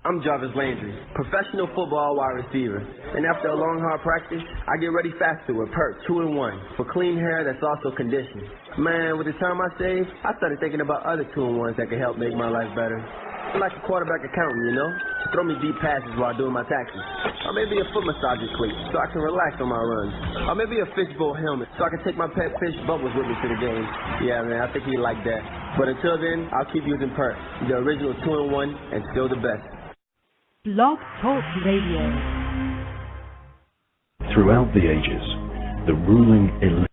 I'm Jarvis Landry, professional football wide receiver. And after a long, hard practice, I get ready faster with Perk 2-in-1 for clean hair that's also conditioned. Man, with the time I saved, I started thinking about other 2-in-1s that could help make my life better. I'm like a quarterback accountant, you know? Throw me deep passes while doing my taxes. Or maybe a foot massager cleat so I can relax on my runs. Or maybe a fishbowl helmet so I can take my pet fish Bubbles with me to the game. Yeah, man, I think he'd like that. But until then, I'll keep using Perk, the original 2-in-1 and still the best. Blog Talk Radio. Throughout the ages, the ruling elite.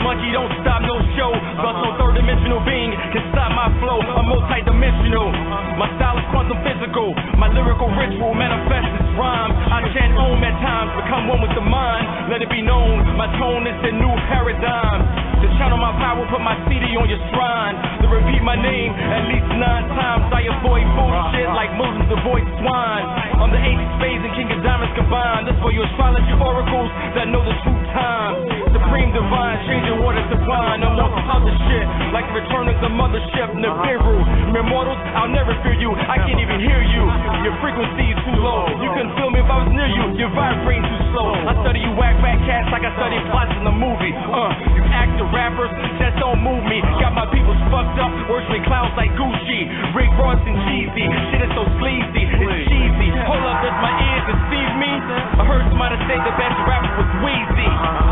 Monkey don't stop no show, but no third-dimensional being can stop my flow. I'm multi-dimensional, my style is quantum physical. My lyrical ritual manifests its rhyme. I chant Om at times, become one with the mind. Let it be known, my tone is the new paradigm. To channel my power, put my CD on your shrine. To repeat my name at least 9 times. I avoid bullshit like Muslims avoid swine. I'm the ace of spades and king of diamonds combined. This for your astrology oracles that know the true time. Supreme divine, changing water to wine. I'm on some other shit, like the return of the mothership, Nibiru. Mere mortals, I'll never fear you. I can't even hear you. Your frequency is too low. You couldn't feel me if I was near you. You're vibrating too slow. I study you whack cats like I study plots in the movie. You actor rappers, that don't move me. Got my people fucked up, worshiping clowns like Gucci. Rick Ross and Jeezy. Shit is so sleazy, it's cheesy. Hold up, does my ears deceive me? I heard somebody say the best rapper was Weezy.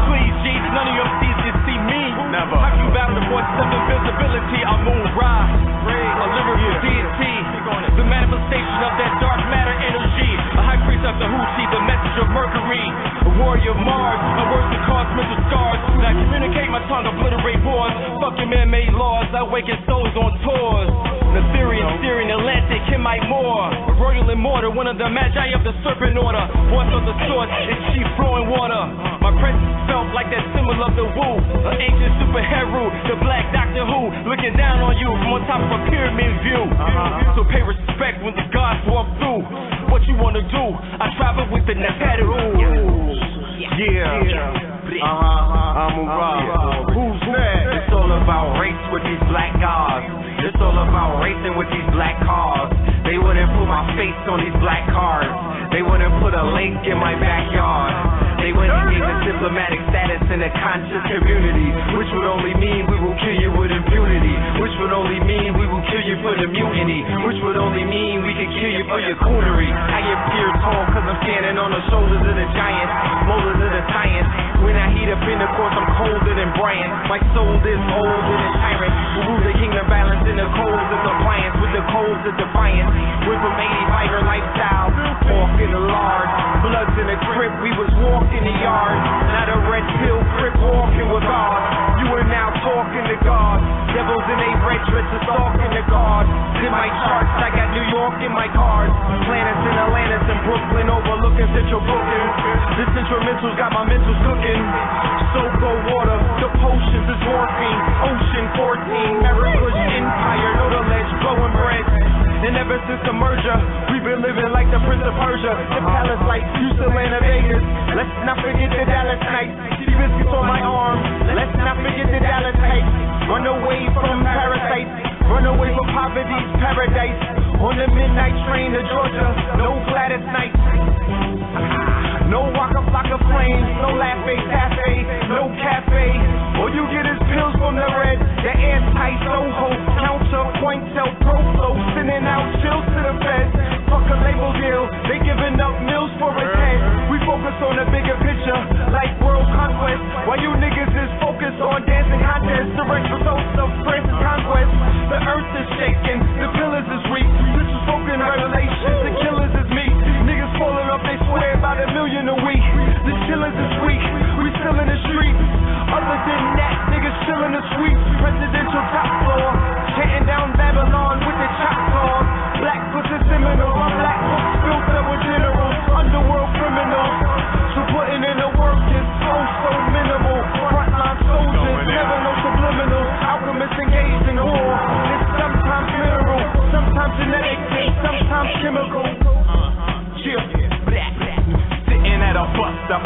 Please, G, none of your MCs can see me. Never. How can you battle the voices of invisibility? I moon rise, a lyrical deity, the manifestation of that dark matter energy. A high priest of the Houthi, the message of Mercury. A warrior of Mars, my words that cause mental scars. Now communicate my tongue, obliterate wars. Fuck your man-made laws, I awaken souls on tours. Netherian, Syrian, Atlantic, Himite Moor. A royal immortal, one of the magi of the serpent order. Voice of the source, it's chief flowing water. My presence felt like that symbol of the woo. An ancient superhero, the black Doctor Who. Looking down on you from on top of a pyramid view. So pay respect when the gods walk through. What you wanna do? I travel with the Nepadu. I'm a rock. Who's that? It's all about race with these black gods. It's all about racing with these black cars. They wouldn't put my face on these black cars. They wouldn't put a lake in my backyard. They wouldn't give us diplomatic status in a conscious community, which would only mean we will kill you with impunity, which would only mean we will kill you for the mutiny, which would only mean we could kill you for your coonery. I appear tall cause I'm standing on the shoulders of the giants, molars of the science. When I heat up in the course, I'm colder than Brian. My soul is older than tyrant, who rule the kingdom balance in the coals of compliance with the codes of defiance. We're from 85er lifestyle, walk in the lard, bloods in the crib, we was walking the yard, not a red pill crib walking with God. You are now talking to God. Devils in a red dresses talking to God. In my charts, I got New York in my cards. Planets in Atlantis and Brooklyn overlooking Central Brooklyn. The instrumentals got my mentals cooking. Soap go water, the potions is morphine. Ocean 14, America's empire, know the ledge, blowing bread. And ever since the merger, we've been living like the Prince of Persia. The palace like Houston, Atlanta, Vegas. Let's not forget the Dallas Knights. See biscuits on my arm. Let's not forget the Dallas Knights. Run away from parasites. Run away from poverty's paradise. On the midnight train to Georgia. No Gladys Knights. No Waka Flocka flames. No Laffy Taffy. No cafe. All you get is pills from the red. The anti-Soho. Counterpoint, tell pro-flow. Sending out chills to the feds. Fuck a label deal. They giving up meals for a head. We focus on the bigger picture. Like world conquest. While you niggas is focused on dancing contests. Direct results of France's conquest. The earth is shaking. The pillars is weak. This is spoken revelation. The killers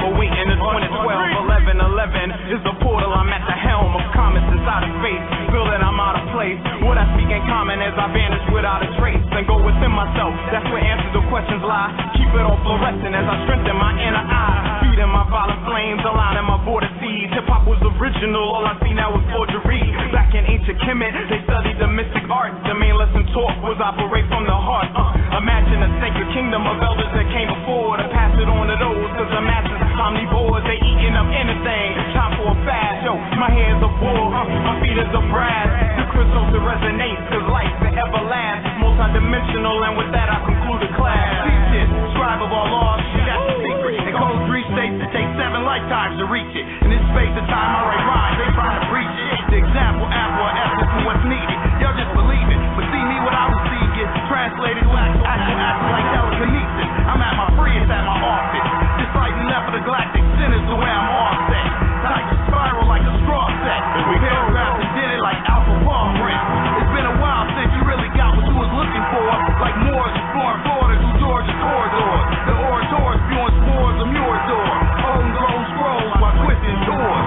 awaiting the 2012. 1111 is the portal. I'm at the helm of comets inside of space. Feel that I'm out of place. What I speak in common as I vanish without a trace and go within myself. That's where answers to questions lie. Keep it all fluorescent as I strengthen my inner eye. Feeding my violent flames, aligning my border seeds. Hip hop was original, all I see now is forgery. Back in ancient Kemet, they studied the mystic arts. The main lesson taught was operate from the heart. Imagine a sacred kingdom of elders that came before to pass it on to those. Cause the masses omnivores, they eating up anything. Time for a fast, yo, my hands are war, my feet is of brass. The crystals to resonate, cause life's forever lasts. Multi-dimensional, and with that I conclude the class. Teach it, scribe of all laws, that's the secret. In code 3 states, it takes 7 lifetimes to reach it. In this space of time, I write rhymes, they trying to preach it. The example, apple, or essence of what's needed. Y'all just believe it, but see me what I receive gets translated to actual like telekinesis. I'm at my freest at my office. Just like left of the galactic centers the way I'm all set. Like a spiral like a straw set. We paragraphs and did it like alpha ball print. It's been a while since you really got what you was looking for. Like Moors exploring Florida through Georgia's corridors. The orators spewing spores of Murador. Holding glowing scrolls while twisting doors.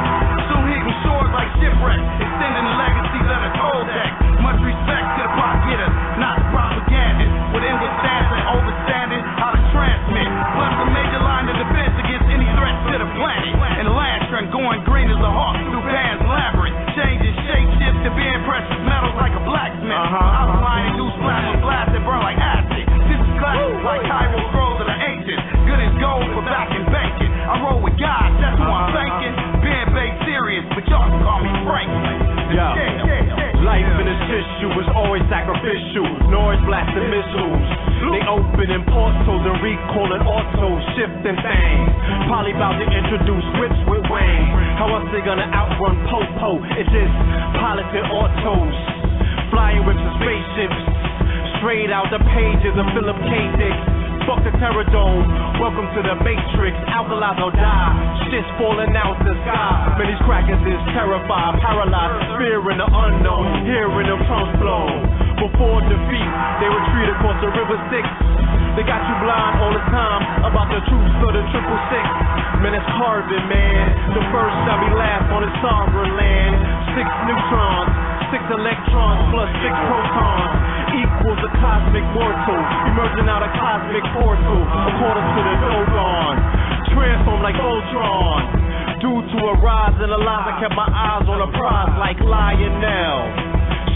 Soon hitting shores like shipwreck. Extending the legacies of the Toltec. Much respect to the pot getters, not the propagandists. With inward stance and overstanding how to transmit. Plus a major line of defense against any threat to the planet. And the land trend going green as a hawk through Pan's labyrinth. Changing shape shift to being precious metals like a blacksmith. Outlining new splash of glass that burn like acid. This is classic like Cairo scrolls of the ancients. Good as gold for back and banking. I roll with God, that's who I'm thanking. Being baked serious, but y'all can call me Frank. Life in a tissue was always sacrificial. Noise blasting missiles. They opening portals and recalling autos, shifting things. Probably about to introduce whips with Wayne. How else they gonna outrun Popo? It's just piloting autos, flying whips and spaceships. Straight out the pages of Philip K. Dick. Fuck the Terror Dome, welcome to the Matrix. Alkalize or die, shit's falling out the sky. Man, these crackers is terrified, paralyzed, fear in the unknown, hearing them trunks blow. Before defeat, they retreat across the River Styx. They got you blind all the time about the truth of the 666. Man, it's Carbon, man, the first that we laugh on the sovereign land. 6 neutrons, 6 electrons plus 6 protons equals a cosmic mortal, emerging out of cosmic portal, according to the Dogon. Transform like Ultron. Due to a rise in the line, I kept my eyes on the prize like Lionel.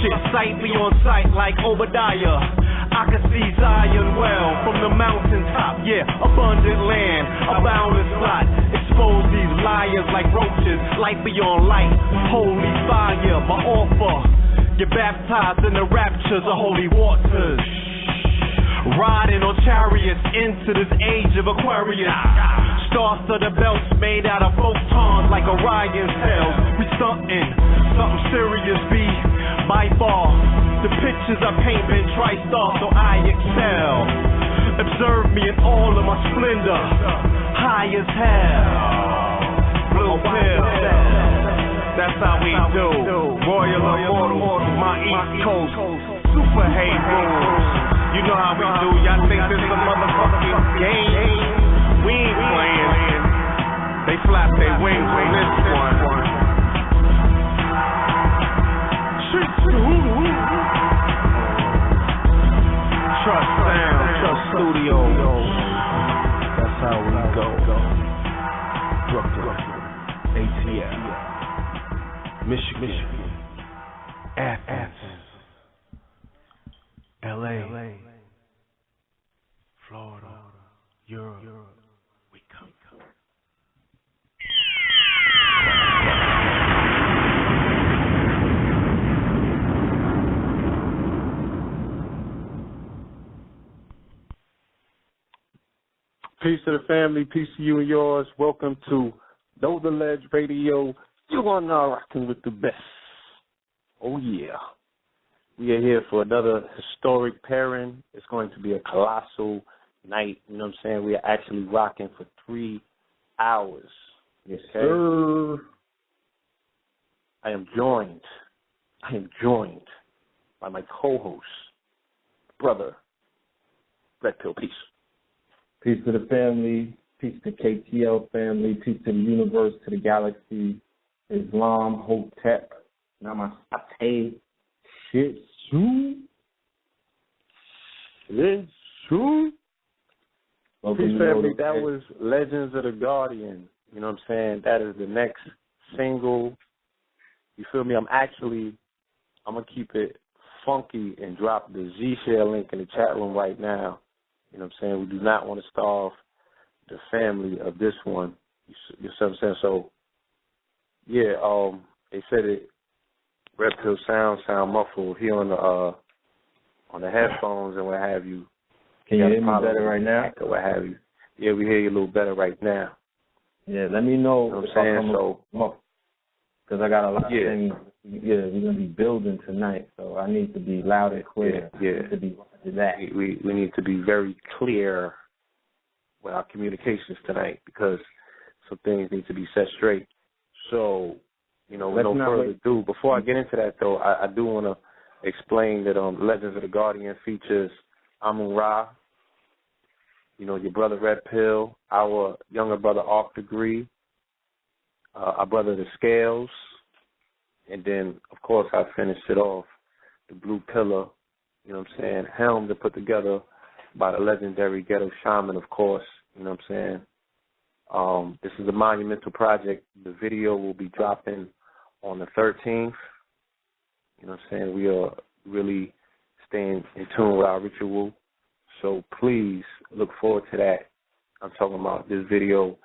Shit, sight me on sight like Obadiah. I can see Zion well from the mountaintop. Yeah, abundant land, a boundless lot. Expose these liars like roaches, light beyond light. Holy fire, my offer. You're baptized in the raptures of holy waters. Riding on chariots into this age of Aquarius. Stars to the belts made out of photons like Orion's tails. We stuntin', something serious be by far. The pictures I paint been tri-star, so I excel. Observe me in all of my splendor, high as hell. Blue pill, that's how we do. Royal Immortal, my East Coast, super hate rules. You know how we do, y'all think this a motherfucking game? We ain't playing. They flap their wings on this one. Trust sound, trust studio. That's how we go. Brooklyn, ATL, Michigan, Athens, LA, Florida, Europe. We come. Peace to the family, peace to you and yours. Welcome to Know the Ledge Radio. You are now rocking with the best. Oh, yeah. We are here for another historic pairing. It's going to be a colossal night. You know what I'm saying? We are actually rocking for 3 hours. Yes, sir. I am joined by my co-host, brother, Red Pill. Peace. Peace to the family. Peace to KTL family. Peace to the universe, to the galaxy. Islam, Hotep, Namaste. Shit, Shoo. Peace, family. That was Legends of the Guardian. You know what I'm saying? That is the next single. You feel me? I'm going to keep it funky and drop the Z-Share link in the chat room right now. You know what I'm saying? We do not want to starve the family of this one. You see what I'm saying? So, yeah, they said it, Red Pill sound muffled here on the headphones and what have you. Can you hear me better right now? Or what have you. Yeah, we hear you a little better right now. Yeah, let me know, you know what I'm saying? So, because I got a lot of things. Yeah, we're going to be building tonight, so I need to be loud and clear. Yeah. To be that. We need to be very clear with our communications tonight because some things need to be set straight. So, with no further ado, before I get into that, though, I do want to explain that Legends of the Guardian features Amun-Ra, your brother Red Pill, our younger brother Arc Degree, our brother The Scales, and then, of course, I finished it off, the Blue Pillar, helmed and put together by the legendary Ghetto Shaman, of course, you know what I'm saying? This is a monumental project. The video will be dropping on the 13th. You know what I'm saying? We are really staying in tune with our ritual. So please look forward to that. I'm talking about this video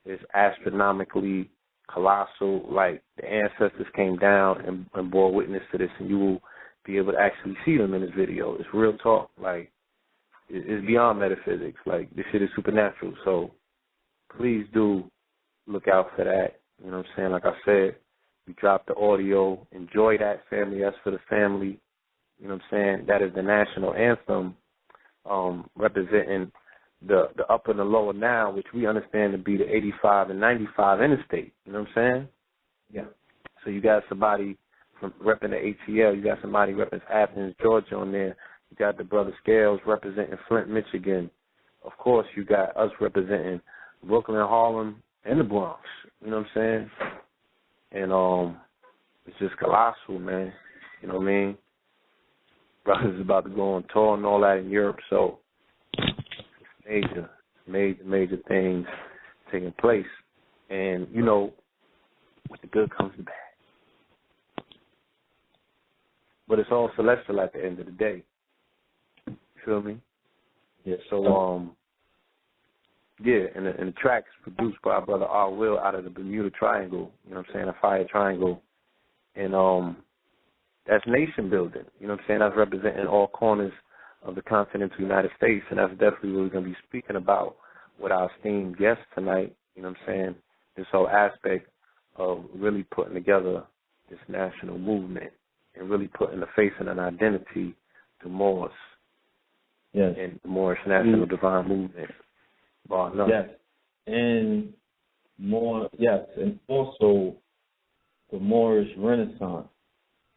is astronomically colossal. Like, the ancestors came down and bore witness to this, and you will be able to actually see them in this video. It's real talk. Like, it's beyond metaphysics. Like, this shit is supernatural. So please do look out for that. You know what I'm saying? Like I said, we dropped the audio. Enjoy that, family. That's for the family. You know what I'm saying? That is the national anthem representing the upper and the lower now, which we understand to be the 85 and 95 interstate. You know what I'm saying? Yeah. So you got somebody from repping the ATL. You got somebody repping Athens, Georgia on there. You got the brother Scales representing Flint, Michigan. Of course, you got us representing Brooklyn, Harlem, and the Bronx. You know what I'm saying? And it's just colossal, man. You know what I mean? Brothers about to go on tour and all that in Europe, so major things taking place. And, with the good comes the bad. But it's all celestial at the end of the day. You feel me? Yeah. So, and the track's produced by our brother R. Will out of the Bermuda Triangle, you know what I'm saying, a fire triangle. And that's nation building, you know what I'm saying? That's representing all corners of the continental United States, and that's definitely what we're going to be speaking about with our esteemed guests tonight, you know what I'm saying? This whole aspect of really putting together this national movement and really putting a face and an identity to Moors. Yes. And the Moorish National Divine Movement. Bar none. Yes. And and also the Moorish Renaissance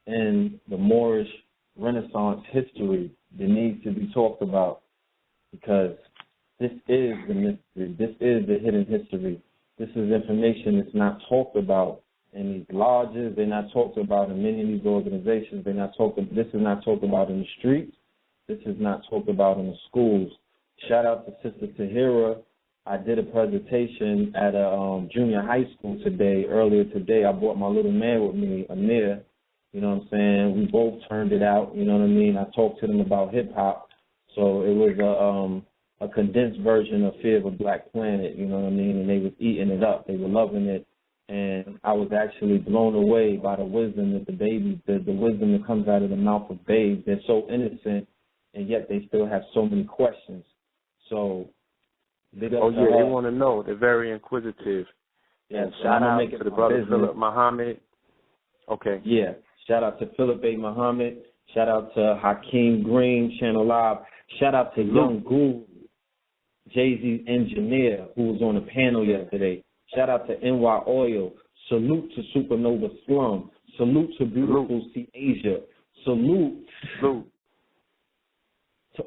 and the Moorish Renaissance history that needs to be talked about, because this is the mystery. This is the hidden history. This is information that's not talked about in these lodges. They're not talked about in many of these organizations. This is not talked about in the streets. This is not talked about in the schools. Shout out to Sister Tahira. I did a presentation at a junior high school earlier today. I brought my little man with me, Amir. You know what I'm saying? We both turned it out. You know what I mean? I talked to them about hip-hop. So it was a condensed version of Fear of a Black Planet, you know what I mean? And they was eating it up. They were loving it. And I was actually blown away by the wisdom that the wisdom that comes out of the mouth of babes. They're so innocent, and yet they still have so many questions. So, they want to know. They're very inquisitive. Yeah, and shout out to the brother Philip Muhammad. Okay. Yeah, shout out to Philip A. Muhammad. Shout out to Hakeem Green, Channel Live. Shout out to Young Guru, Jay-Z's engineer, who was on the panel yesterday. Shout out to NY Oil. Salute to Supernova Slum. Salute to beautiful C Asia. Salute to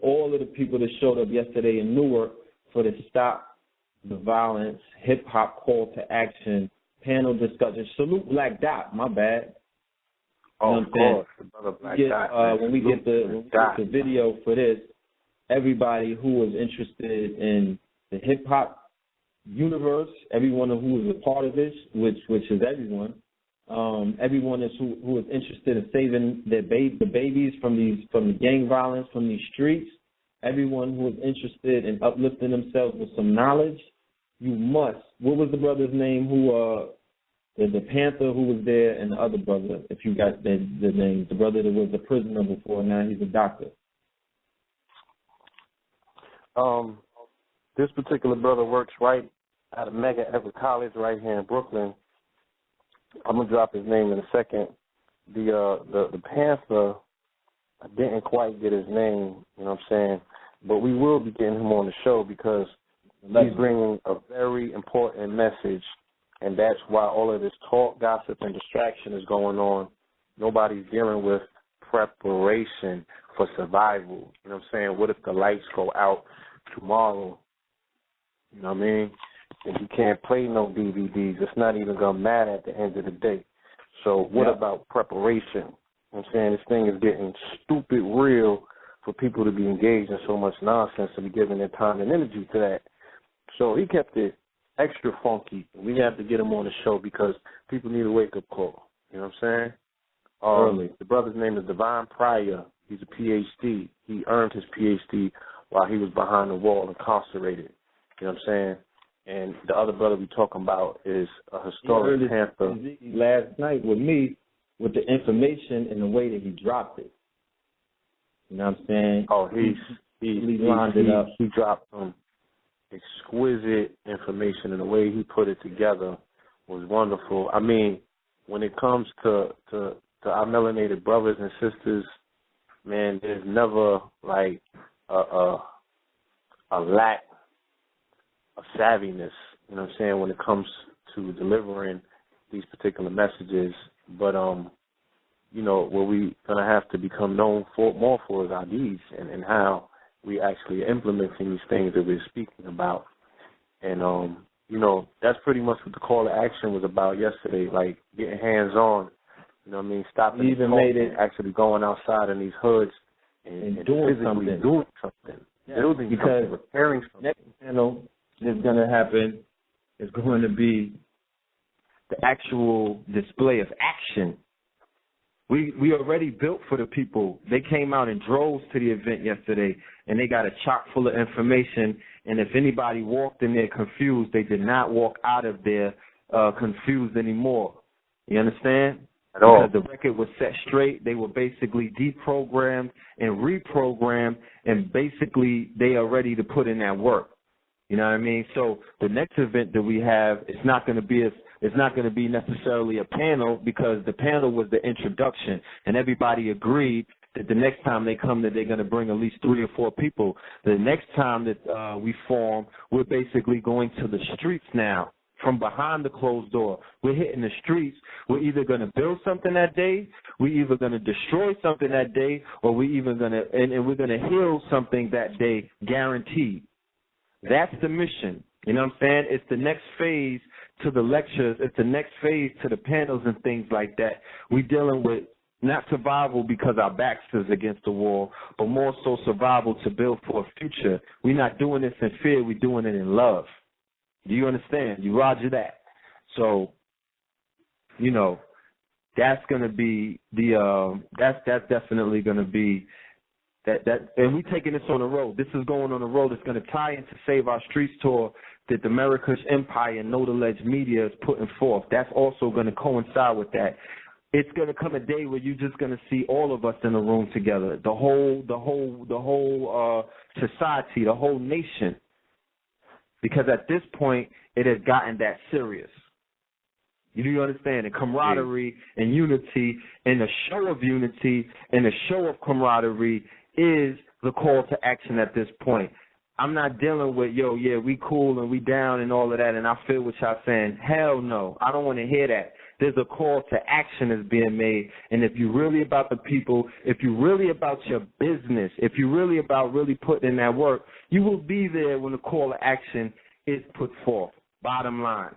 all of the people that showed up yesterday in Newark for the Stop the violence, hip-hop call to action, panel discussion. Salute Black Dot, my bad. Oh, of course. When we get the video for this, everybody who is interested in the hip-hop universe, everyone who is a part of this, which is everyone, everyone who is interested in saving the babies from the gang violence, from these streets, everyone who is interested in uplifting themselves with some knowledge, you must. What was the brother's name who the Panther who was there, and the other brother, if you got the names, the brother that was a prisoner before, now he's a doctor. This particular brother works right out of Mega Everett College right here in Brooklyn. I'm gonna drop his name in a second. The Panther, I didn't quite get his name, you know what I'm saying? But we will be getting him on the show because he's bringing a very important message, and that's why all of this talk, gossip, and distraction is going on. Nobody's dealing with preparation for survival. You know what I'm saying? What if the lights go out tomorrow? You know what I mean? And you can't play no DVDs. It's not even going to matter at the end of the day. So what about preparation? You know what I'm saying? This thing is getting stupid real for people to be engaged in so much nonsense and be giving their time and energy to that. So he kept it extra funky. We have to get him on the show because people need a wake-up call. You know what I'm saying? The brother's name is Divine Pryor. He's a PhD. He earned his PhD while he was behind the wall, incarcerated. You know what I'm saying? And the other brother we talking about is a historic Panther. Last night with me, with the information and the way that he dropped it. You know what I'm saying? Oh, he dropped some exquisite information, and the way he put it together was wonderful. I mean, when it comes to our melanated brothers and sisters, man, there's never like a lack of savviness, you know what I'm saying, when it comes to delivering these particular messages. But you know, what we gonna have to become known more for is our deeds and how we actually are implementing these things that we're speaking about. And you know, that's pretty much what the call to action was about yesterday, like getting hands on. You know what I mean? Stopping even made it actually going outside in these hoods and doing something. Yeah, building because something, repairing something. Next panel that's going to happen is going to be the actual display of action. We already built for the people. They came out in droves to the event yesterday, and they got a chock full of information. And if anybody walked in there confused, they did not walk out of there confused anymore. You understand? At all. Because the record was set straight. They were basically deprogrammed and reprogrammed, and basically they are ready to put in that work. You know what I mean? So the next event that we have, it's not going to be necessarily a panel, because the panel was the introduction, and everybody agreed that the next time they come that they're going to bring at least 3 or 4 people. The next time that we form, we're basically going to the streets now. From behind the closed door, we're hitting the streets. We're either going to build something that day, we're either going to destroy something that day, or we're even going to and we're going to heal something that day, guaranteed. That's the mission. You know what I'm saying? It's the next phase to the lectures. It's the next phase to the panels and things like that. We're dealing with not survival because our backs is against the wall, but more so survival to build for a future. We're not doing this in fear. We're doing it in love. Do you understand? You roger that. So, you know, that's going to be that's definitely going to be that, and we're taking this on the road. This is going on the road. It's going to tie into Save Our Streets tour that the America's Empire and Know the Ledge Media is putting forth. That's also going to coincide with that. It's going to come a day where you're just going to see all of us in a room together, the whole society, the whole nation. Because at this point, it has gotten that serious. You do understand? And camaraderie and unity and the show of unity and the show of camaraderie is the call to action at this point. I'm not dealing with, we cool and we down and all of that, and I feel what y'all saying. Hell no. I don't want to hear that. There's a call to action that's being made. And if you're really about the people, if you're really about your business, if you're really about really putting in that work, you will be there when the call to action is put forth. Bottom line.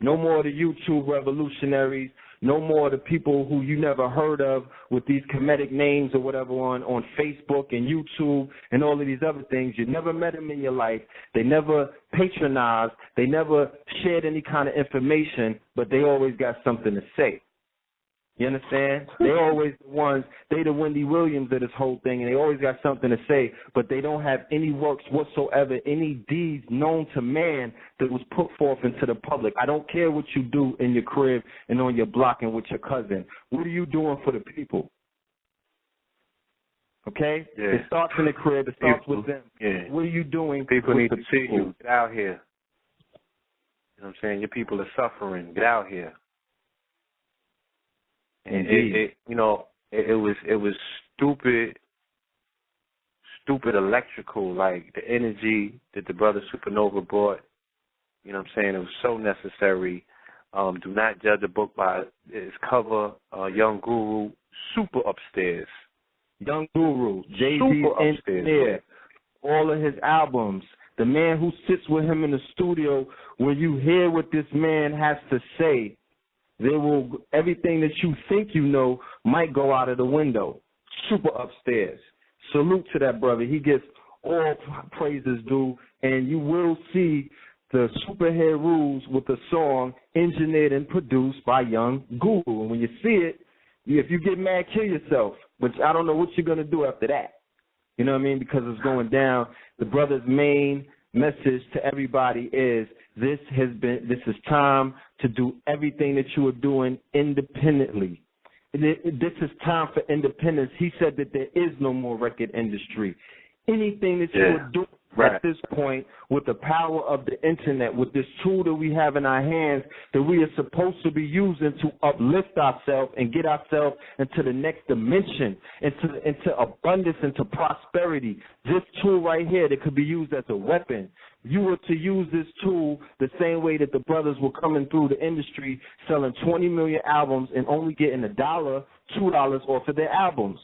No more of the YouTube revolutionaries. No more of the people who you never heard of with these comedic names or whatever on Facebook and YouTube and all of these other things. You never met them in your life. They never patronized. They never shared any kind of information, but they always got something to say. You understand? They're always the ones, they the Wendy Williams of this whole thing, and they always got something to say, but they don't have any works whatsoever, any deeds known to man that was put forth into the public. I don't care what you do in your crib and on your block and with your cousin. What are you doing for the people? Okay? Yeah. It starts in the crib. It starts with them. Yeah. What are you doing? People need to see people? you. Get out here. You know what I'm saying? Your people are suffering. Get out here. And it was stupid electrical, like the energy that the brother Supernova brought. You know what I'm saying? It was so necessary. Do not judge a book by its cover. Young Guru, super upstairs. Young Guru, Jay-Z engineer, all of his albums. The man who sits with him in the studio, when you hear what this man has to say, everything that you think you know might go out of the window. Super upstairs. Salute to that brother. He gets all praises due, and you will see the Superhead Rules with the song engineered and produced by Young Guru. And when you see it, if you get mad, kill yourself. Which I don't know what you're going to do after that. You know what I mean? Because it's going down. The brother's main message to everybody is this is time to do everything that you are doing independently. This is time for independence. He said that there is no more record industry. Anything that you are doing at this point with the power of the internet, with this tool that we have in our hands that we are supposed to be using to uplift ourselves and get ourselves into the next dimension, into abundance, into prosperity. This tool right here that could be used as a weapon. You were to use this tool the same way that the brothers were coming through the industry selling 20 million albums and only getting $1, $2 off of their albums.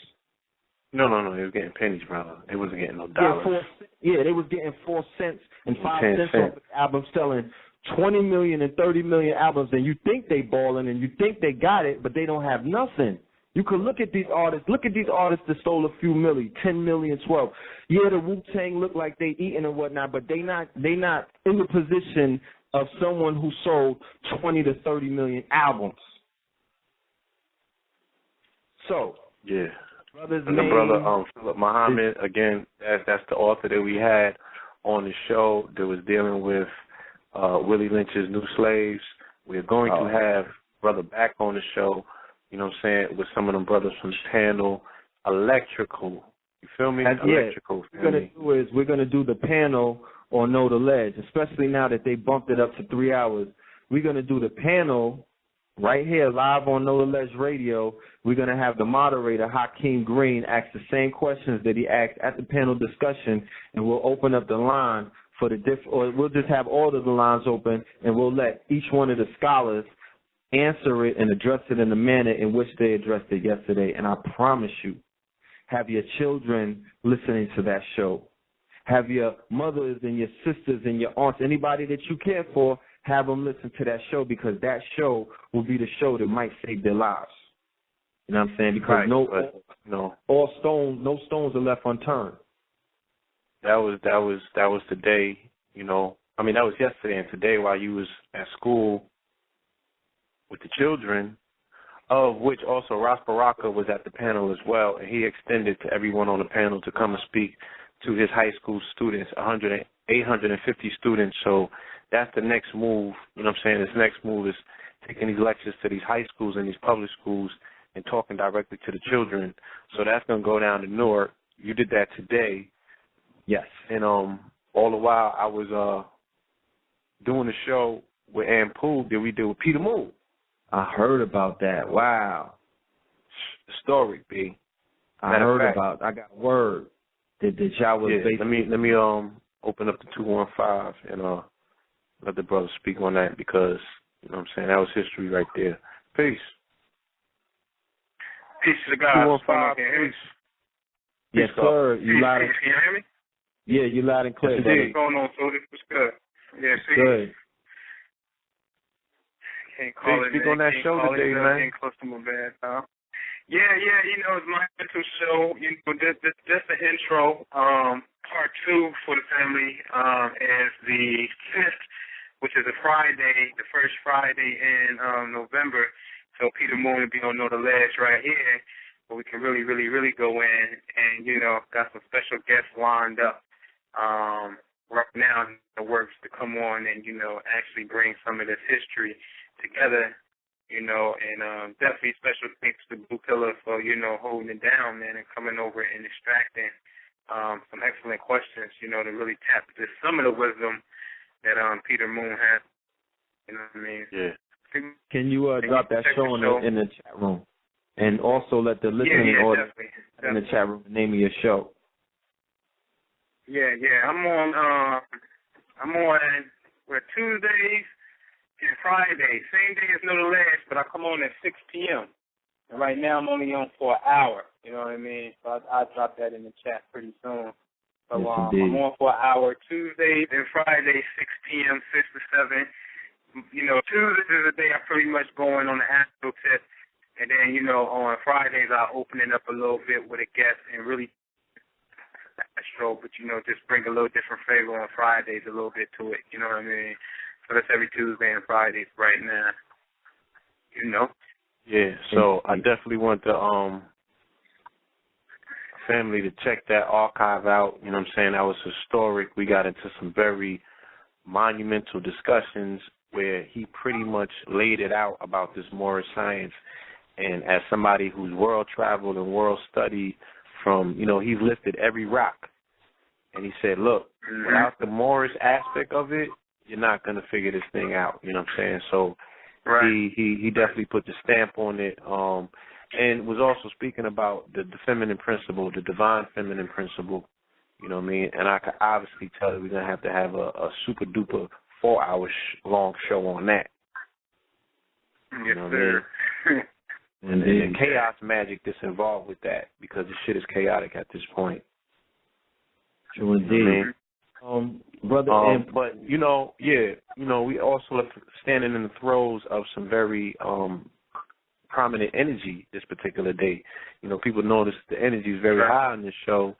No, they was getting pennies, brother. They wasn't getting no dollars. They was getting 4 cents and 5 cents off the album, selling 20 million and 30 million albums, and you think they balling and you think they got it, but they don't have nothing. You can look at these artists. Look at these artists that stole a few million, 10 million, 12. Yeah, the Wu-Tang look like they eating and whatnot, but they not in the position of someone who sold 20 to 30 million albums. So, yeah. And the brother Philip Muhammad, again, that's the author that we had on the show that was dealing with Willie Lynch's New Slaves. We're going to have brother back on the show, you know what I'm saying, with some of them brothers from the panel. Electrical. You feel me? Electrical. We're gonna do the panel on Know the Ledge, especially now that they bumped it up to 3 hours. We're gonna do the panel right here, live on Know the Ledge Radio. We're going to have the moderator, Hakeem Green, ask the same questions that he asked at the panel discussion, and we'll open up the line for or we'll just have all of the lines open, and we'll let each one of the scholars answer it and address it in the manner in which they addressed it yesterday. And I promise you, have your children listening to that show. Have your mothers and your sisters and your aunts, anybody that you care for, have them listen to that show, because that show will be the show that might save their lives. You know what I'm saying? Because no stones are left unturned. That was today. You know, I mean, that was yesterday and today while you was at school with the children, of which also Ras Baraka was at the panel as well, and he extended to everyone on the panel to come and speak to his high school students, 850 students. So that's the next move. You know what I'm saying? This next move is taking these lectures to these high schools and these public schools and talking directly to the children. So that's going to go down to Newark. You did that today. Yes. And all the while I was doing the show with Ann Poole that we did with Peter Moore. I heard about that. Wow. Historic, B. I got word that y'all was basically. Let me open up the 215 and let the brother speak on that, because, you know what I'm saying, that was history right there. Peace. Peace to the God. 215, peace. Yes, sir. You loud and Can you hear me? Yeah, you loud and clear. What's going on, Soda? What's good? Yeah, see. Good. Can't call it. Speak on that show today, man. Ain't close to my bed, huh? Yeah, it's my mental show. Just the intro. Part 2 for the family is the 5th, which is a Friday, the first Friday in November. So Peter Moon will be on Know the Ledge right here, where we can really, really, really go in and, got some special guests lined up right now in the works to come on and, actually bring some of this history together, and definitely special thanks to Blue Pillar for, holding it down, man, and coming over and extracting some excellent questions, to really tap into some of the wisdom that Peter Moon has. You know what I mean? Yeah. Can you drop that show in the chat room? And also let the listening audience in the chat room the name of your show. Yeah. I'm on Tuesdays and Fridays. Same day as Know the Ledge, but I come on at 6 p.m. And right now I'm only on for an hour. You know what I mean? So I'll drop that in the chat pretty soon. So yes, I'm on for an hour Tuesdays and Fridays, 6 p.m., 6 to 7. Tuesdays is the day I pretty much go in on the astro tip. And then, on Fridays I'll open it up a little bit with a guest and really astro, but, just bring a little different flavor on Fridays a little bit to it. You know what I mean? So that's every Tuesday and Fridays right now. Yeah, so I definitely want the family to check that archive out. You know what I'm saying? That was historic. We got into some very monumental discussions where he pretty much laid it out about this Moorish science. And as somebody who's world traveled and world studied from, he's lifted every rock. And he said, look, without the Moorish aspect of it, you're not going to figure this thing out. You know what I'm saying? So right. He definitely put the stamp on it. And was also speaking about the feminine principle, the divine feminine principle. You know what I mean? And I can obviously tell that we're going to have a super duper 4-hour long show on that. Yes, sir. And the chaos magic that's involved with that, because the shit is chaotic at this point. True indeed. Brother, but we also are standing in the throes of some very prominent energy this particular day. People notice the energy is very high on this show.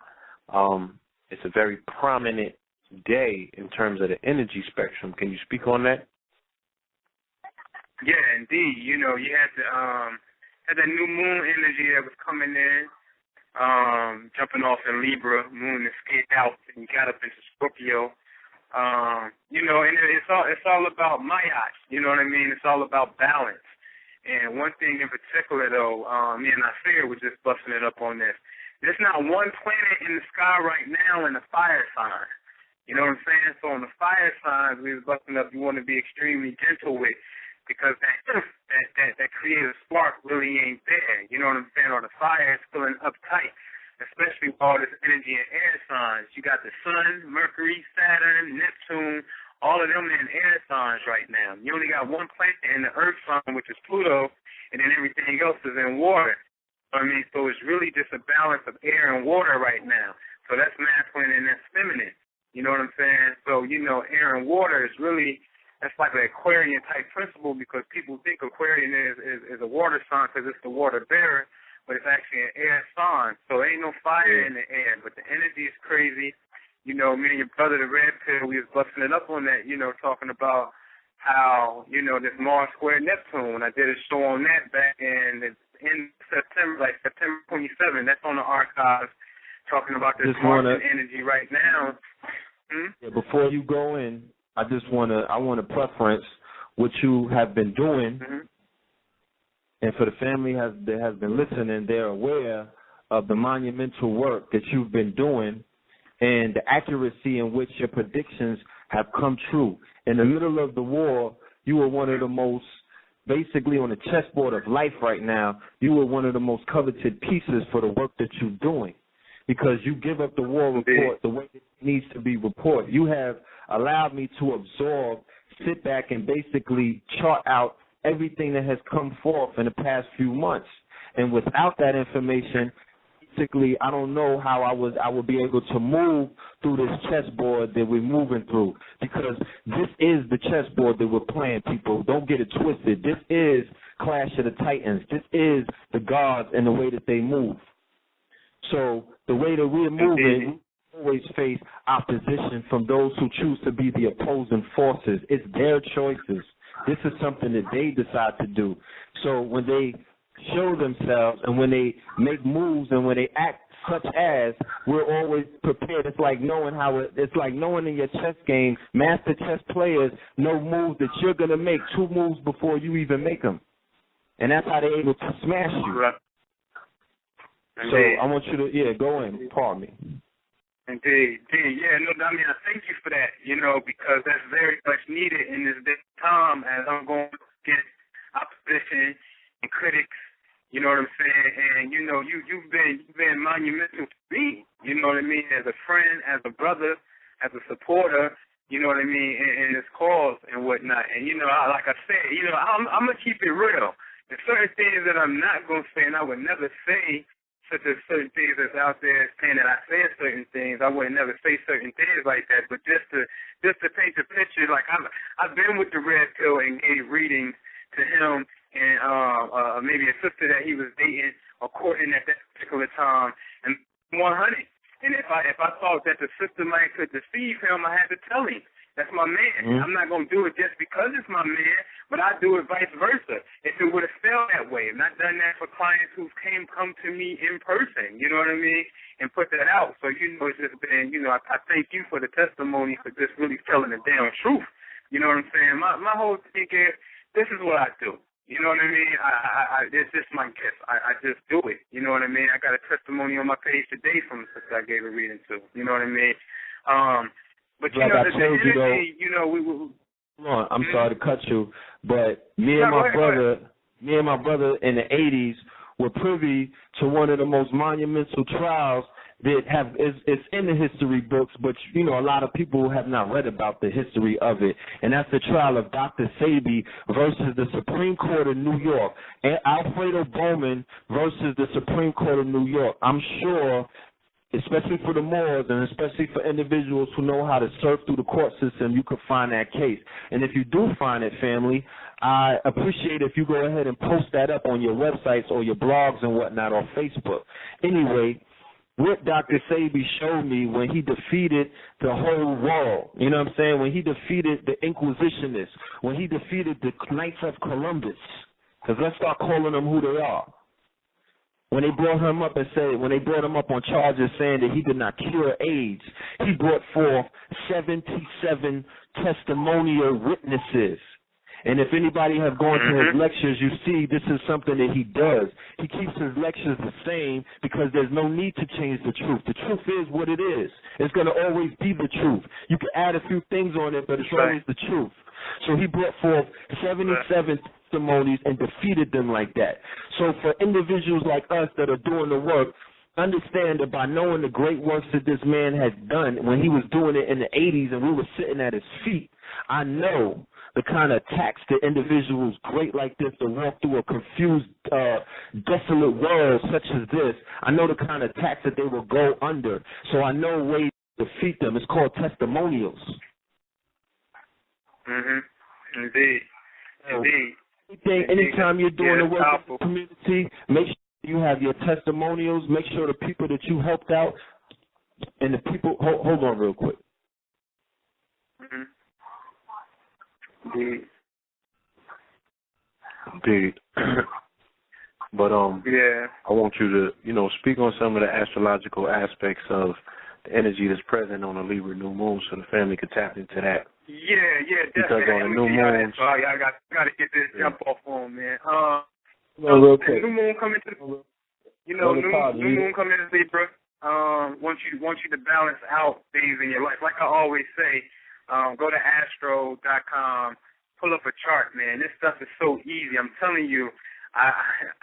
It's a very prominent day in terms of the energy spectrum. Can you speak on that? Yeah, indeed. You had that new moon energy that was coming in, jumping off in Libra, moon escaped out and got up into Scorpio. And it's all about Mayat, you know what I mean? It's all about balance. And one thing in particular, though, me and Nasir were just busting it up on this. There's not one planet in the sky right now in the fire sign. You know what I'm saying? So on the fire signs, we was busting up, you want to be extremely gentle with, because that creative spark really ain't there. You know what I'm saying? Or the fire is feeling uptight, especially with all this energy in air signs. You got the sun, Mercury, Saturn, Neptune, all of them in air signs right now. You only got one planet in the earth sign, which is Pluto, and then everything else is in water. I mean, so it's really just a balance of air and water right now. So that's masculine and that's feminine. You know what I'm saying? So, air and water is really, that's like an Aquarian type principle, because people think Aquarian is a water sign because it's the water bearer, but it's actually an air sign. So there ain't no fire in the air, but the energy is crazy. Me and your brother, the Red Pill, we was busting it up on that, talking about how, this Mars square Neptune. I did a show on that back in September, like September 27. That's on the archives, talking about this Martian energy right now. Yeah, before you go in, I want to preference what you have been doing, and for the family that has been listening, they're aware of the monumental work that you've been doing and the accuracy in which your predictions have come true. In the middle of the war, you were one of the most, basically on the chessboard of life right now, you were one of the most coveted pieces for the work that you're doing, because you give up the war report the way it needs to be reported. You have allowed me to absorb, sit back, and basically chart out everything that has come forth in the past few months. And without that information, realistically, I don't know how I would be able to move through this chessboard that we're moving through, because this is the chessboard that we're playing, people. Don't get it twisted. This is Clash of the Titans. This is the gods and the way that they move. So the way that we're moving, we always face opposition from those who choose to be the opposing forces. It's their choices. This is something that they decide to do. So when they show themselves and when they make moves and when they act such as, we're always prepared. It's like knowing it's like knowing in your chess game, master chess players know moves that you're going to make 2 moves before you even make them. And that's how they're able to smash you. Right. So I want you to, go in. Pardon me. Indeed. Yeah, no, I mean, I thank you for that, because that's very much needed in this time as I'm going against opposition and critics, you know what I'm saying? And, you've been monumental to me, you know what I mean, as a friend, as a brother, as a supporter, you know what I mean, in this cause and whatnot. And, like I said, I'm going to keep it real. There's certain things that I'm not going to say, and I would never say, such as certain things that's out there saying that I said certain things. I would never say certain things like that. But just to paint the picture, like I've been with the Red Pill and gave readings to him and maybe a sister that he was dating or courting at that particular time, and 100. And if I thought that the sister might could deceive him, I had to tell him. That's my man. Mm-hmm. I'm not going to do it just because it's my man, but I do it vice versa. If it would have felt that way, and I've done that for clients who come to me in person, you know what I mean, and put that out. So, it's just been, I thank you for the testimony for just really telling the damn truth. You know what I'm saying? My whole thing is, this is what I do. You know what I mean? It's just my gift. I just do it. You know what I mean? I got a testimony on my page today from the sister I gave a reading to. You know what I mean? But like I told you, though, I'm sorry to cut you, but me and my brother in the 80s were privy to one of the most monumental trials that it's in the history books, but a lot of people have not read about the history of it, and that's the trial of Dr. Sebi versus the Supreme Court of New York, and Alfredo Bowman versus the Supreme Court of New York. I'm sure, especially for the Moors and especially for individuals who know how to surf through the court system, you could find that case. And if you do find it, family, I appreciate if you go ahead and post that up on your websites or your blogs and whatnot on Facebook. Anyway, what Dr. Sebi showed me when he defeated the whole world, you know what I'm saying, when he defeated the Inquisitionists, when he defeated the Knights of Columbus, because let's start calling them who they are. When they brought him up on charges saying that he did not cure AIDS, he brought forth 77 testimonial witnesses. And if anybody have gone to his lectures, you see this is something that he does. He keeps his lectures the same because there's no need to change the truth. The truth is what it is. It's going to always be the truth. You can add a few things on it, but it's always the truth. So he brought forth 77 testimonies and defeated them like that. So for individuals like us that are doing the work, understand that by knowing the great works that this man had done when he was doing it in the 80s and we were sitting at his feet, I know the kind of attacks that individuals great like this that walk through a confused, desolate world such as this, I know the kind of attacks that they will go under. So I know ways to defeat them. It's called testimonials. Indeed. Anytime you're doing the work in the community, make sure you have your testimonials. Make sure the people that you helped out and the people. Hold on, real quick. Indeed. But I want you to speak on some of the astrological aspects of the energy that's present on the Libra new moon, so the family could tap into that. Yeah, because definitely. on the new moon, I got to get this jump off on, man. Real quick. New moon coming to new moon coming to Libra. Want you to balance out things in your life. Like I always say, go to astro.com, pull up a chart, man. This stuff is so easy. I'm telling you, I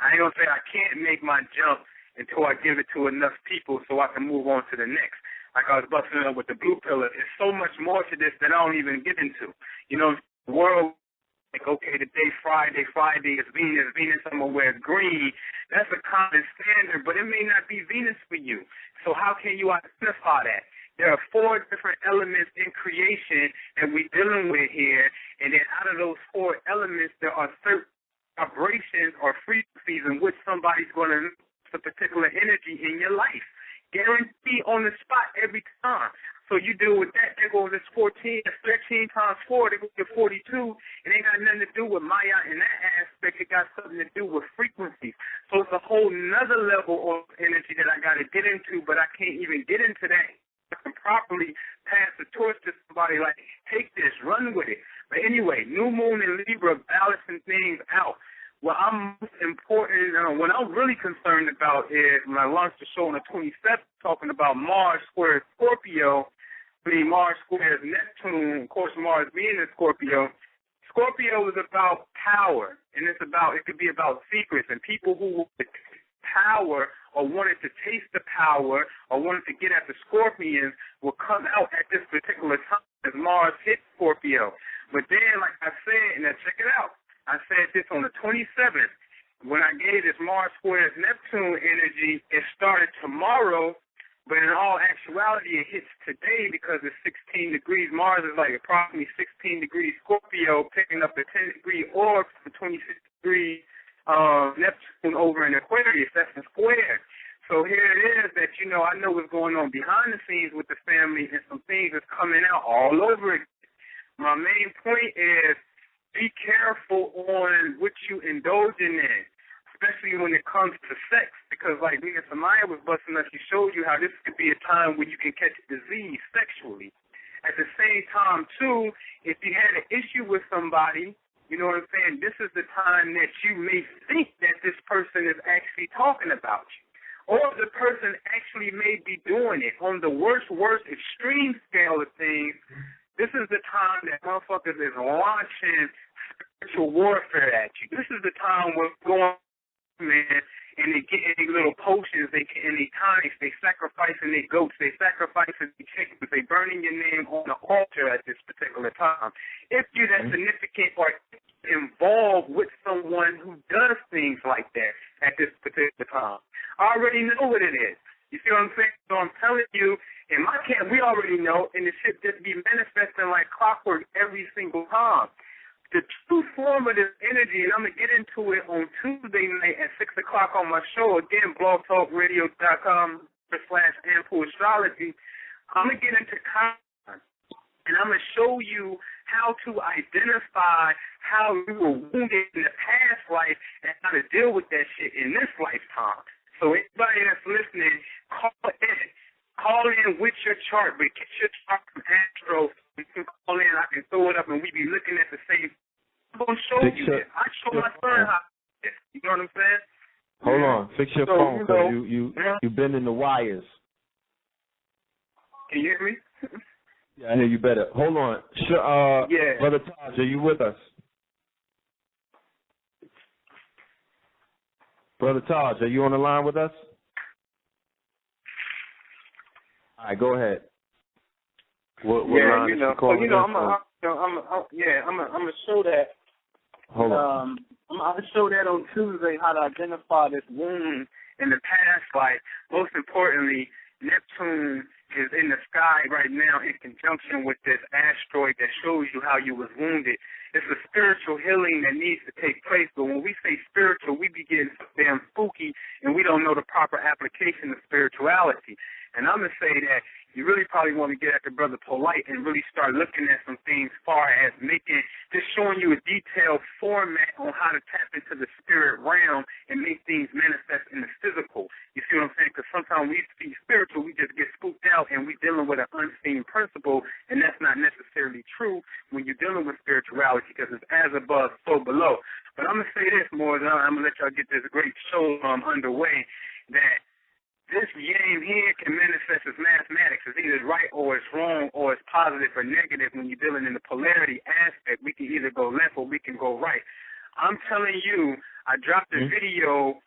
ain't gonna say I can't make my jump until I give it to enough people so I can move on to the next. Like I was busting up with the blue pillar. There's so much more to this that I don't even get into. The world like, okay, today Friday is Venus, I'm going to wear green. That's a common standard, but it may not be Venus for you. So how can you identify that? There are 4 different elements in creation that we're dealing with here, and then out of those 4 elements, there are certain vibrations or frequencies in which somebody's going to use a particular energy in your life. Guarantee on the spot every time. So you deal with that, there goes this 14, 13 times 4, they go to 42. It ain't got nothing to do with Maya in that aspect. It got something to do with frequencies. So it's a whole nother level of energy that I got to get into, but I can't even get into that. I can properly pass the torch to somebody like, take this, run with it. But anyway, new moon in Libra, balancing things out. What I'm most important, what I'm really concerned about is when I launched the show on the 27th, talking about Mars square Scorpio, Mars squares Neptune, of course Mars being in Scorpio. Scorpio is about power, and it could be about secrets, and people who wanted power or wanted to taste the power or wanted to get at the Scorpions will come out at this particular time as Mars hits Scorpio. But then, like I said, and now check it out, I said this on the 27th, when I gave this Mars squares Neptune energy, it started tomorrow, but in all actuality, it hits today because it's 16 degrees. Mars is like approximately 16 degrees Scorpio, picking up the 10-degree orb from 26 degrees Neptune over in Aquarius. That's a square. So here it is that, I know what's going on behind the scenes with the family, and some things that's coming out all over it. My main point is be careful on what you indulging in, especially when it comes to sex, because like me and Samaya was busting us, she showed you how this could be a time when you can catch a disease sexually. At the same time, too, if you had an issue with somebody, you know what I'm saying, this is the time that you may think that this person is actually talking about you. Or the person actually may be doing it. On the worst extreme scale of things, this is the time that motherfuckers is launching spiritual warfare at you. This is the time when going, man, and they get any little potions, they tonics, they sacrificing their goats, they sacrificing their chickens, they burning your name on the altar at this particular time. If you're that significant or involved with someone who does things like that at this particular time, I already know what it is. You see what I'm saying? So I'm telling you, in my camp, we already know, and the shit just be manifesting like clockwork every single time. The true form of this energy, and I'm going to get into it on Tuesday night at 6 o'clock on my show, again, blogtalkradio.com/Astrology. I'm going to get into content, and I'm going to show you how to identify how you were wounded in the past life and how to deal with that shit in this lifetime. So anybody that's listening, call in with your chart, but get your chart from Astro. You can call in, I can throw it up, and we be looking at the same. I'm going to show you this. I show my son how to do this. You know what I'm saying? Hold on. Fix your phone, because you bend in the wires. Can you hear me? Yeah, I hear you better. Hold on. Yeah. Brother Taj, are you with us? Brother Taj, are you on the line with us? All right, go ahead. What line is she calling in from? I'm gonna show that. Hold on. I'm gonna show that on Tuesday, how to identify this wound in the past life. Most importantly, Neptune is in the sky right now in conjunction with this asteroid that shows you how you was wounded. It's a spiritual healing that needs to take place, but when we say spiritual, we be getting so damn spooky, and we don't know the proper application of spirituality. And I'm going to say that you really probably want to get at the brother polite and really start looking at some things far as just showing you a detailed format on how to tap into the spirit realm and make things manifest in the physical. You see what I'm saying? Because sometimes we speak spiritual, we just get spooked out and we're dealing with an unseen principle, and that's not necessarily true when you're dealing with spirituality, because it's as above, so below. But I'm going to say this more, I'm going to let y'all get this great show underway, that this game here can manifest as mathematics. It's either right or it's wrong or it's positive or negative. When you're dealing in the polarity aspect, we can either go left or we can go right. I'm telling you, I dropped a video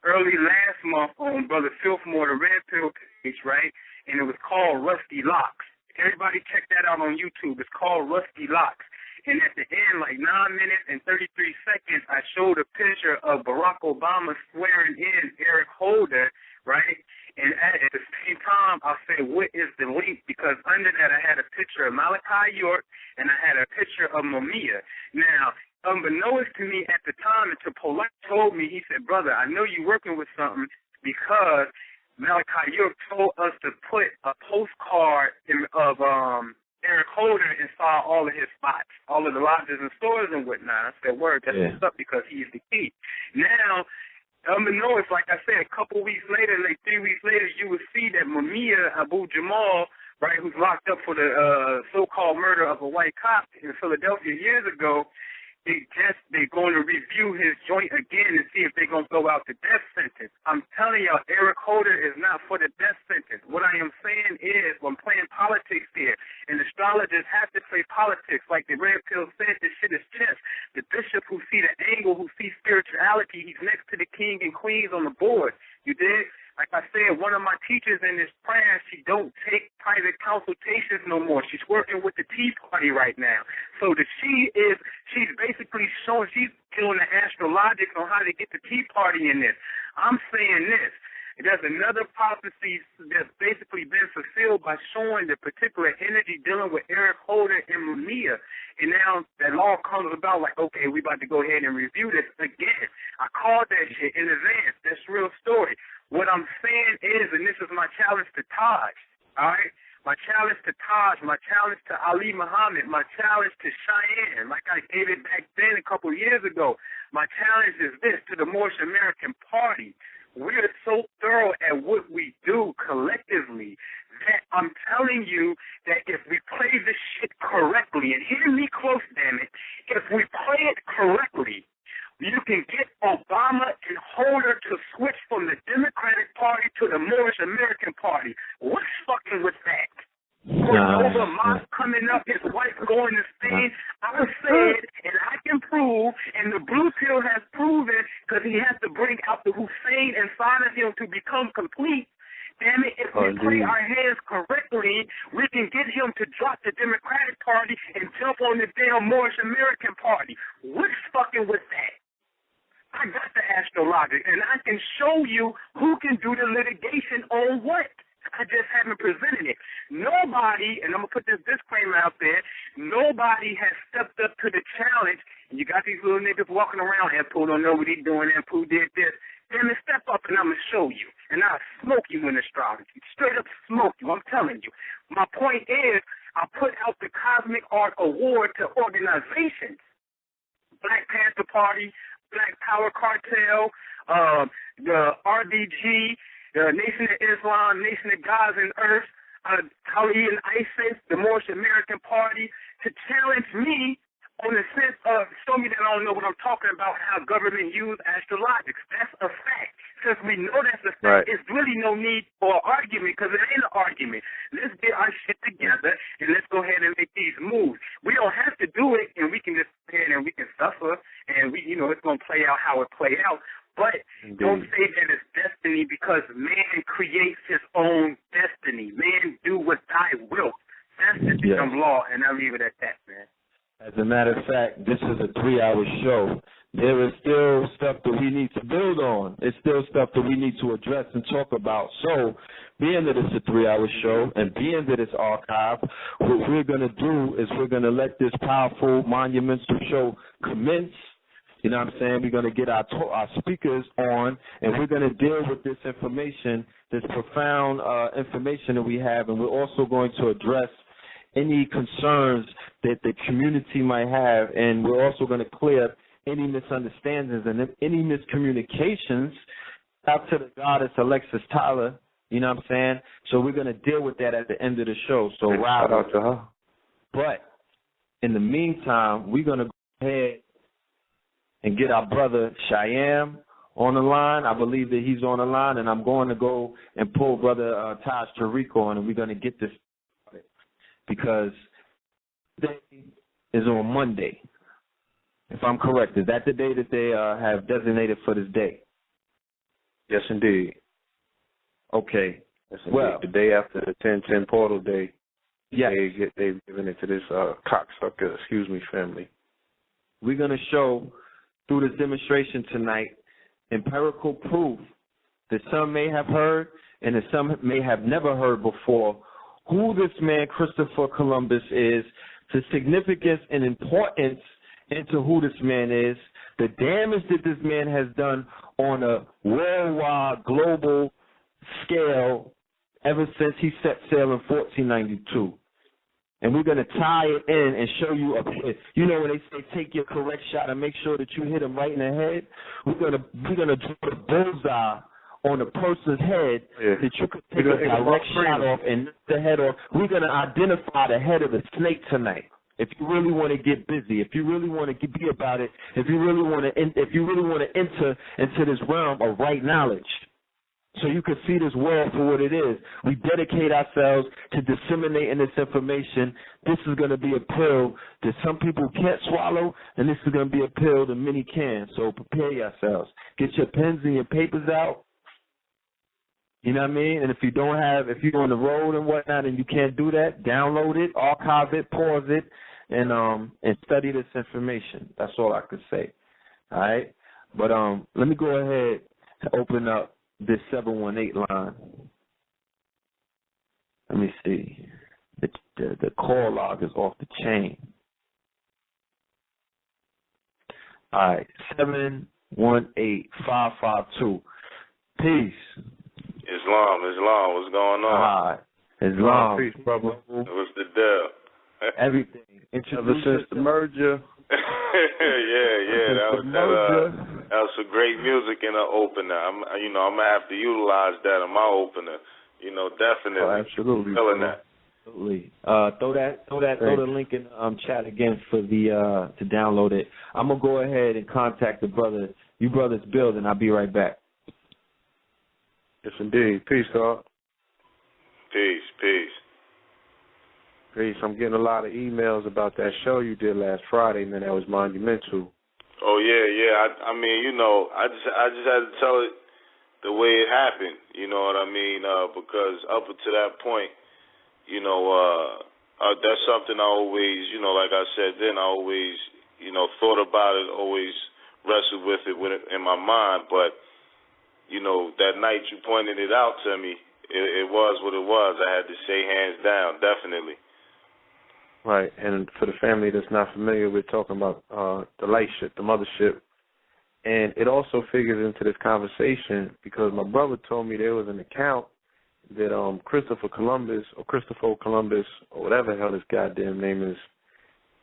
early last month on Brother Filthmore, the Red Pill page, right? And it was called Rusty Locks. Everybody check that out on YouTube. It's called Rusty Locks. And at the end, like 9 minutes of Barack Obama swearing in Eric Holder, right? And at the same time, I'll say, what is the link? Because under that, I had a picture of Malachi York, and I had a picture of Mumia. Now, unbeknownst to me at the time, and to Polite told me, he said, brother, I know you're working with something because Malachi York told us to put a postcard of Eric Holder inside all of his spots, all of the lodges and stores and whatnot. I said, word, that's what's up, because he's the key. Now, unbeknownst, like I said, a couple weeks later, like 3 weeks later, you will see that Mumia Abu Jamal, right, who's locked up for the so-called murder of a white cop in Philadelphia years ago, they're going to review his joint again and see if they're going to go out the death sentence. I'm telling y'all, Eric Holder is not for the death sentence. What I am saying is, I'm playing politics here, and astrologers have to play politics. Like the Red Pill said, this shit is chess. The bishop who see the angle, who sees spirituality, he's next to the king and queens on the board. You dig? Like I said, one of my teachers in this class, she don't take private consultations no more. She's working with the Tea Party right now. So she's basically showing, she's doing the astrological on how to get the Tea Party in this. I'm saying this. There's another prophecy that's basically been fulfilled by showing the particular energy dealing with Eric Holder and Mumia. And now that all comes about like, okay, we about to go ahead and review this again. I called that shit in advance. That's real story. What I'm saying is, and this is my challenge to Taj, all right? My challenge to Taj, my challenge to Ali Muhammad, my challenge to Cheyenne, like I gave it back then a couple of years ago. My challenge is this to the Moorish American Party. We're so thorough at what we do collectively that I'm telling you that if we play this shit correctly, and hear me close, damn it, if we play it correctly, you can get Obama and Holder to switch from the Democratic Party to the Moorish American Party. What's fucking with that? Over Moss coming up, his wife going to Spain. I said, and I can prove, and the blue pill has proven, because he has to bring out the Hussein inside of him to become complete. Damn it, if we play our hands correctly, we can get him to drop the Democratic Party and jump on the damn Moorish American Party. What's fucking with that? I got the astrologic, and I can show you who can do the litigation on what. I just haven't presented it. Nobody, and I'm going to put this disclaimer out there, nobody has stepped up to the challenge. And you got these little niggas walking around, and Pooh don't know what he's doing, and Pooh did this. Then step up, and I'm going to show you. And I'll smoke you in astrology. Straight up smoke you, I'm telling you. My point is, I put out the Cosmic Art Award to organizations. Black Panther Party, Black Power Cartel, the RDG, the Nation of Islam, Nation of Gods and Earth, Kali and ISIS, the Moorish American Party, to challenge me on the sense of show me that I don't know what I'm talking about, how government use astrologics. That's a fact. Since we know that's a fact, There's really no need for an argument, because it ain't an argument. Let's get our shit together and let's go ahead and make these moves. We don't have to do it, and we can just go ahead and we can suffer, and we, it's going to play out how it play out. But don't say that it's destiny, because man creates his own destiny. Man do what thy will. That's the damn law, and I'll leave it at that, man. As a matter of fact, this is a 3-hour show. There is still stuff that we need to build on. It's still stuff that we need to address and talk about. So, being that it's a 3-hour show and being that it's archived, what we're going to do is we're going to let this powerful, monumental show commence. You know what I'm saying? We're going to get our speakers on, and we're going to deal with this information, this profound information that we have, and we're also going to address any concerns that the community might have, and we're also going to clear up any misunderstandings and any miscommunications out to the goddess Alexis Tyler, you know what I'm saying? So we're going to deal with that at the end of the show. So shout out to her. But in the meantime, we're going to go ahead and get our brother Shyam on the line. I believe that he's on the line, and I'm going to go and pull brother Taj Tarik on, and we're going to get this started. Because today is on Monday, if I'm correct. Is that the day that they have designated for this day? Yes, indeed. Okay. Yes, indeed. Well, the day after the 10/10 portal day, they've given it to this cocksucker, family. We're going to show through this demonstration tonight empirical proof that some may have heard and that some may have never heard before who this man Christopher Columbus is, the significance and importance into who this man is, the damage that this man has done on a worldwide, global scale ever since he set sail in 1492. And we're going to tie it in and show you, you know when they say take your correct shot and make sure that you hit him right in the head? We're going to draw the bullseye on a person's head that you could take a direct shot off and knock the head off. We're going to identify the head of the snake tonight. If you really want to get busy, if you really want to be about it, if you really want to enter into this realm of right knowledge, so you can see this world for what it is. We dedicate ourselves to disseminating this information. This is going to be a pill that some people can't swallow, and this is going to be a pill that many can. So prepare yourselves. Get your pens and your papers out. You know what I mean? And if you're on the road and whatnot and you can't do that, download it, archive it, pause it, and study this information. That's all I could say. All right? But let me go ahead and open up this 718 line. Let me see. The call log is off the chain. All right, 718-552. Peace. Islam, what's going on? All right. Islam. Peace, brother. What's the deal? Everything. Ever since the merger. That was some great music in the opener. I'm gonna have to utilize that in my opener. Definitely. Oh, absolutely. Feeling that. Absolutely. Throw the link in chat again for the to download it. I'm gonna go ahead and contact the brother. You brothers build, and I'll be right back. Yes, indeed. Peace, God. Peace. I'm getting a lot of emails about that show you did last Friday, man. That was monumental. Oh yeah. I mean, I just had to tell it the way it happened. You know what I mean? Because up until that point, that's something I always, like I said then, I always, thought about it, always wrestled with it in my mind. But that night you pointed it out to me, it was what it was. I had to say hands down, definitely. Right, and for the family that's not familiar, we're talking about the light ship, the mothership. And it also figures into this conversation because my brother told me there was an account that Christopher Columbus, or whatever the hell his goddamn name is,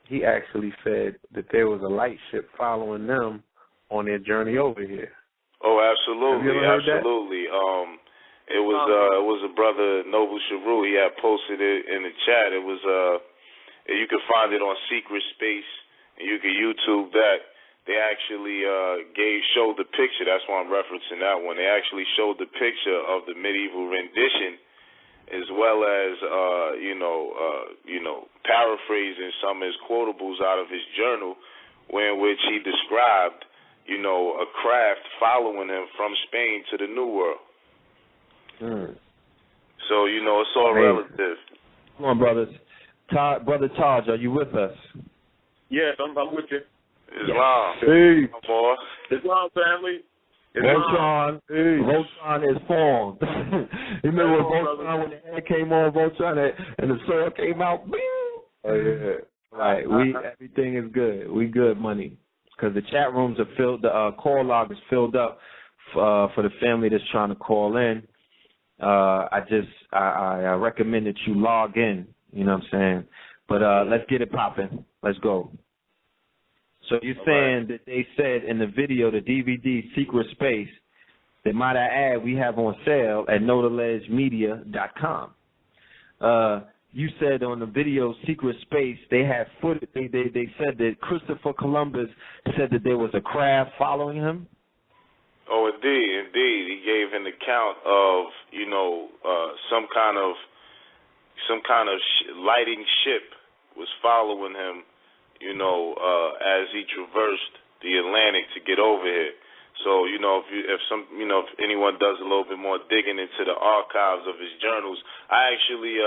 he actually said that there was a light ship following them on their journey over here. Oh, absolutely, Have you ever heard absolutely. It was a brother, Noble Sharu. He had posted it in the chat. It was you can find it on Secret Space, and you can YouTube that. They actually showed the picture. That's why I'm referencing that one. They actually showed the picture of the medieval rendition, as well as paraphrasing some of his quotables out of his journal, in which he described, a craft following him from Spain to the New World. So it's all relative. Come on, brothers. Brother Taj, are you with us? Yes, I'm with you. Islam. Hey. Islam family. Voltron is formed. You remember Voltron, when the head came on Voltron and the sword came out? Oh, yeah. Right. Everything is good. We good, money. Because the chat rooms are filled, the call log is filled up for the family that's trying to call in. I recommend that you log in. You know what I'm saying? But let's get it popping. Let's go. So you're saying that they said in the video, the DVD Secret Space, that might I add, we have on sale at notaledgemedia.com. You said on the video Secret Space, they had footage. They said that Christopher Columbus said that there was a craft following him. Oh, indeed. He gave an account of some kind of lighting ship was following him, as he traversed the Atlantic to get over here. So, if anyone does a little bit more digging into the archives of his journals, I actually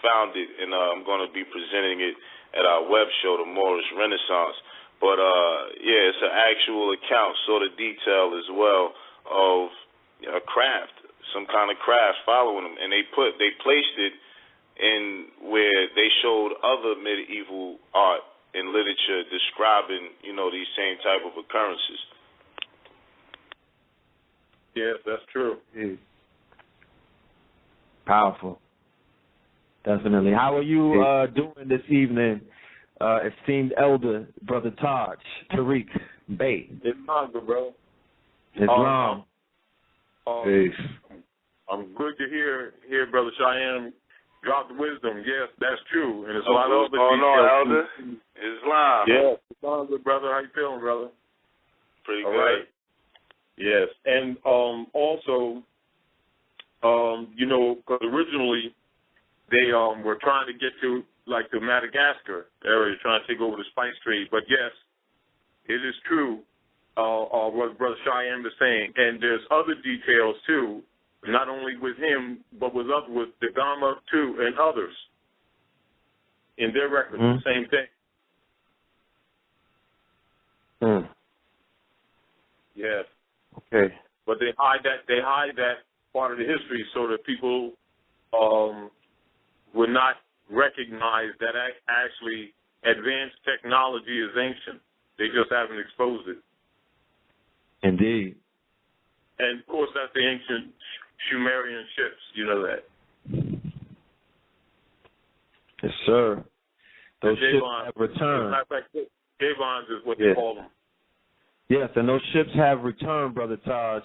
found it, and I'm going to be presenting it at our web show, the Moorish Renaissance. But it's an actual account, sort of detail as well of a craft, some kind of craft following them, and they placed it in where they showed other medieval art and literature describing, these same type of occurrences. Yes, that's true. Powerful. Definitely. How are you doing this evening, esteemed elder, Brother Taj, Tarik, Bey? Islam, bro. Islam. Peace. I'm good to hear Brother Shyaam drop the wisdom. Yes, that's true. And it's a lot of other going details. on, Elder? Islam. Yes, Islam, good brother. How you feeling, brother? Pretty All good. right. Yes, and also, because originally they were trying to get to like the Madagascar area, trying to take over the spice trade. But yes, it is true what Brother Shyaam is saying, and there's other details too, not only with him but with the Gama too and others in their records. The same thing. Yes. Okay. But they hide that part of the history so that people would not recognize that actually advanced technology is ancient. They just haven't exposed it. Indeed. And of course, that's the ancient Sumerian ships. You know that. Yes, sir. Those ships have returned. As a matter of fact, Javons is what they call them. Yes, and those ships have returned, Brother Taj,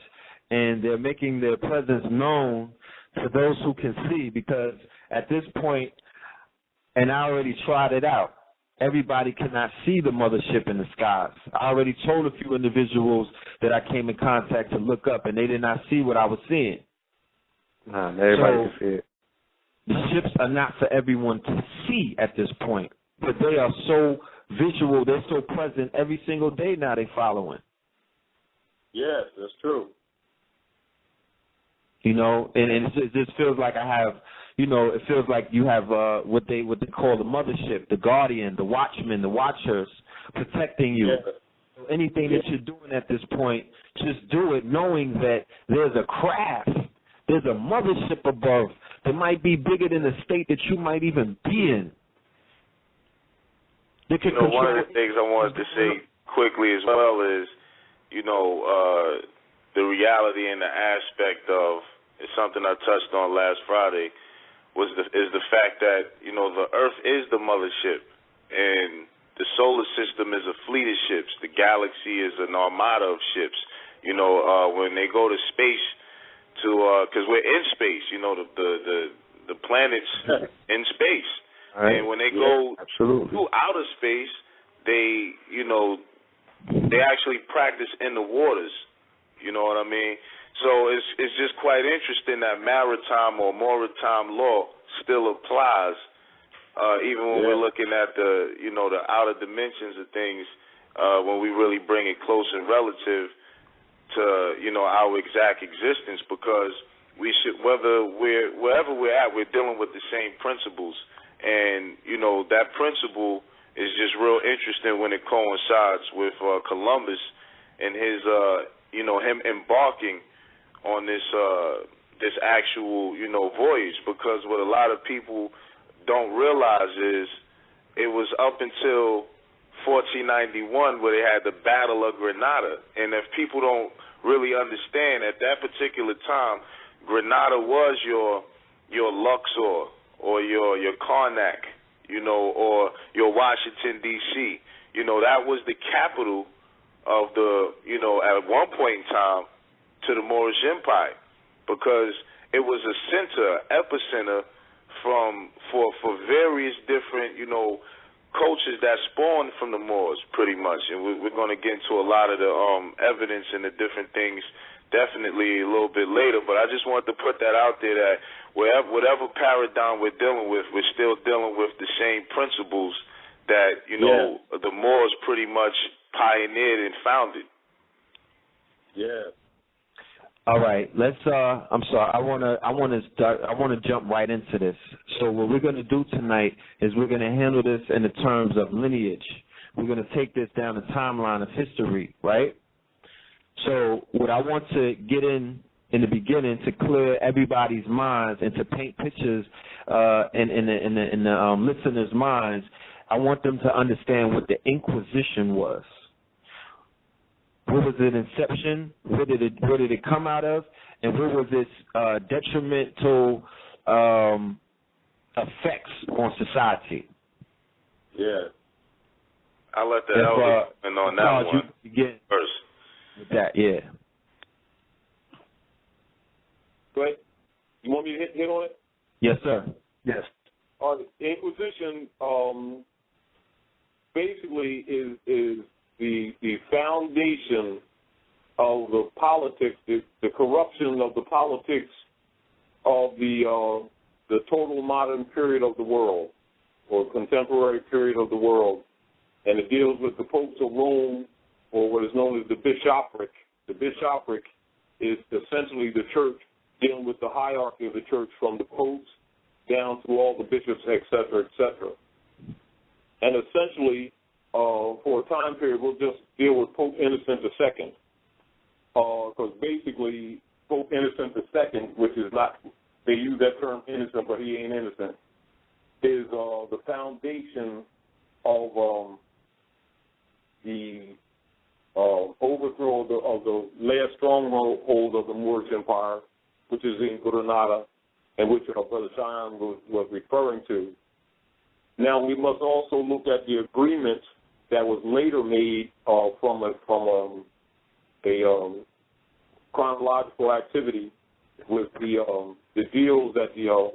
and they're making their presence known to those who can see, because at this point, and I already tried it out, everybody cannot see the mothership in the skies. I already told a few individuals that I came in contact to look up, and they did not see what I was seeing. Everybody can see it. The ships are not for everyone to see at this point, but they are so visual, they're so present every single day now they following. Yes, that's true. And it just feels like I have, it feels like you have what they call the mothership, the guardian, the watchman, the watchers protecting you. Yes. So anything that you're doing at this point, just do it knowing that there's a craft, there's a mothership above that might be bigger than the state that you might even be in. One of the things I wanted to say quickly as well is, the reality and the aspect of, it's something I touched on last Friday, is the fact that, the Earth is the mothership, and the solar system is a fleet of ships. The galaxy is an armada of ships. When they go to space, because we're in space, the planet's in space. Right. And when they go through outer space, they actually practice in the waters. You know what I mean? So it's just quite interesting that maritime or maritime law still applies, even when we're looking at the outer dimensions of things, when we really bring it close and relative to our exact existence, because we should, wherever we're at, we're dealing with the same principles. And, that principle is just real interesting when it coincides with Columbus and his, him embarking on this actual, voyage. Because what a lot of people don't realize is it was up until 1491 where they had the Battle of Grenada. And if people don't really understand, at that particular time, Grenada was your Luxor, or your Karnak, or your Washington, D.C. That was the capital of the, at one point in time, to the Moorish Empire, because it was a center, epicenter for various different, cultures that spawned from the Moors, pretty much. And we're going to get into a lot of the evidence and the different things definitely a little bit later, but I just wanted to put that out there that whatever paradigm we're dealing with, we're still dealing with the same principles that, the Moors pretty much pioneered and founded. Yeah. All right, let's I'm sorry. I want to jump right into this. So what we're going to do tonight is we're going to handle this in the terms of lineage. we're going to take this down the timeline of history, right? So what I want to get in the beginning to clear everybody's minds and to paint pictures in the listeners' minds, I want them to understand what the Inquisition was. What was its inception? Where did it come out of? And what was its detrimental effects on society? Yeah. I'll let the elder comment on that one first. With that, yeah. Go ahead. You want me to hit on it? Yes, sir. Yes. The Inquisition basically is the foundation of the politics, the corruption of the politics of the total modern period of the world, or contemporary period of the world, and it deals with the popes of Rome, or what is known as the bishopric. The bishopric is essentially the church dealing with the hierarchy of the church from the popes down through all the bishops, et cetera, et cetera. And essentially, for a time period, we'll just deal with Pope Innocent II, because basically Pope Innocent II, which is not, they use that term innocent, but he ain't innocent, is the foundation of the overthrow of the last stronghold of the Moorish Empire, which is in Granada, and which Brother Shyaam was referring to. Now, we must also look at the agreement that was later made from a chronological activity with the deals that the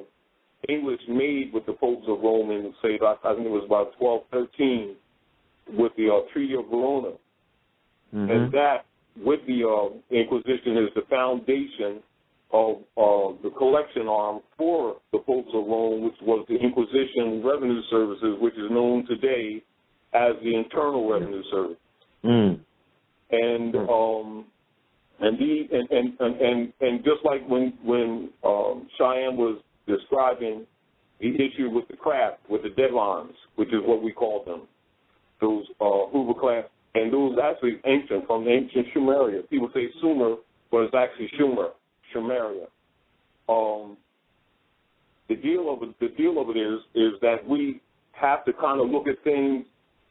English made with the popes of Rome in, say, I think it was about 1213, with the Treaty of Verona. Mm-hmm. And that, with the Inquisition, is the foundation of the collection arm for the popes of Rome, which was the Inquisition Revenue Services, which is known today as the Internal Revenue Service. Mm. And just like when Cheyenne was describing the issue with the craft, with the devons, which is what we call them, those Hoover class, and those actually ancient, from the ancient Sumeria. People say Sumer, but it's actually Sumeria. The deal of it is that we have to kind of look at things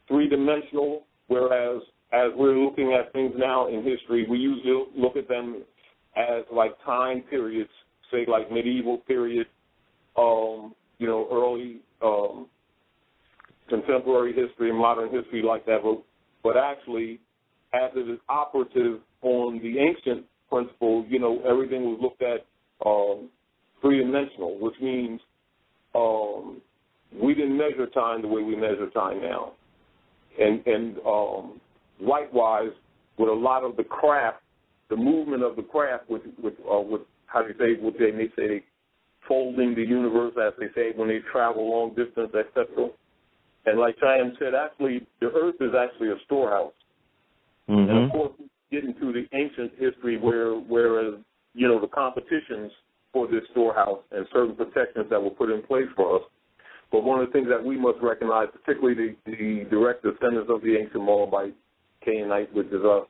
three-dimensional, whereas as we're looking at things now in history, we usually look at them as like time periods, say like medieval period, early contemporary history and modern history like that. But actually, as it is operative on the ancient principle, everything was looked at three-dimensional, which means we didn't measure time the way we measure time now. And likewise, with a lot of the craft, the movement of the craft, with how do you say, what they may say, folding the universe, as they say, when they travel long distance, etc. And like Cheyenne said, actually, the earth is actually a storehouse. Mm-hmm. And of course, we get into the ancient history whereas, the competitions for this storehouse and certain protections that were put in place for us. But one of the things that we must recognize, particularly the direct descendants of the ancient Moabite, Canaanite, which is us,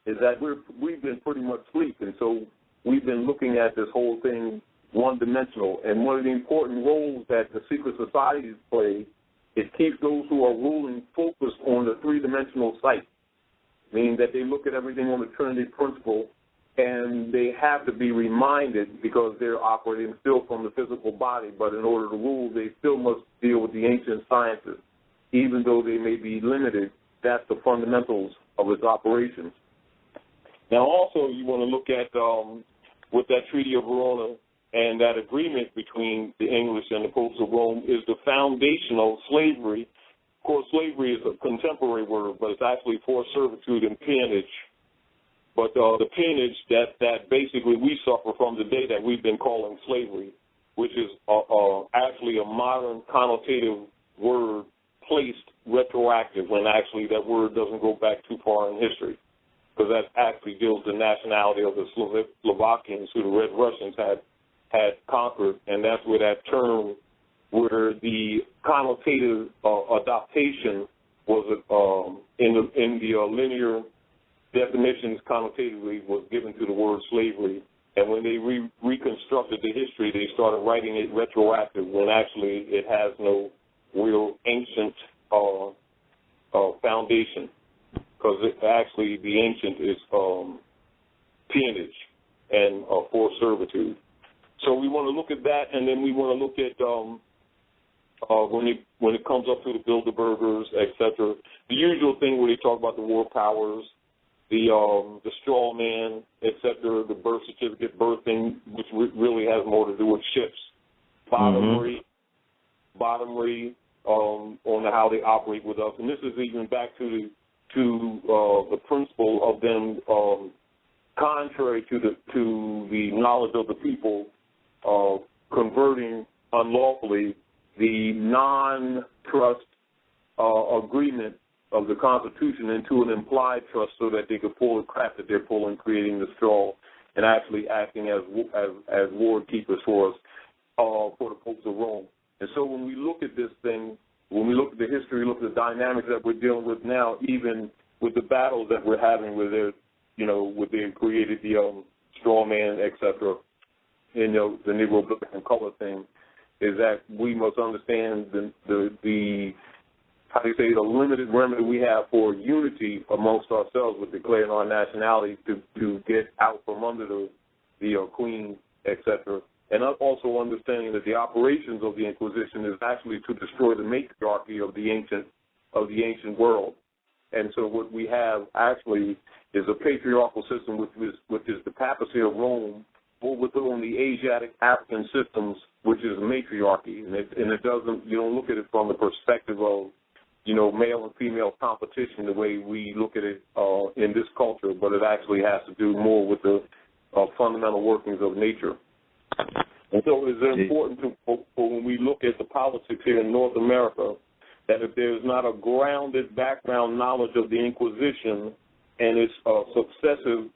is that we've been pretty much asleep. And so we've been looking at this whole thing one-dimensional. And one of the important roles that the secret societies play is keep those who are ruling focused on the three-dimensional sight, meaning that they look at everything on the Trinity principle, and they have to be reminded, because they're operating still from the physical body, but in order to rule, they still must deal with the ancient sciences. Even though they may be limited, that's the fundamentals of its operations. Now, also, you want to look at, with that Treaty of Verona and that agreement between the English and the popes of Rome, is the foundation of slavery. Of course, slavery is a contemporary word, but it's actually forced servitude and peonage. But the peonage that basically we suffer from today, that we've been calling slavery, which is actually a modern connotative word placed retroactive, when actually that word doesn't go back too far in history, because that actually deals with the nationality of the Slovakians, who the Red Russians had conquered, and that's where that term, where the connotative adaptation was in the linear definitions connotatively was given to the word slavery. And when they reconstructed the history, they started writing it retroactive when actually it has no real ancient foundation, because actually the ancient is peonage and forced servitude. So we want to look at that, and then we want to look at when it comes up to the Bilderbergers, etc. The usual thing where they talk about the war powers, the straw man, etc., the birth certificate birthing, which really has more to do with ships, bottomry on how they operate with us, and this is even back to the principle of them, contrary to the knowledge of the people, converting unlawfully the non-trust agreement of the Constitution into an implied trust so that they could pull the crap that they're pulling, creating the straw, and actually acting as ward keepers for us, for the popes of Rome. And so when we look at this thing, when we look at the history, look at the dynamics that we're dealing with now, even with the battles that we're having with their, with they created the straw man, etc., the Negro black and color thing, is that we must understand the how do you say, the limited remedy we have for unity amongst ourselves with declaring our nationality to get out from under the queen, etc. And also understanding that the operations of the Inquisition is actually to destroy the matriarchy of the ancient world. And so what we have actually is a patriarchal system, which is the papacy of Rome, overthrowing the Asiatic African systems, which is a matriarchy. And it doesn't, you don't look at it from the perspective of, male and female competition the way we look at it in this culture, but it actually has to do more with the fundamental workings of nature. And so it is important for when we look at the politics here in North America, that if there's not a grounded background knowledge of the Inquisition and its successive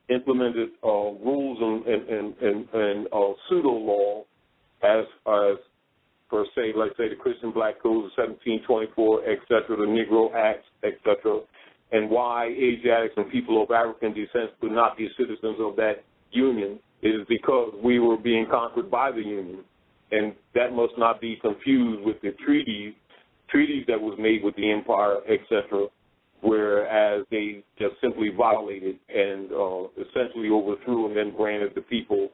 implemented rules and pseudo-law as per se, let's say the Christian Black Codes of 1724, et cetera, the Negro Acts, et cetera, and why Asiatics and people of African descent could not be citizens of that union, is because we were being conquered by the union. And that must not be confused with the treaties that was made with the empire, et cetera, whereas they just simply violated and essentially overthrew and then granted the people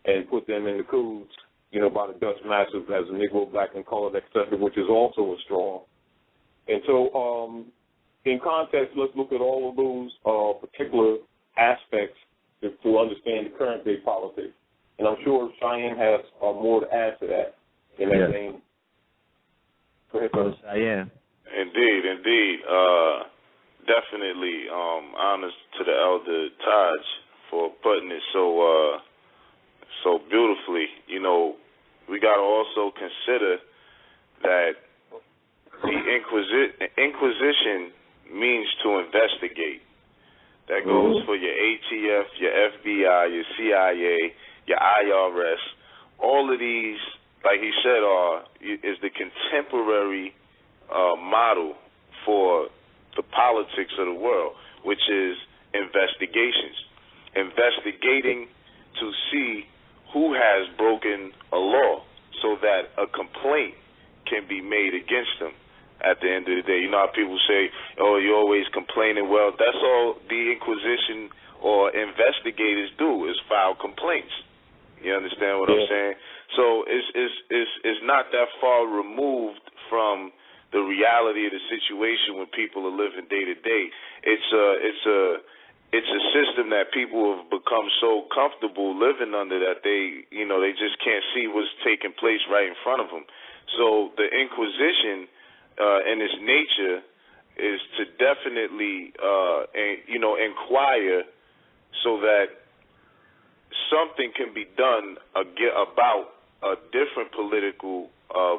and put them in the codes, by the Dutch masters as a Negro, black, and colored, et cetera, which is also a straw. And so in context, let's look at all of those particular aspects to understand the current day politics. And I'm sure Cheyenne has more to add to that in that vein. Go ahead, brother. Cheyenne. Indeed. Definitely honors to the elder Taj for putting it so beautifully. We got to also consider that the Inquisition means to investigate. That goes for your ATF, your FBI, your CIA, your IRS. All of these, like he said, is the contemporary model for the politics of the world, which is investigations. Investigating to see who has broken a law so that a complaint can be made against them at the end of the day. You know how people say, oh, you're always complaining. Well, that's all the Inquisition or investigators do, is file complaints. You understand what I'm saying? So it's not that far removed from the reality of the situation when people are living day to day. It's a system that people have become so comfortable living under that they just can't see what's taking place right in front of them. So the Inquisition, in its nature, is to definitely, inquire so that something can be done about a different political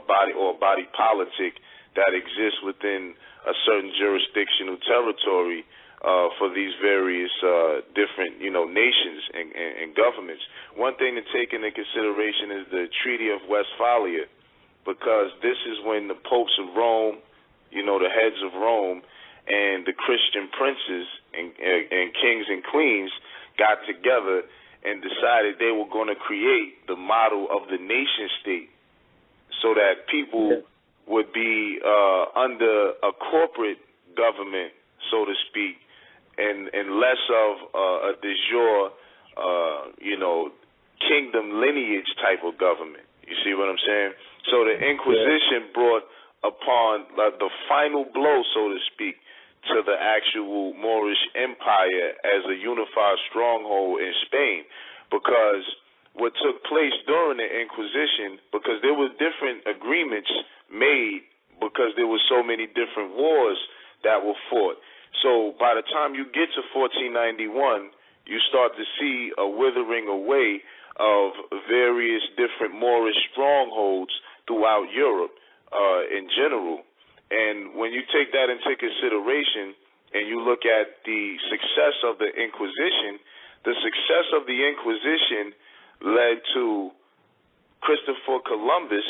body politic that exists within a certain jurisdictional territory for these various different, nations and governments. One thing to take into consideration is the Treaty of Westphalia, because this is when the popes of Rome the heads of Rome and the Christian princes and kings and queens got together and decided they were going to create the model of the nation state so that people would be under a corporate government, so to speak, and less of a de jure, kingdom lineage type of government. You see what I'm saying? So the Inquisition brought upon the final blow, so to speak, to the actual Moorish Empire as a unified stronghold in Spain, because what took place during the Inquisition, because there were different agreements made because there were so many different wars that were fought. So by the time you get to 1491, you start to see a withering away of various different Moorish strongholds throughout Europe in general. And when you take that into consideration and you look at the success of the Inquisition, the success of the Inquisition led to Christopher Columbus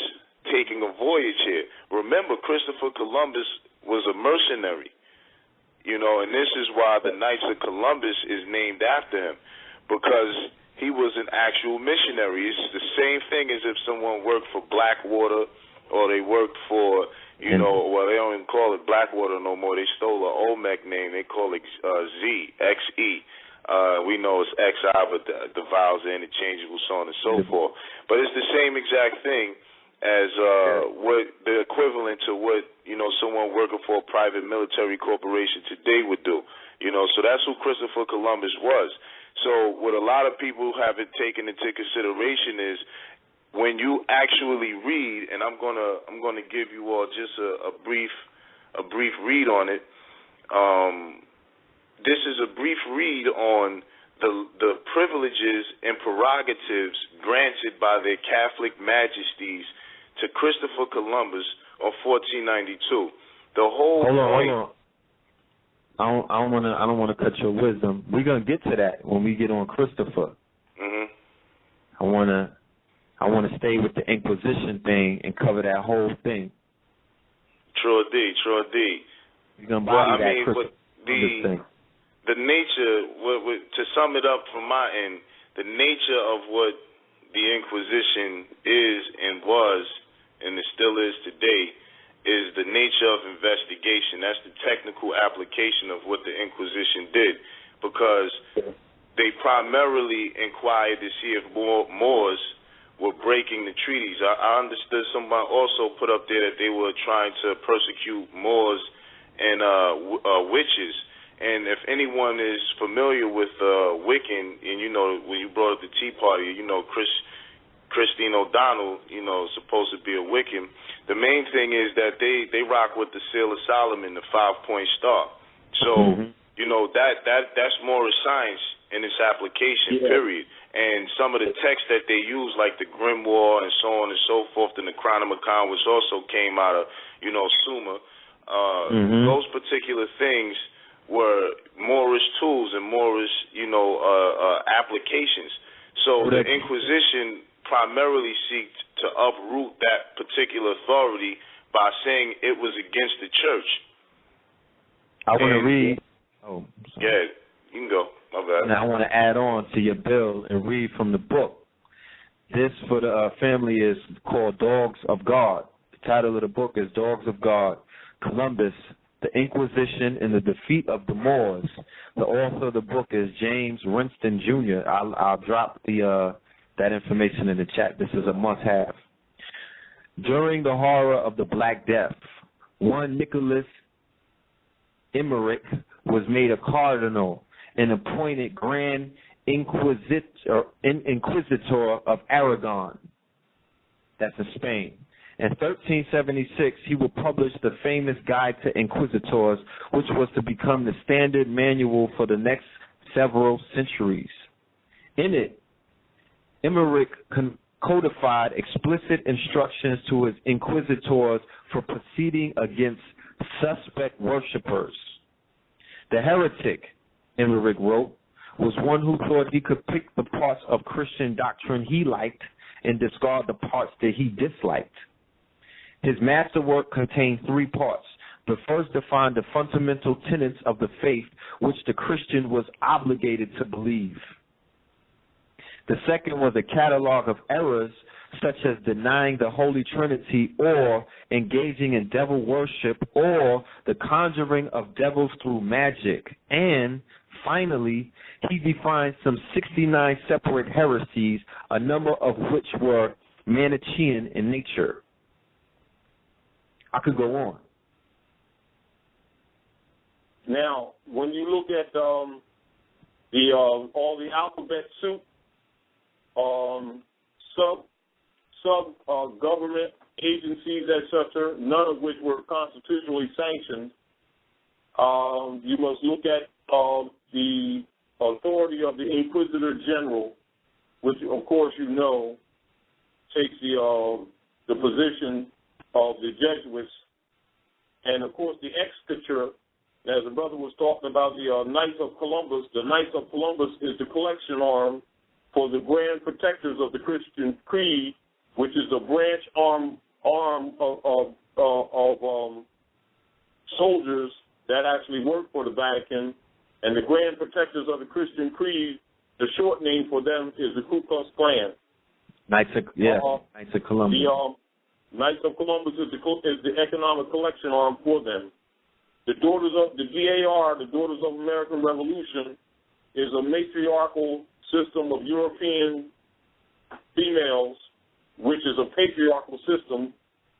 taking a voyage here. Remember, Christopher Columbus was a mercenary, and this is why the Knights of Columbus is named after him, because he was an actual missionary. It's the same thing as if someone worked for Blackwater or they worked for, they don't even call it Blackwater no more. They stole an Olmec name. They call it X-E. We know it's XI, but the vowels are interchangeable, so on and so forth. But it's the same exact thing as what the equivalent to what, someone working for a private military corporation today would do. So that's who Christopher Columbus was. So what a lot of people haven't taken into consideration is when you actually read, and I'm gonna give you all just a brief read on it. This is a brief read on the privileges and prerogatives granted by their Catholic Majesties to Christopher Columbus on 1492. The whole Hold on. I don't want to cut your wisdom. We're gonna get to that when we get on Christopher. I want to stay with the Inquisition thing and cover that whole thing. True D. You're gonna body that Christopher thing. The nature, to sum it up from my end, the nature of what the Inquisition is and was, and it still is today, is the nature of investigation. That's the technical application of what the Inquisition did, because they primarily inquired to see if Moors were breaking the treaties. I understood somebody also put up there that they were trying to persecute Moors and witches. And if anyone is familiar with Wiccan, and when you brought up the Tea Party, Christine O'Donnell, supposed to be a Wiccan. The main thing is that they rock with the Seal of Solomon, the 5-point star. So that's Moorish science in its application, period. And some of the texts that they use, like the Grimoire and so on and so forth, and the Chronomicon, which also came out of Sumer, those particular things were Moorish tools and Moorish, applications. So the Inquisition primarily sought to uproot that particular authority by saying it was against the church. I want to read. Yeah, you can go. My bad. Now I want to add on to your bill and read from the book. This for the family is called Dogs of God. The title of the book is Dogs of God, Columbus, the Inquisition and the Defeat of the Moors. The author of the book is James Winston Jr. I'll drop that information in the chat. This is a must-have. During the horror of the Black Death, one Nicholas Emmerich was made a cardinal and appointed Grand Inquisitor of Aragon. That's in Spain. In 1376, he would publish the famous Guide to Inquisitors, which was to become the standard manual for the next several centuries. In it, Emmerich codified explicit instructions to his inquisitors for proceeding against suspect worshippers. The heretic, Emmerich wrote, was one who thought he could pick the parts of Christian doctrine he liked and discard the parts that he disliked. His masterwork contained 3 parts: but first defined the fundamental tenets of the faith which the Christian was obligated to believe. The second was a catalog of errors such as denying the Holy Trinity or engaging in devil worship or the conjuring of devils through magic. And finally, he defined some 69 separate heresies, a number of which were Manichaean in nature. I could go on. Now, when you look at all the alphabet soup, government agencies, etc., none of which were constitutionally sanctioned, you must look at the authority of the Inquisitor General, which, of course, you know, takes the position of the Jesuits, and, of course, the exchequer, as the brother was talking about, the Knights of Columbus. The Knights of Columbus is the collection arm for the Grand Protectors of the Christian Creed, which is a branch arm of soldiers that actually work for the Vatican. And the Grand Protectors of the Christian Creed, the short name for them is the Ku Klux Klan. Knights of Columbus. The Knights of Columbus is the economic collection arm for them. The Daughters of the DAR, the Daughters of American Revolution, is a matriarchal system of European females, which is a patriarchal system,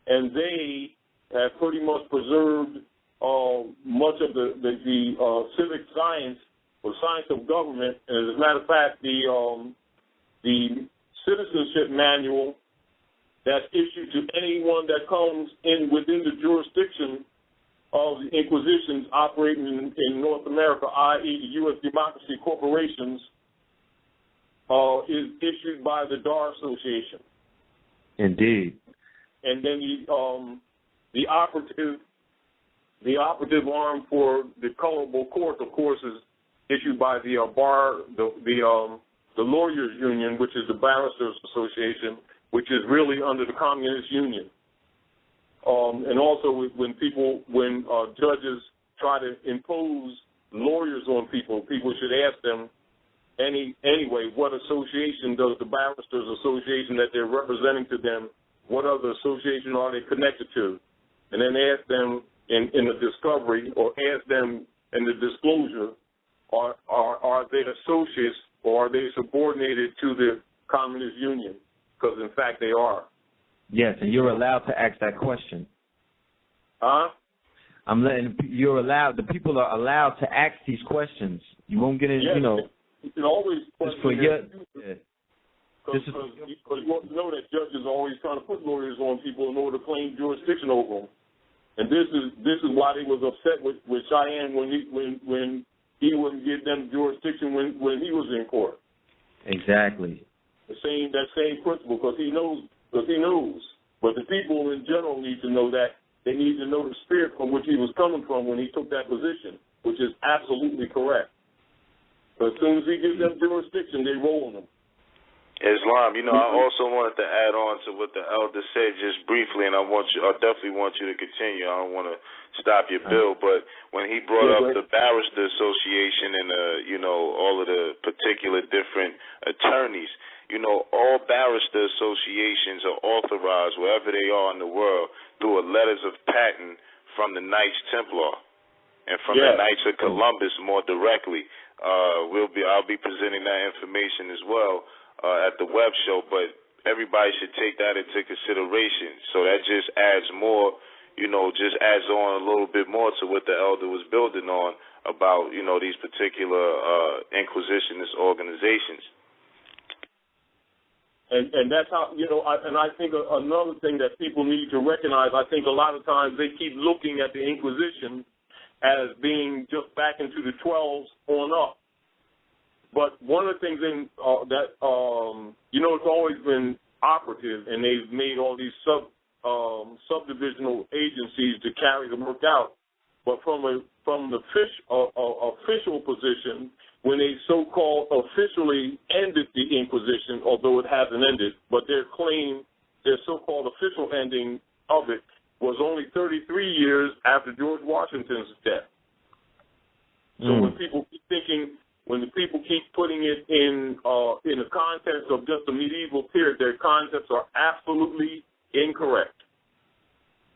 and they have pretty much preserved much of the civic science or science of government. And as a matter of fact, the citizenship manual that's issued to anyone that comes in within the jurisdiction of the Inquisitions operating in North America, i.e. the U.S. Democracy Corporations, is issued by the DAR Association. Indeed. And then the operative arm for the colorable court, of course, is issued by the Lawyers Union, which is the Barristers Association, which is really under the Communist Union. And also when judges try to impose lawyers on people should ask them anyway, what association does the Barristers Association that they're representing to them, what other association are they connected to? And then ask them in the discovery, or ask them in the disclosure, are they associates or are they subordinated to the Communist Union? Because, in fact, they are. Yes, and you're allowed to ask that question. Huh? The people are allowed to ask these questions. You won't get in, yes, you can always question because you want to know that judges are always trying to put lawyers on people in order to claim jurisdiction over them. And this is why they was upset with Cheyenne when he wouldn't give them jurisdiction when he was in court. Exactly. That same principle, because he knows. But the people in general need to know that. They need to know the spirit from which he was coming from when he took that position, which is absolutely correct. But as soon as he gives them jurisdiction, they roll on them. Islam, I also wanted to add on to what the elder said just briefly, and I definitely want you to continue. I don't want to stop your bill, but when he brought up the Barrister Association and all of the particular different attorneys, all barrister associations are authorized wherever they are in the world through a letters of patent from the Knights Templar and from the Knights of Columbus more directly. I'll be presenting that information as well at the web show, but everybody should take that into consideration. So that just adds more, just adds on a little bit more to what the elder was building on about, these particular inquisitionist organizations. And that's how, and I think another thing that people need to recognize, I think a lot of times they keep looking at the Inquisition as being just back into the 12s on up. But one of the things it's always been operative, and they've made all these subdivisional agencies to carry the work out. But from the official position, when they so-called officially ended the Inquisition, although it hasn't ended, but their so-called official ending of it was only 33 years after George Washington's death. So when people keep thinking, when the people keep putting it in the context of just the medieval period, their concepts are absolutely incorrect.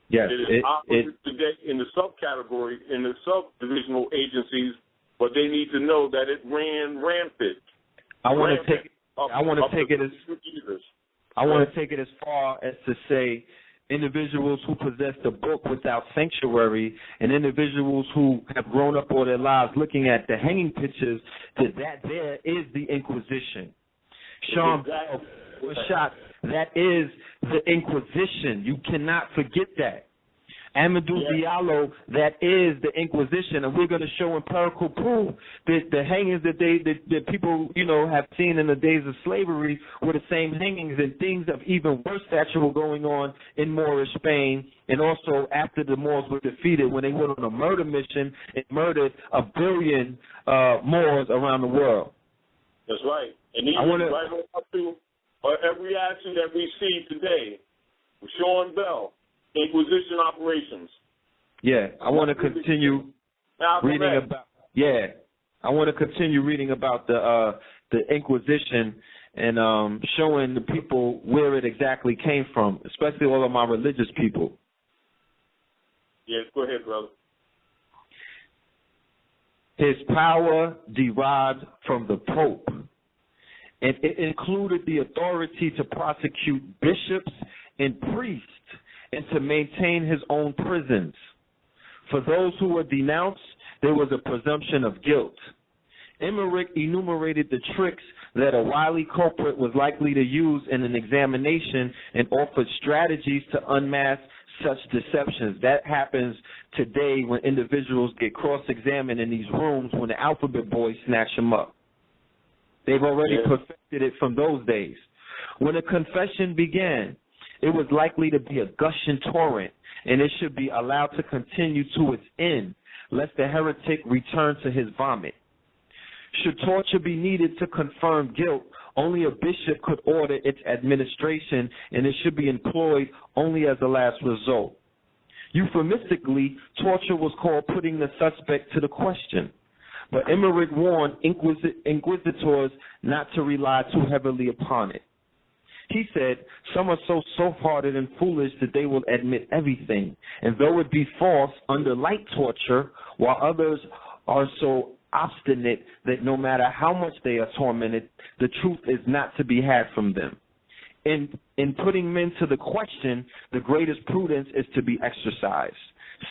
Yes, it is operated today in the subcategory, in the subdivisional agencies, but they need to know that it ran rampant. I want to take it as far as to say individuals who possess the book without sanctuary and individuals who have grown up all their lives looking at the hanging pictures, that there is the Inquisition. Shyaam was shot. That is the Inquisition. You cannot forget that. Amadou Diallo, that is the Inquisition, and we're going to show empirical proof that the hangings that people, have seen in the days of slavery were the same hangings, and things of even worse stature were going on in Moorish Spain, and also after the Moors were defeated when they went on a murder mission and murdered 1 billion Moors around the world. That's right. And even right on up to every action that we see today, Sean Bell, Inquisition operations. Yeah, I want to continue reading about. Yeah, I want to continue reading about the Inquisition and showing the people where it exactly came from, especially all of my religious people. Yes, go ahead, brother. His power derived from the Pope, and it included the authority to prosecute bishops and priests, and to maintain his own prisons. For those who were denounced, there was a presumption of guilt. Emmerich enumerated the tricks that a wily culprit was likely to use in an examination and offered strategies to unmask such deceptions. That happens today when individuals get cross-examined in these rooms when the alphabet boys snatch them up. They've already perfected it from those days. When a confession began, it was likely to be a gushing torrent, and it should be allowed to continue to its end, lest the heretic return to his vomit. Should torture be needed to confirm guilt, only a bishop could order its administration, and it should be employed only as a last result. Euphemistically, torture was called putting the suspect to the question, but Emmerich warned inquisitors not to rely too heavily upon it. He said, some are so soft-hearted and foolish that they will admit everything, and though it be false, under light torture, while others are so obstinate that no matter how much they are tormented, the truth is not to be had from them. In putting men to the question, the greatest prudence is to be exercised.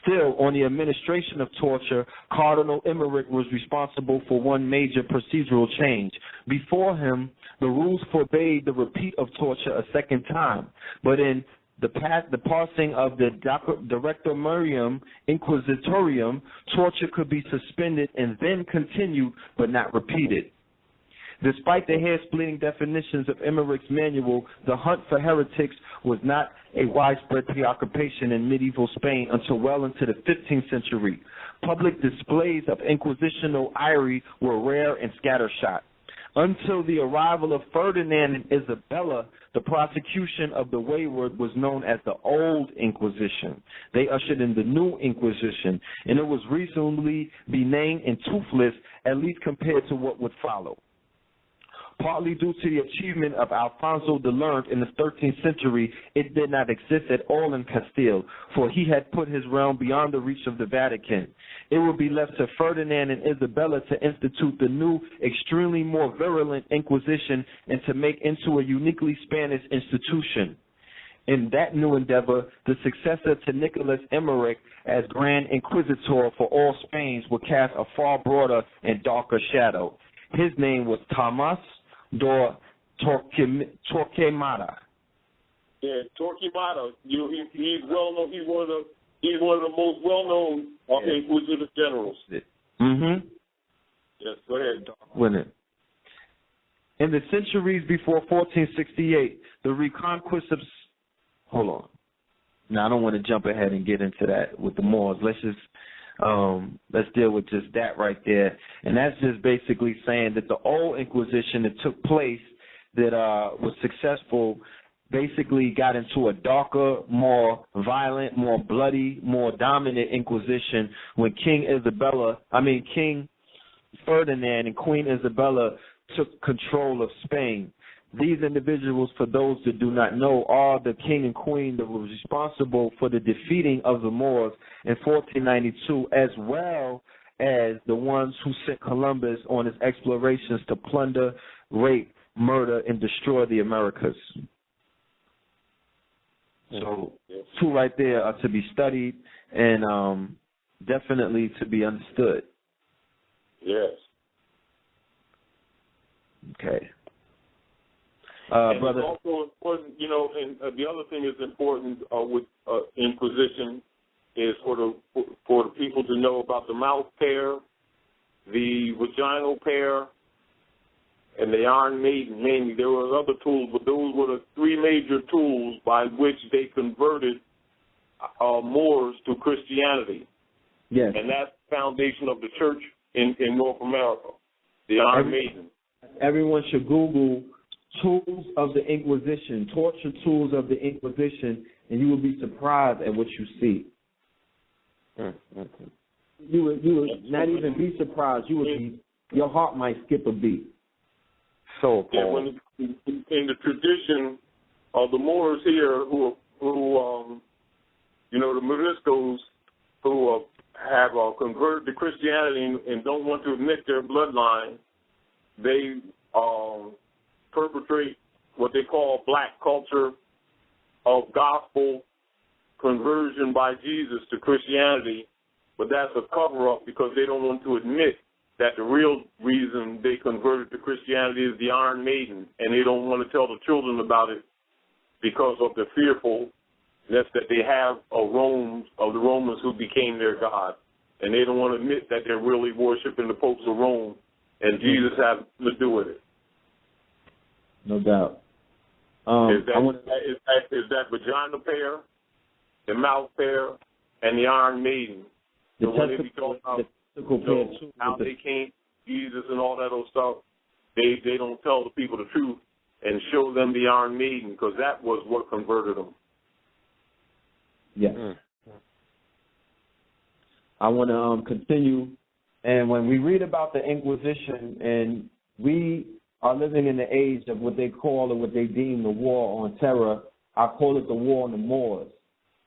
Still, on the administration of torture, Cardinal Emmerich was responsible for one major procedural change. Before him, the rules forbade the repeat of torture a second time, but in the passing of the Directorium Inquisitorium, torture could be suspended and then continued, but not repeated. Despite the hair-splitting definitions of Emmerich's manual, the hunt for heretics was not a widespread preoccupation in medieval Spain until well into the 15th century. Public displays of inquisitional ire were rare and scattershot. Until the arrival of Ferdinand and Isabella, the prosecution of the wayward was known as the Old Inquisition. They ushered in the New Inquisition, and it was reasonably benign and toothless, at least compared to what would follow. Partly due to the achievement of Alfonso the Learned in the 13th century, it did not exist at all in Castile, for he had put his realm beyond the reach of the Vatican. It would be left to Ferdinand and Isabella to institute the new, extremely more virulent Inquisition and to make into a uniquely Spanish institution. In that new endeavor, the successor to Nicholas Emmerich as Grand Inquisitor for all Spain would cast a far broader and darker shadow. His name was Tomás de Torquemada. Yeah, Torquemada. He's well known. He's one of the most well known Inquisitor generals. Mm-hmm. Yes, go ahead. Winning. In the centuries before 1468, the reconquest of... Hold on. Now, I don't want to jump ahead and get into that with the Moors. Let's deal with just that right there. And that's just basically saying that the old Inquisition that took place that was successful basically got into a darker, more violent, more bloody, more dominant Inquisition when King Ferdinand and Queen Isabella took control of Spain. These individuals, for those that do not know, are the king and queen that were responsible for the defeating of the Moors in 1492, as well as the ones who sent Columbus on his explorations to plunder, rape, murder, and destroy the Americas. So, two right there are to be studied and definitely to be understood. Yes. Okay. Brother. It's also important, and the other thing that's important with Inquisition is for the people to know about the mouth pair, the vaginal pair, and the Iron Maiden. Mainly, there were other tools, but those were the three major tools by which they converted Moors to Christianity. Yes. And that's the foundation of the church in North America, the Iron Maiden. Everyone should Google tools of the Inquisition, torture tools of the Inquisition, and you will be surprised at what you see. You would not even be surprised. Your heart might skip a beat. So appalling. In the tradition of the Moors here, who the Moriscos, who have converted to Christianity and don't want to admit their bloodline, they perpetrate what they call black culture of gospel conversion by Jesus to Christianity, but that's a cover-up because they don't want to admit that the real reason they converted to Christianity is the Iron Maiden, and they don't want to tell the children about it because of the fearfulness that they have of the Romans who became their God, and they don't want to admit that they're really worshiping the popes of Rome, and Jesus has nothing to do with it. No doubt. Is that vagina pair, the mouth pair, and the Iron Maiden? So when they be talking about how they came, Jesus and all that old stuff, they don't tell the people the truth and show them the Iron Maiden, because that was what converted them. Yes. I want to continue, and when we read about the Inquisition, and we are living in the age of what they call or what they deem the war on terror, I call it the war on the Moors.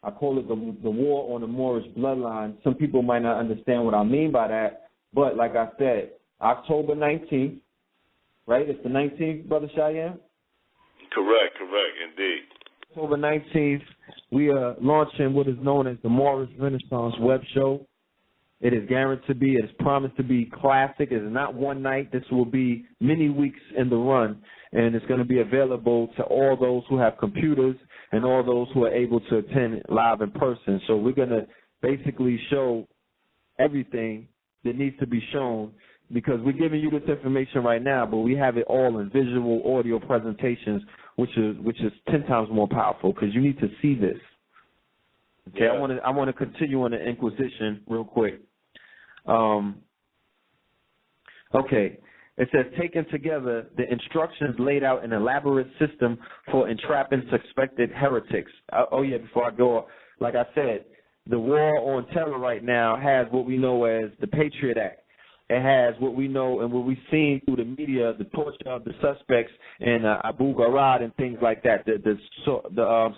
I call it the war on the Moorish bloodline. Some people might not understand what I mean by that, but like I said, October 19th, right? It's the 19th, Brother Shyaam? Correct, indeed. October 19th, we are launching what is known as the Moorish Renaissance web show. It is guaranteed to be, it is promised to be classic. It is not one night. This will be many weeks in the run, and it's going to be available to all those who have computers and all those who are able to attend live in person. So we're going to basically show everything that needs to be shown, because we're giving you this information right now, but we have it all in visual audio presentations, which is 10 times more powerful, because you need to see this. Okay, yeah. I want to continue on the Inquisition real quick. Okay, it says, taken together, the instructions laid out an elaborate system for entrapping suspected heretics. Before I go, like I said, the war on terror right now has what we know as the Patriot Act. It has what we know and what we've seen through the media, the torture of the suspects in Abu Ghraib and things like that, the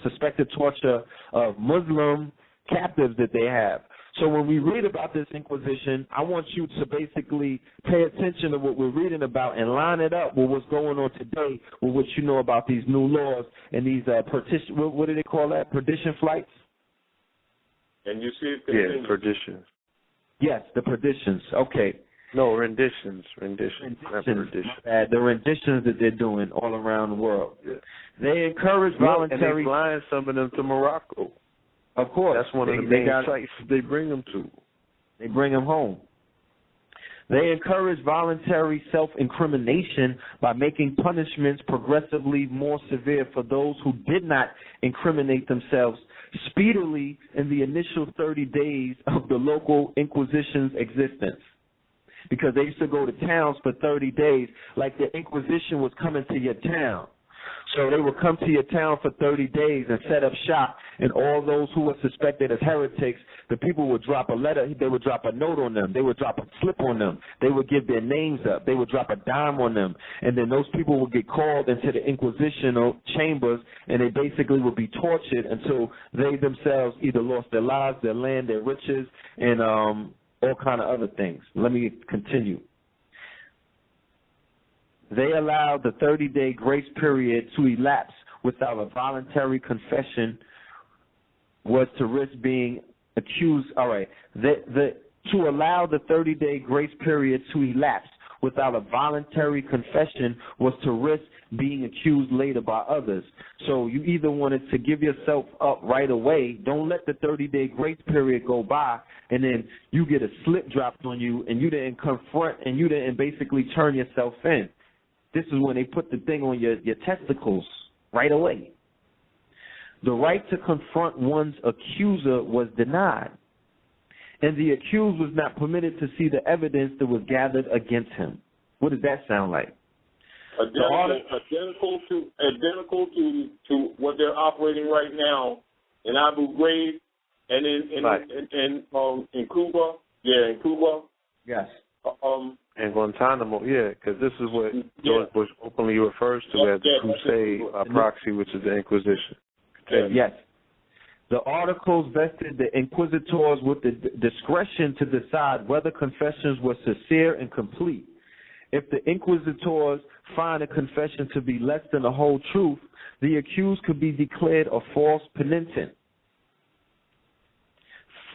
suspected torture of Muslim captives that they have. So when we read about this Inquisition, I want you to basically pay attention to what we're reading about and line it up with what's going on today, with what you know about these new laws and these what do they call that? Perdition flights? And you see it continues. Yeah, perditions. Yes, the perditions. Okay. No, renditions. Not perditions. The renditions that they're doing all around the world. Yeah. They encourage voluntary. And they flying some of them to Morocco. Of course. That's one of the main sites they bring them to. They bring them home. They encourage voluntary self-incrimination by making punishments progressively more severe for those who did not incriminate themselves speedily in the initial 30 days of the local Inquisition's existence. Because they used to go to towns for 30 days, like the Inquisition was coming to your town. So they would come to your town for 30 days and set up shop, and all those who were suspected as heretics, the people would drop a letter, they would drop a note on them, they would drop a slip on them, they would give their names up, they would drop a dime on them, and then those people would get called into the inquisitional chambers, and they basically would be tortured until they themselves either lost their lives, their land, their riches, and all kind of other things. Let me continue. They allowed the 30-day grace period to elapse without a voluntary confession was to risk being accused. All right. To allow the 30-day grace period to elapse without a voluntary confession was to risk being accused later by others. So you either wanted to give yourself up right away, don't let the 30-day grace period go by, and then you get a slip dropped on you, and you didn't confront, and you didn't basically turn yourself in. This is when they put the thing on your testicles right away. The right to confront one's accuser was denied, and the accused was not permitted to see the evidence that was gathered against him. What does that sound like? Identical to what they're operating right now in Abu Ghraib and in Cuba. Yeah, in Cuba. Yes. And Guantanamo, because this is what George Bush openly refers to as the crusade by proxy, which is the Inquisition. Yes. The articles vested the inquisitors with the discretion to decide whether confessions were sincere and complete. If the inquisitors find a confession to be less than the whole truth, the accused could be declared a false penitent.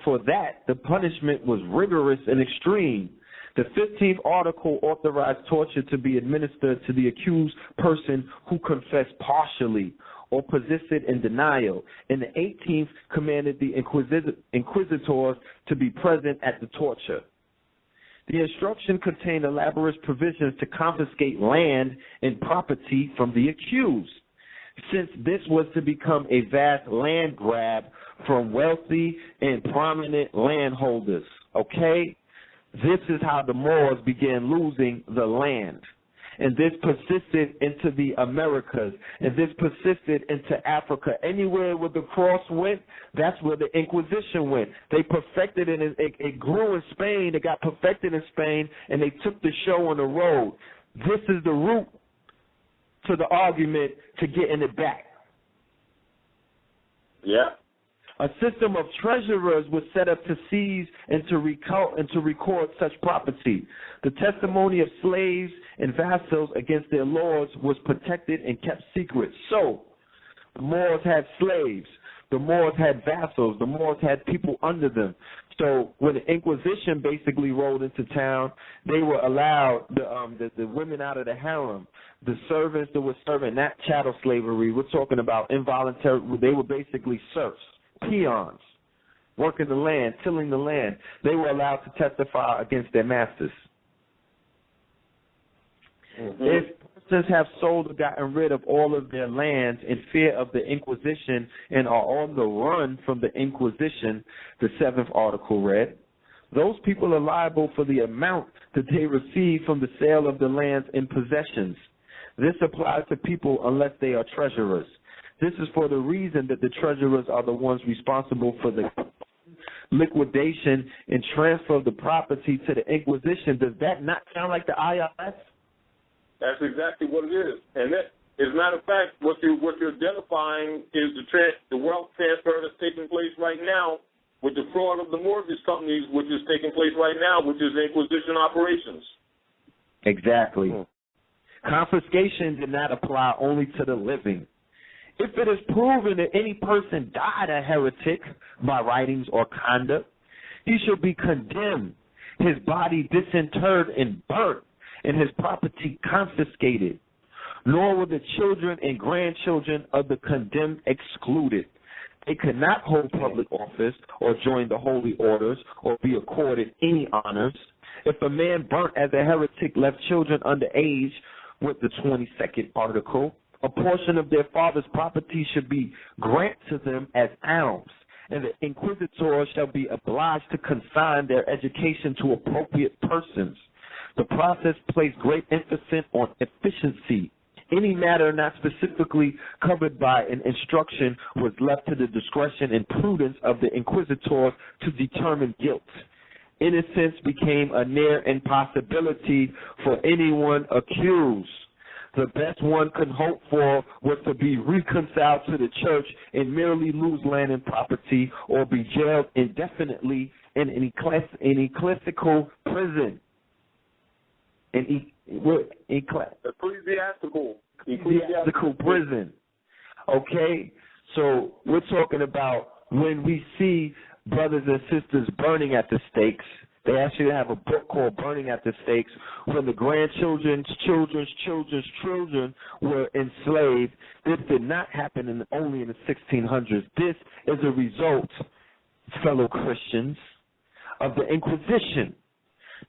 For that, the punishment was rigorous and extreme. The 15th article authorized torture to be administered to the accused person who confessed partially or persisted in denial, and the 18th commanded the inquisitors to be present at the torture. The instruction contained elaborate provisions to confiscate land and property from the accused, since this was to become a vast land grab from wealthy and prominent landholders. Okay? This is how the Moors began losing the land. And this persisted into the Americas. And this persisted into Africa. Anywhere where the cross went, that's where the Inquisition went. They perfected it. It grew in Spain. It got perfected in Spain. And they took the show on the road. This is the root to the argument to getting it back. Yeah. A system of treasurers was set up to seize and to record such property. The testimony of slaves and vassals against their lords was protected and kept secret. So, the Moors had slaves. The Moors had vassals. The Moors had people under them. So, when the Inquisition basically rolled into town, they were allowed the women out of the harem, the servants that were serving, not chattel slavery. We're talking about involuntary. They were basically serfs. Peons, working the land, tilling the land. They were allowed to testify against their masters. Mm-hmm. If persons have sold or gotten rid of all of their lands in fear of the Inquisition and are on the run from the Inquisition, the 7th article read, those people are liable for the amount that they receive from the sale of the lands and possessions. This applies to people unless they are treasurers. This is for the reason that the treasurers are the ones responsible for the liquidation and transfer of the property to the Inquisition. Does that not sound like the IRS? That's exactly what it is. And that, as a matter of fact, what you're identifying is the wealth transfer that's taking place right now with the fraud of the mortgage companies, which is taking place right now, which is Inquisition operations. Exactly. Confiscation did not apply only to the living. If it is proven that any person died a heretic by writings or conduct, he shall be condemned, his body disinterred and burnt, and his property confiscated. Nor were the children and grandchildren of the condemned excluded. They could not hold public office or join the holy orders or be accorded any honors. If a man burnt as a heretic left children under age, with the 22nd article, a portion of their father's property should be granted to them as alms, and the inquisitors shall be obliged to consign their education to appropriate persons. The process placed great emphasis on efficiency Any matter not specifically covered by an instruction was left to the discretion and prudence of the inquisitor to determine guilt. Innocence became a near impossibility for anyone accused. The best one could hope for was to be reconciled to the church and merely lose land and property or be jailed indefinitely in an ecclesiastical prison. Ecclesiastical prison. Okay? So we're talking about when we see brothers and sisters burning at the stakes. They actually have a book called Burning at the Stakes, when the grandchildren's children were enslaved. This did not happen only in the 1600s. This is a result, fellow Christians, of the Inquisition.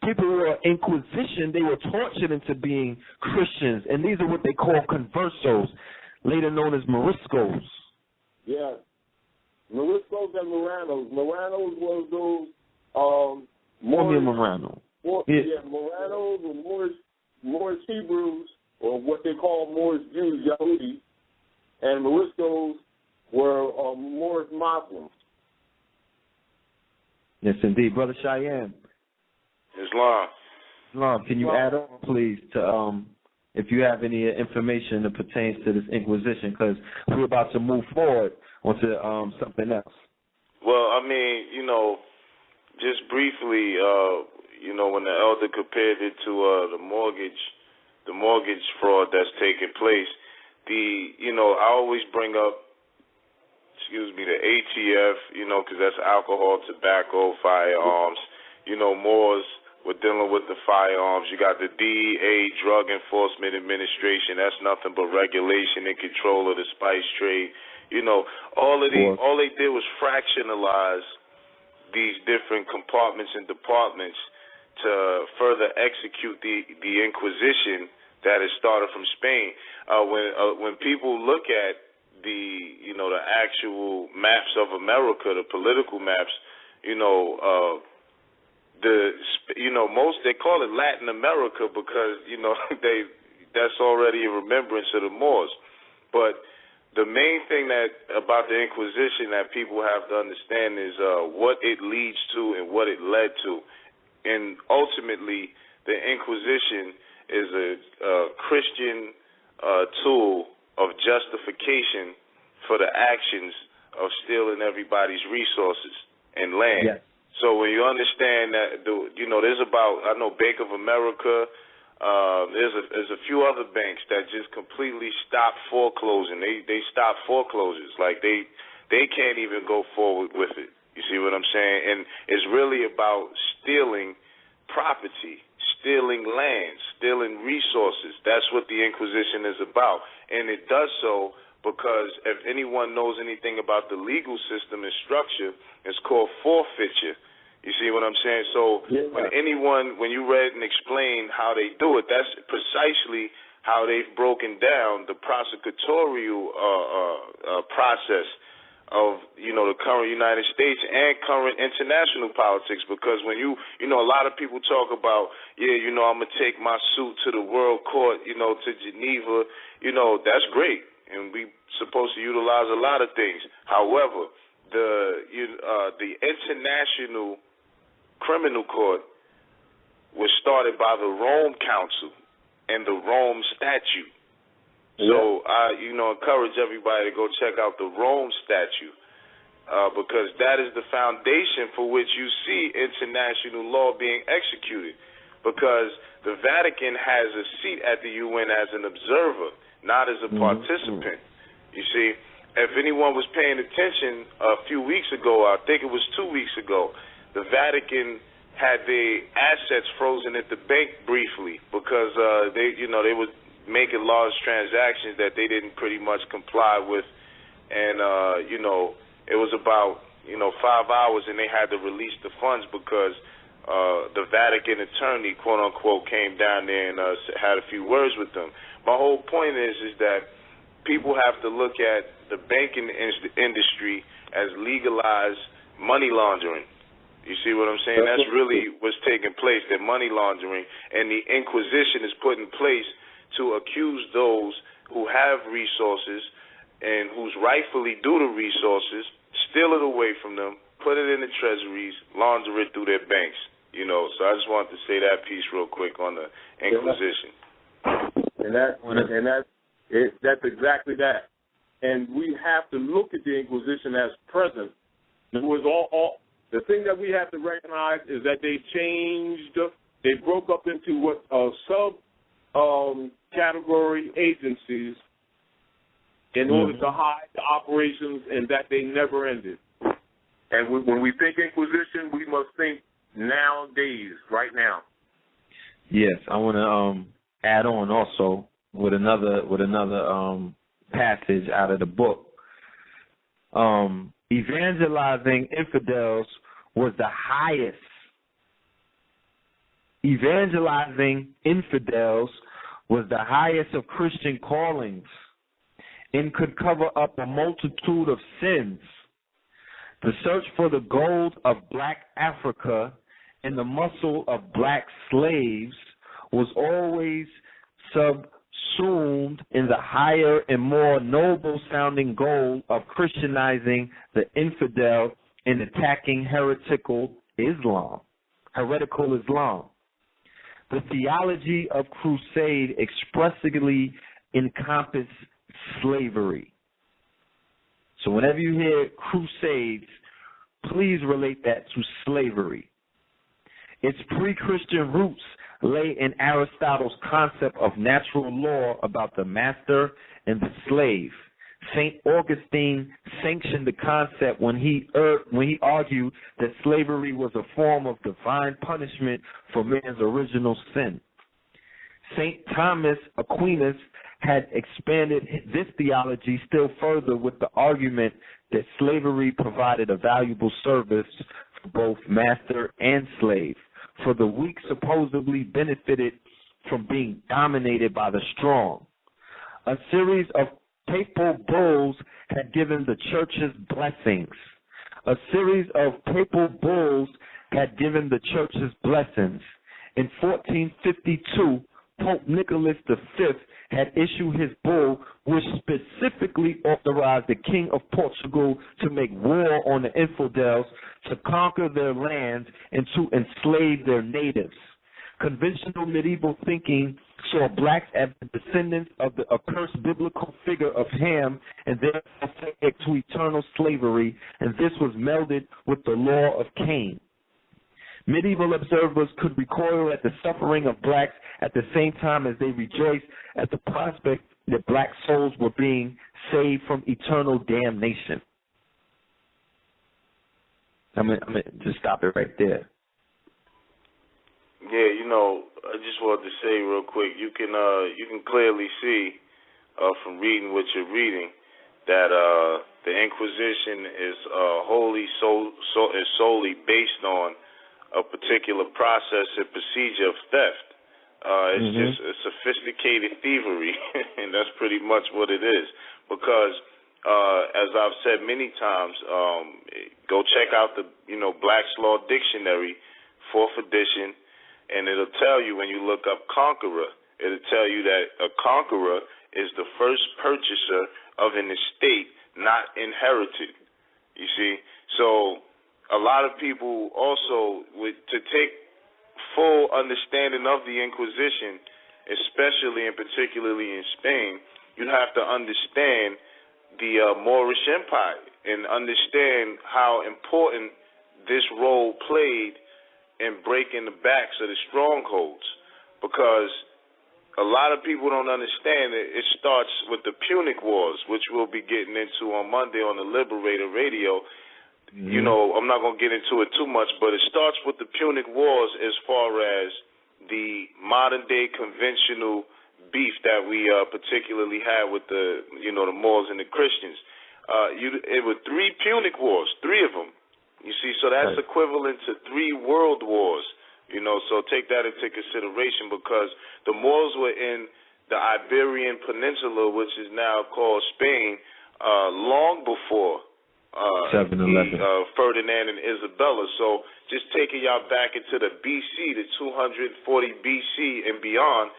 People who were Inquisition, they were tortured into being Christians, and these are what they call conversos, later known as Moriscos. Yeah. Moriscos and Moranos. Moranos was those Morano. Moranos were Moorish Hebrews, or what they call Moorish Jews, Yahudi, and Moriscos were Moorish Muslims. Yes, indeed. Brother Cheyenne. Islam, can you add on, please, to if you have any information that pertains to this Inquisition, because we're about to move forward onto something else. Well, I mean, just briefly, when the elder compared it to the mortgage fraud that's taking place, I always bring up, the ATF, because that's alcohol, tobacco, firearms. Moors were dealing with the firearms. You got the DEA, Drug Enforcement Administration. That's nothing but regulation and control of the spice trade. All they did was fractionalize these different compartments and departments to further execute the Inquisition that has started from Spain. When people look at the actual maps of America, the political maps, most they call it Latin America because that's already a remembrance of the Moors. But the main thing about the Inquisition that people have to understand is what it leads to and what it led to. And ultimately, the Inquisition is a Christian tool of justification for the actions of stealing everybody's resources and land. Yes. So when you understand that, there's I know Bank of America, there's a few other banks that just completely stopped foreclosing. They stopped foreclosures. Like they can't even go forward with it. You see what I'm saying? And it's really about stealing property, stealing land, stealing resources. That's what the Inquisition is about. And it does so because if anyone knows anything about the legal system and structure, it's called forfeiture. You see what I'm saying? So when you read and explain how they do it, that's precisely how they've broken down the prosecutorial process of, the current United States and current international politics. Because when a lot of people talk about, I'm going to take my suit to the World Court, to Geneva, that's great. And we're supposed to utilize a lot of things. However, the International Criminal Court was started by the Rome Council and the Rome Statute. So I, encourage everybody to go check out the Rome Statute because that is the foundation for which you see international law being executed. Because the Vatican has a seat at the UN as an observer, not as a participant. You see, if anyone was paying attention a few weeks ago, I think it was 2 weeks ago, the Vatican had their assets frozen at the bank briefly because they were making large transactions that they didn't pretty much comply with, and it was about 5 hours, and they had to release the funds because the Vatican attorney, quote unquote, came down there and had a few words with them. My whole point is that people have to look at the banking industry as legalized money laundering. You see what I'm saying? That's really what's taking place, that money laundering, and the Inquisition is put in place to accuse those who have resources and who's rightfully due the resources, steal it away from them, put it in the treasuries, launder it through their banks. You know, so I just wanted to say that piece real quick on the Inquisition. That's exactly that. And we have to look at the Inquisition as present. It was all the thing that we have to recognize is that they changed. They broke up into what category agencies in order to hide the operations, and that they never ended. And when we think Inquisition, we must think nowadays, right now. Yes, I want to add on also with another passage out of the book. Evangelizing infidels was the highest. Evangelizing infidels was the highest of Christian callings and could cover up a multitude of sins. The search for the gold of black Africa and the muscle of black slaves was always subsumed in the higher and more noble-sounding goal of Christianizing the infidel and attacking heretical Islam. The theology of crusade expressly encompassed slavery. So whenever you hear crusades, please relate that to slavery. Its pre-Christian roots lay in Aristotle's concept of natural law about the master and the slave. St. Augustine sanctioned the concept when he argued that slavery was a form of divine punishment for man's original sin. St. Thomas Aquinas had expanded this theology still further with the argument that slavery provided a valuable service for both master and slave, for the weak supposedly benefited from being dominated by the strong. A series of papal bulls had given the church's blessings. A series of papal bulls had given the church's blessings. In 1452, Pope Nicholas V had issued his bull, which specifically authorized the King of Portugal to make war on the infidels, to conquer their lands, and to enslave their natives. Conventional medieval thinking saw blacks as the descendants of the accursed biblical figure of Ham and therefore subject to eternal slavery, and this was melded with the law of Cain. Medieval observers could recoil at the suffering of blacks at the same time as they rejoiced at the prospect that black souls were being saved from eternal damnation. I'm gonna just stop it right there. Yeah, you know, I just wanted to say real quick, you can clearly see from reading what you're reading that the Inquisition is solely based on a particular process and procedure of theft. It's just a sophisticated thievery, and that's pretty much what it is. Because, as I've said many times, go check out the Black's Law Dictionary, 4th edition, and it'll tell you when you look up conqueror, it'll tell you that a conqueror is the first purchaser of an estate not inherited. You see, so a lot of people also, to take full understanding of the Inquisition, especially and particularly in Spain, you'd have to understand the Moorish Empire and understand how important this role played in breaking the backs of the strongholds. Because a lot of people don't understand it. It starts with the Punic Wars, which we'll be getting into on Monday on the Liberator Radio. You know, I'm not going to get into it too much, but it starts with the Punic Wars as far as the modern-day conventional beef that we particularly had with the Moors and the Christians. It was 3 Punic Wars, 3 of them. You see, so that's equivalent to 3 world wars. So take that into consideration, because the Moors were in the Iberian Peninsula, which is now called Spain, long before Ferdinand and Isabella. So just taking y'all back into the BC, the 240 BC and beyond,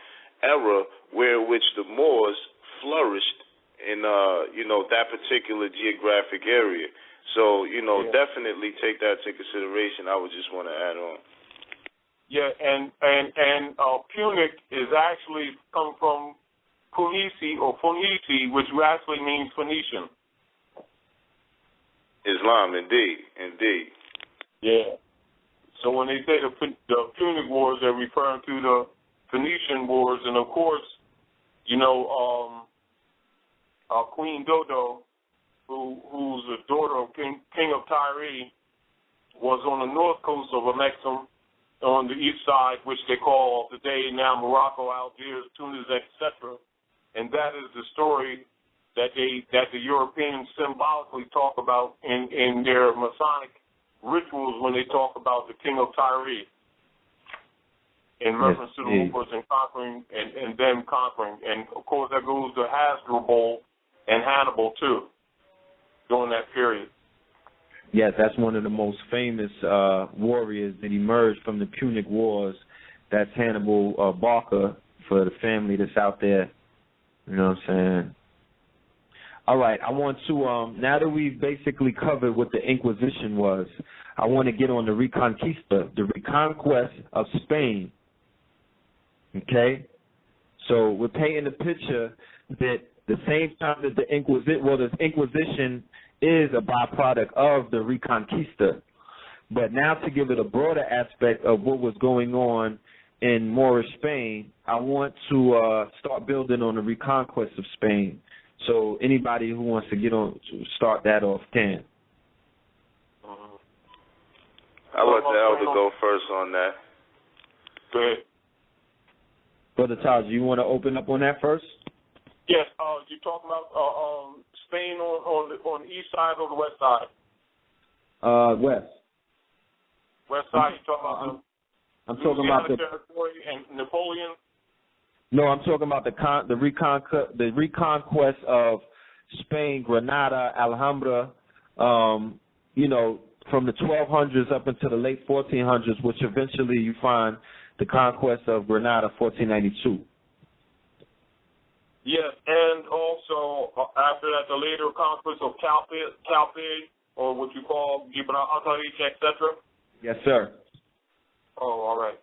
era where which the Moors flourished in that particular geographic area. So, definitely take that into consideration. I would just want to add on. Yeah, and Punic is actually come from Punici or Phoenici, which actually means Phoenician. Islam, indeed. Yeah. So when they say the Punic Wars, they're referring to the Phoenician Wars, and of course, Queen Dodo, who's the daughter of King of Tarik, was on the north coast of Amexem, on the east side, which they call today now Morocco, Algiers, Tunis, etc. And that is the story that the Europeans symbolically talk about in their Masonic rituals when they talk about the King of Tarik, in reference to the Moors and conquering and them conquering. And of course that goes to Hasdrubal and Hannibal too during that period. Yes, that's one of the most famous warriors that emerged from the Punic Wars. That's Hannibal Barca, for the family that's out there. You know what I'm saying? All right, I want to, now that we've basically covered what the Inquisition was, I want to get on the Reconquista, the reconquest of Spain. Okay? So we're painting a picture that the same time that the Inquisition is a byproduct of the Reconquista. But now to give it a broader aspect of what was going on in Moorish Spain, I want to start building on the reconquest of Spain. So anybody who wants to get on to start that off can. I'll let the elder go first on that. Go ahead. Brother Taj, you want to open up on that first? Yes. You're talking about Spain on the east side or the west side? West. West side. You're talking about I'm talking about the territory and Napoleon. No, I'm talking about the reconquest of Spain, Granada, Alhambra. From the 1200s up into the late 1400s, which eventually you find the conquest of Granada, 1492. Yes, and also after that, the later conquest of Calpe, or what you call Gibraltar, etc. Yes, sir. Oh, all right.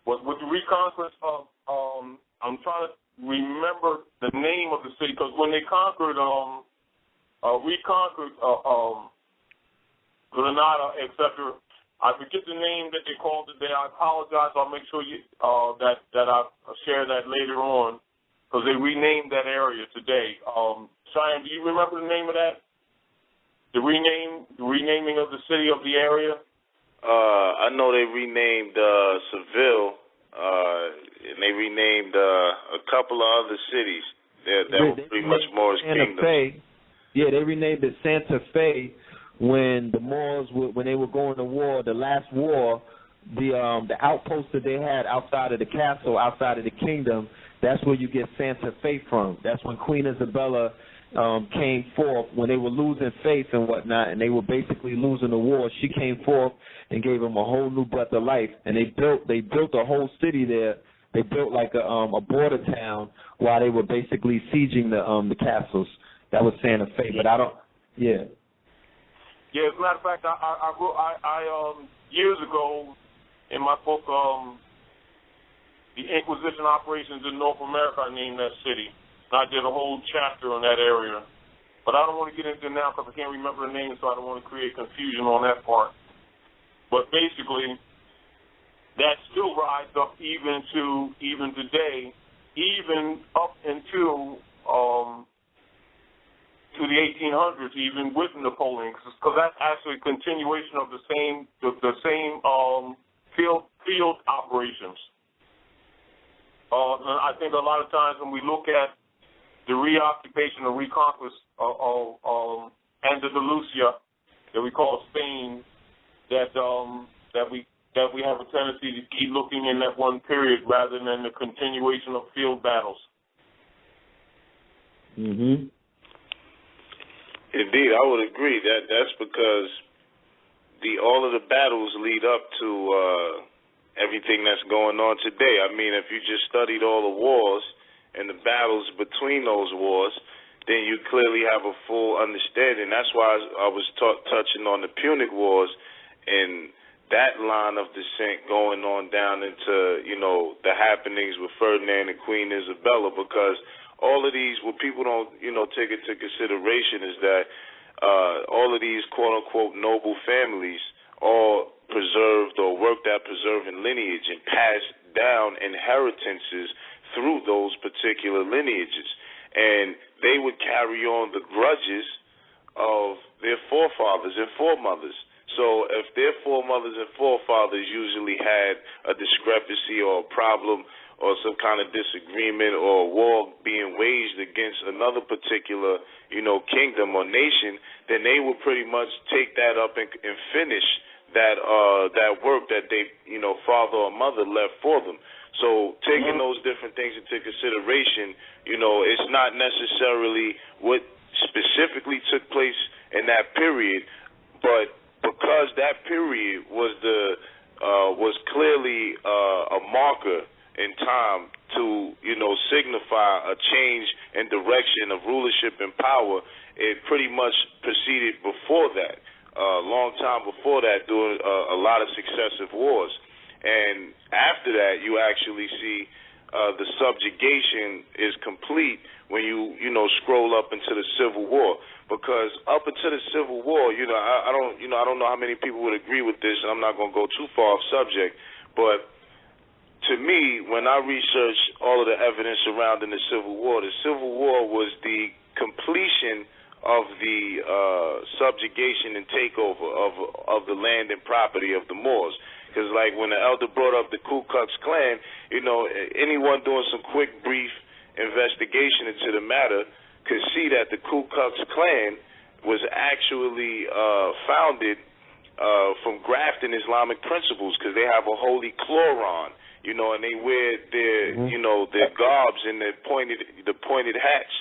With the reconquest of, I'm trying to remember the name of the city, because when they reconquered Granada, etc., I forget the name that they called it there. I apologize. I'll make sure that I share that later on, because they renamed that area today. Shyaam, do you remember the name of that? The renaming of the city of the area? I know they renamed Seville, and they renamed a couple of other cities that were pretty much Moorish kingdoms. Yeah, they renamed it Santa Fe when the Moors, when they were going to war, the last war, the outpost that they had outside of the castle, outside of the kingdom, that's where you get Santa Fe from. That's when Queen Isabella came forth, when they were losing faith and whatnot, and they were basically losing the war. She came forth and gave them a whole new breath of life, and they built a whole city there. They built like a border town while they were basically sieging the castles. That was Santa Fe, but I don't. Yeah. Yeah, as a matter of fact, I years ago in my book, The Inquisition Operations in North America, I named that city. I did a whole chapter on that area. But I don't want to get into it now because I can't remember the name, so I don't want to create confusion on that part. But basically, that still rides up even today, even up into to the 1800s, even with Napoleon, because that's actually a continuation of the same field operations. I think a lot of times when we look at the reoccupation or reconquest of Andalusia, that we call Spain, that we have a tendency to keep looking in that one period rather than the continuation of field battles. Mhm. Indeed, I would agree. That's because all of the battles lead up to everything that's going on today. I mean, if you just studied all the wars and the battles between those wars, then you clearly have a full understanding. That's why I was touching on the Punic Wars and that line of descent going on down into, you know, the happenings with Ferdinand and Queen Isabella, because all of these, what people don't, you know, take into consideration is that all of these quote-unquote noble families all preserved or worked at preserving lineage and passed down inheritances through those particular lineages. And they would carry on the grudges of their forefathers and foremothers. So if their foremothers and forefathers usually had a discrepancy or a problem or some kind of disagreement or a war being waged against another particular, you know, kingdom or nation, then they would pretty much take that up and finish that work that they, you know, father or mother left for them. So taking those different things into consideration, you know, it's not necessarily what specifically took place in that period, but because that period was clearly a marker in time to, you know, signify a change in direction of rulership and power, it pretty much proceeded before that, a long time before that, during a lot of successive wars. And after that, you actually see the subjugation is complete when you know, scroll up into the Civil War. Because up until the Civil War, you know, I don't know how many people would agree with this, and I'm not going to go too far off subject, but to me, when I researched all of the evidence surrounding the Civil War was the completion of the subjugation and takeover of the land and property of the Moors. Because, like, when the elder brought up the Ku Klux Klan, you know, anyone doing some quick, brief investigation into the matter could see that the Ku Klux Klan was actually founded from grafting Islamic principles, because they have a holy chloron, you know, and they wear their, you know, their garbs and the pointed hats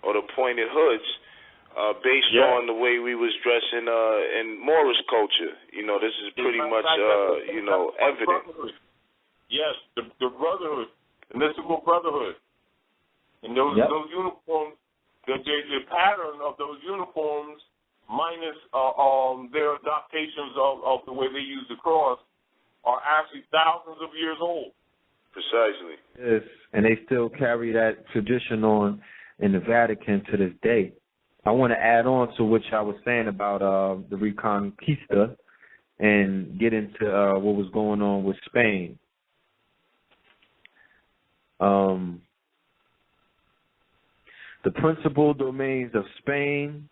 or the pointed hoods. Based on the way we was dressing in Moorish culture. You know, this is pretty much, you know, evident. Yes, the brotherhood, the mystical brotherhood. And those uniforms, the pattern of those uniforms minus their adaptations of the way they use the cross are actually thousands of years old. Precisely. Yes, and they still carry that tradition on in the Vatican to this day. I want to add on to what I was saying about the Reconquista and get into what was going on with Spain. The principal domains of Spain,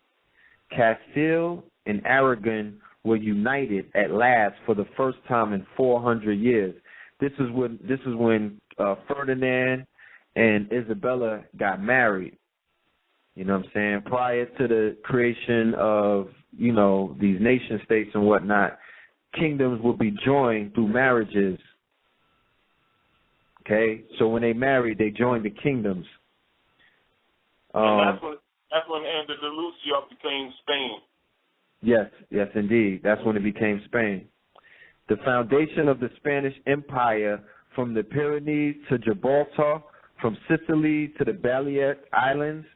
Castile, and Aragon were united at last for the first time in 400 years. This is when Ferdinand and Isabella got married. You know what I'm saying? Prior to the creation of, you know, these nation states and whatnot, kingdoms would be joined through marriages. Okay? So when they married, they joined the kingdoms. And that's when Andalusia became Spain. Yes, indeed. That's when it became Spain. The foundation of the Spanish Empire, from the Pyrenees to Gibraltar, from Sicily to the Balearic Islands,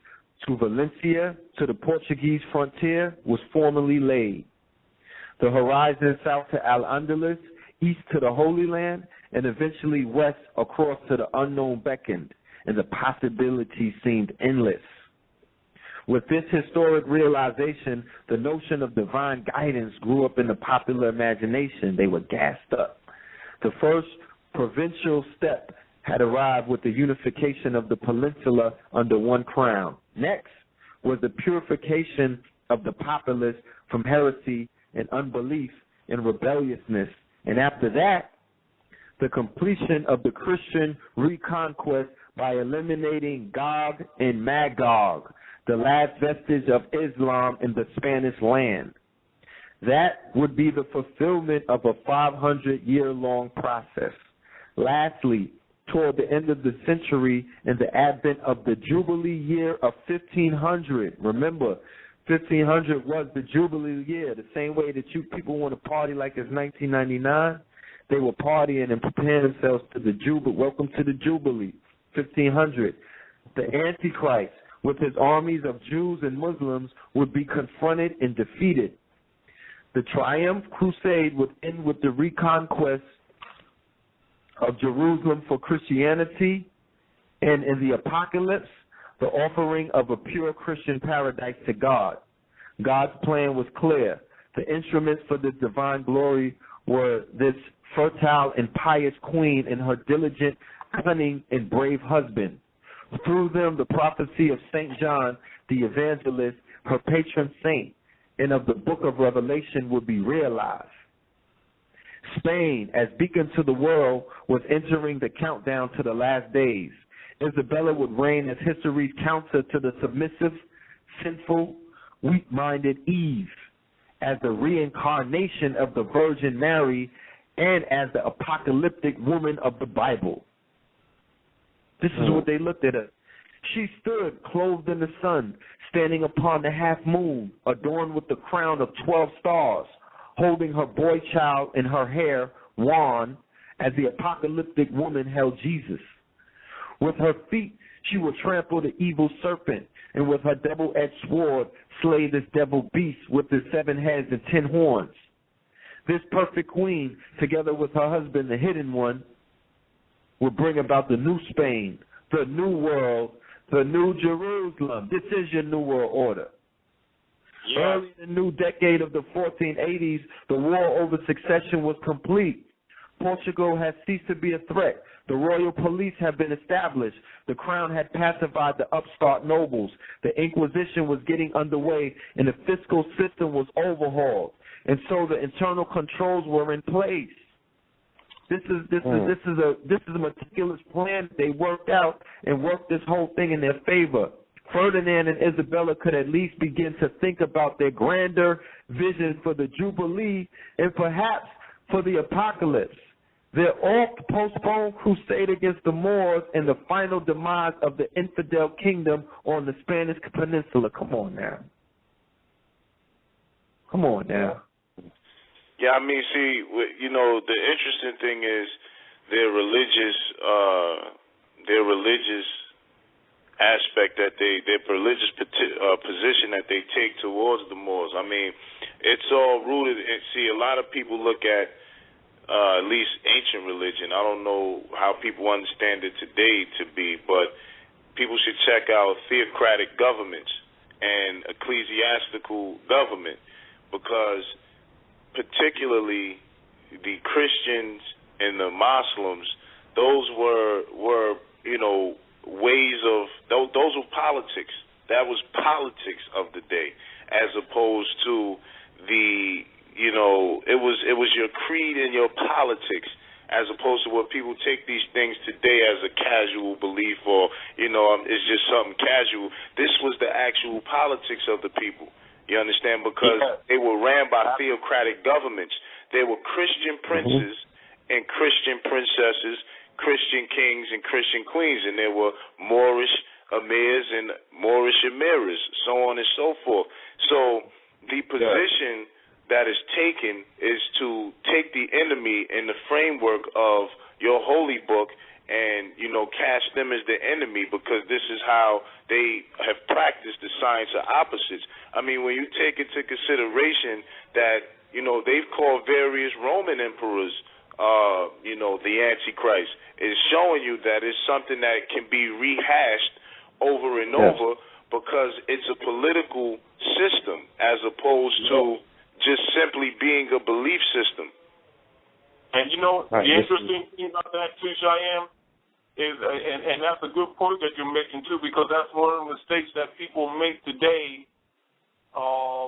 to Valencia, to the Portuguese frontier, was formally laid. The horizon south to Al-Andalus, east to the Holy Land, and eventually west across to the unknown beckoned, and the possibilities seemed endless. With this historic realization, the notion of divine guidance grew up in the popular imagination. They were gassed up. The first provincial step had arrived with the unification of the peninsula under one crown. Next was the purification of the populace from heresy and unbelief and rebelliousness. And after that, the completion of the Christian reconquest by eliminating Gog and Magog, the last vestige of Islam in the Spanish land. That would be the fulfillment of a 500-year-long process. Lastly, toward the end of the century and the advent of the Jubilee year of 1500. Remember, 1500 was the Jubilee year, the same way that you people want to party like it's 1999. They were partying and preparing themselves to the Jubilee. Welcome to the Jubilee, 1500. The Antichrist, with his armies of Jews and Muslims, would be confronted and defeated. The Triumph Crusade would end with the reconquest of Jerusalem for Christianity, and in the Apocalypse, the offering of a pure Christian paradise to God. God's plan was clear. The instruments for this divine glory were this fertile and pious queen and her diligent, cunning, and brave husband. Through them, the prophecy of St. John, the evangelist, her patron saint, and of the book of Revelation would be realized. Spain, as beacon to the world, was entering the countdown to the last days. Isabella would reign as history's counter to the submissive, sinful, weak-minded Eve, as the reincarnation of the Virgin Mary, and as the apocalyptic woman of the Bible. This is what they looked at her. She stood clothed in the sun, standing upon the half moon, adorned with the crown of 12 stars, holding her boy child in her hair, wan, as the apocalyptic woman held Jesus. With her feet, she would trample the evil serpent, and with her double-edged sword, slay this devil beast with his 7 heads and 10 horns. This perfect queen, together with her husband, the hidden one, would bring about the new Spain, the new world, the new Jerusalem. This is your new world order. Yes. Early in the new decade of the 1480s, the war over succession was complete. Portugal had ceased to be a threat. The royal police had been established. The crown had pacified the upstart nobles. The Inquisition was getting underway, and the fiscal system was overhauled. And so the internal controls were in place. This is a meticulous plan they worked out and worked this whole thing in their favor. Ferdinand and Isabella could at least begin to think about their grander vision for the Jubilee and perhaps for the apocalypse. Their oft-postponed crusade against the Moors and the final demise of the infidel kingdom on the Spanish peninsula. Come on now. Come on now. Yeah, I mean, see, you know, the interesting thing is their religious aspect that their religious position that they take towards the Moors. I mean, it's all rooted in, see, a lot of people look at least ancient religion. I don't know how people understand it today to be, but people should check out theocratic governments and ecclesiastical government, because particularly the Christians and the Muslims, those were you know, ways of, those were politics. That was politics of the day, as opposed to the, you know, it was your creed and your politics, as opposed to what people take these things today as a casual belief, or, you know, it's just something casual. This was the actual politics of the people. You understand? Because they were ran by theocratic governments. They were Christian princes and Christian princesses, Christian kings and Christian queens, and there were Moorish emirs and Moorish emiras, so on and so forth. So the position that is taken is to take the enemy in the framework of your holy book and, you know, cast them as the enemy, because this is how they have practiced the science of opposites. I mean, when you take into consideration that, you know, they've called various Roman emperors, you know, the Antichrist, is showing you that it's something that can be rehashed over and over, because it's a political system as opposed to just simply being a belief system. And you know, the interesting thing about that too, Shyaam, is, and that's a good point that you're making too, because that's one of the mistakes that people make today.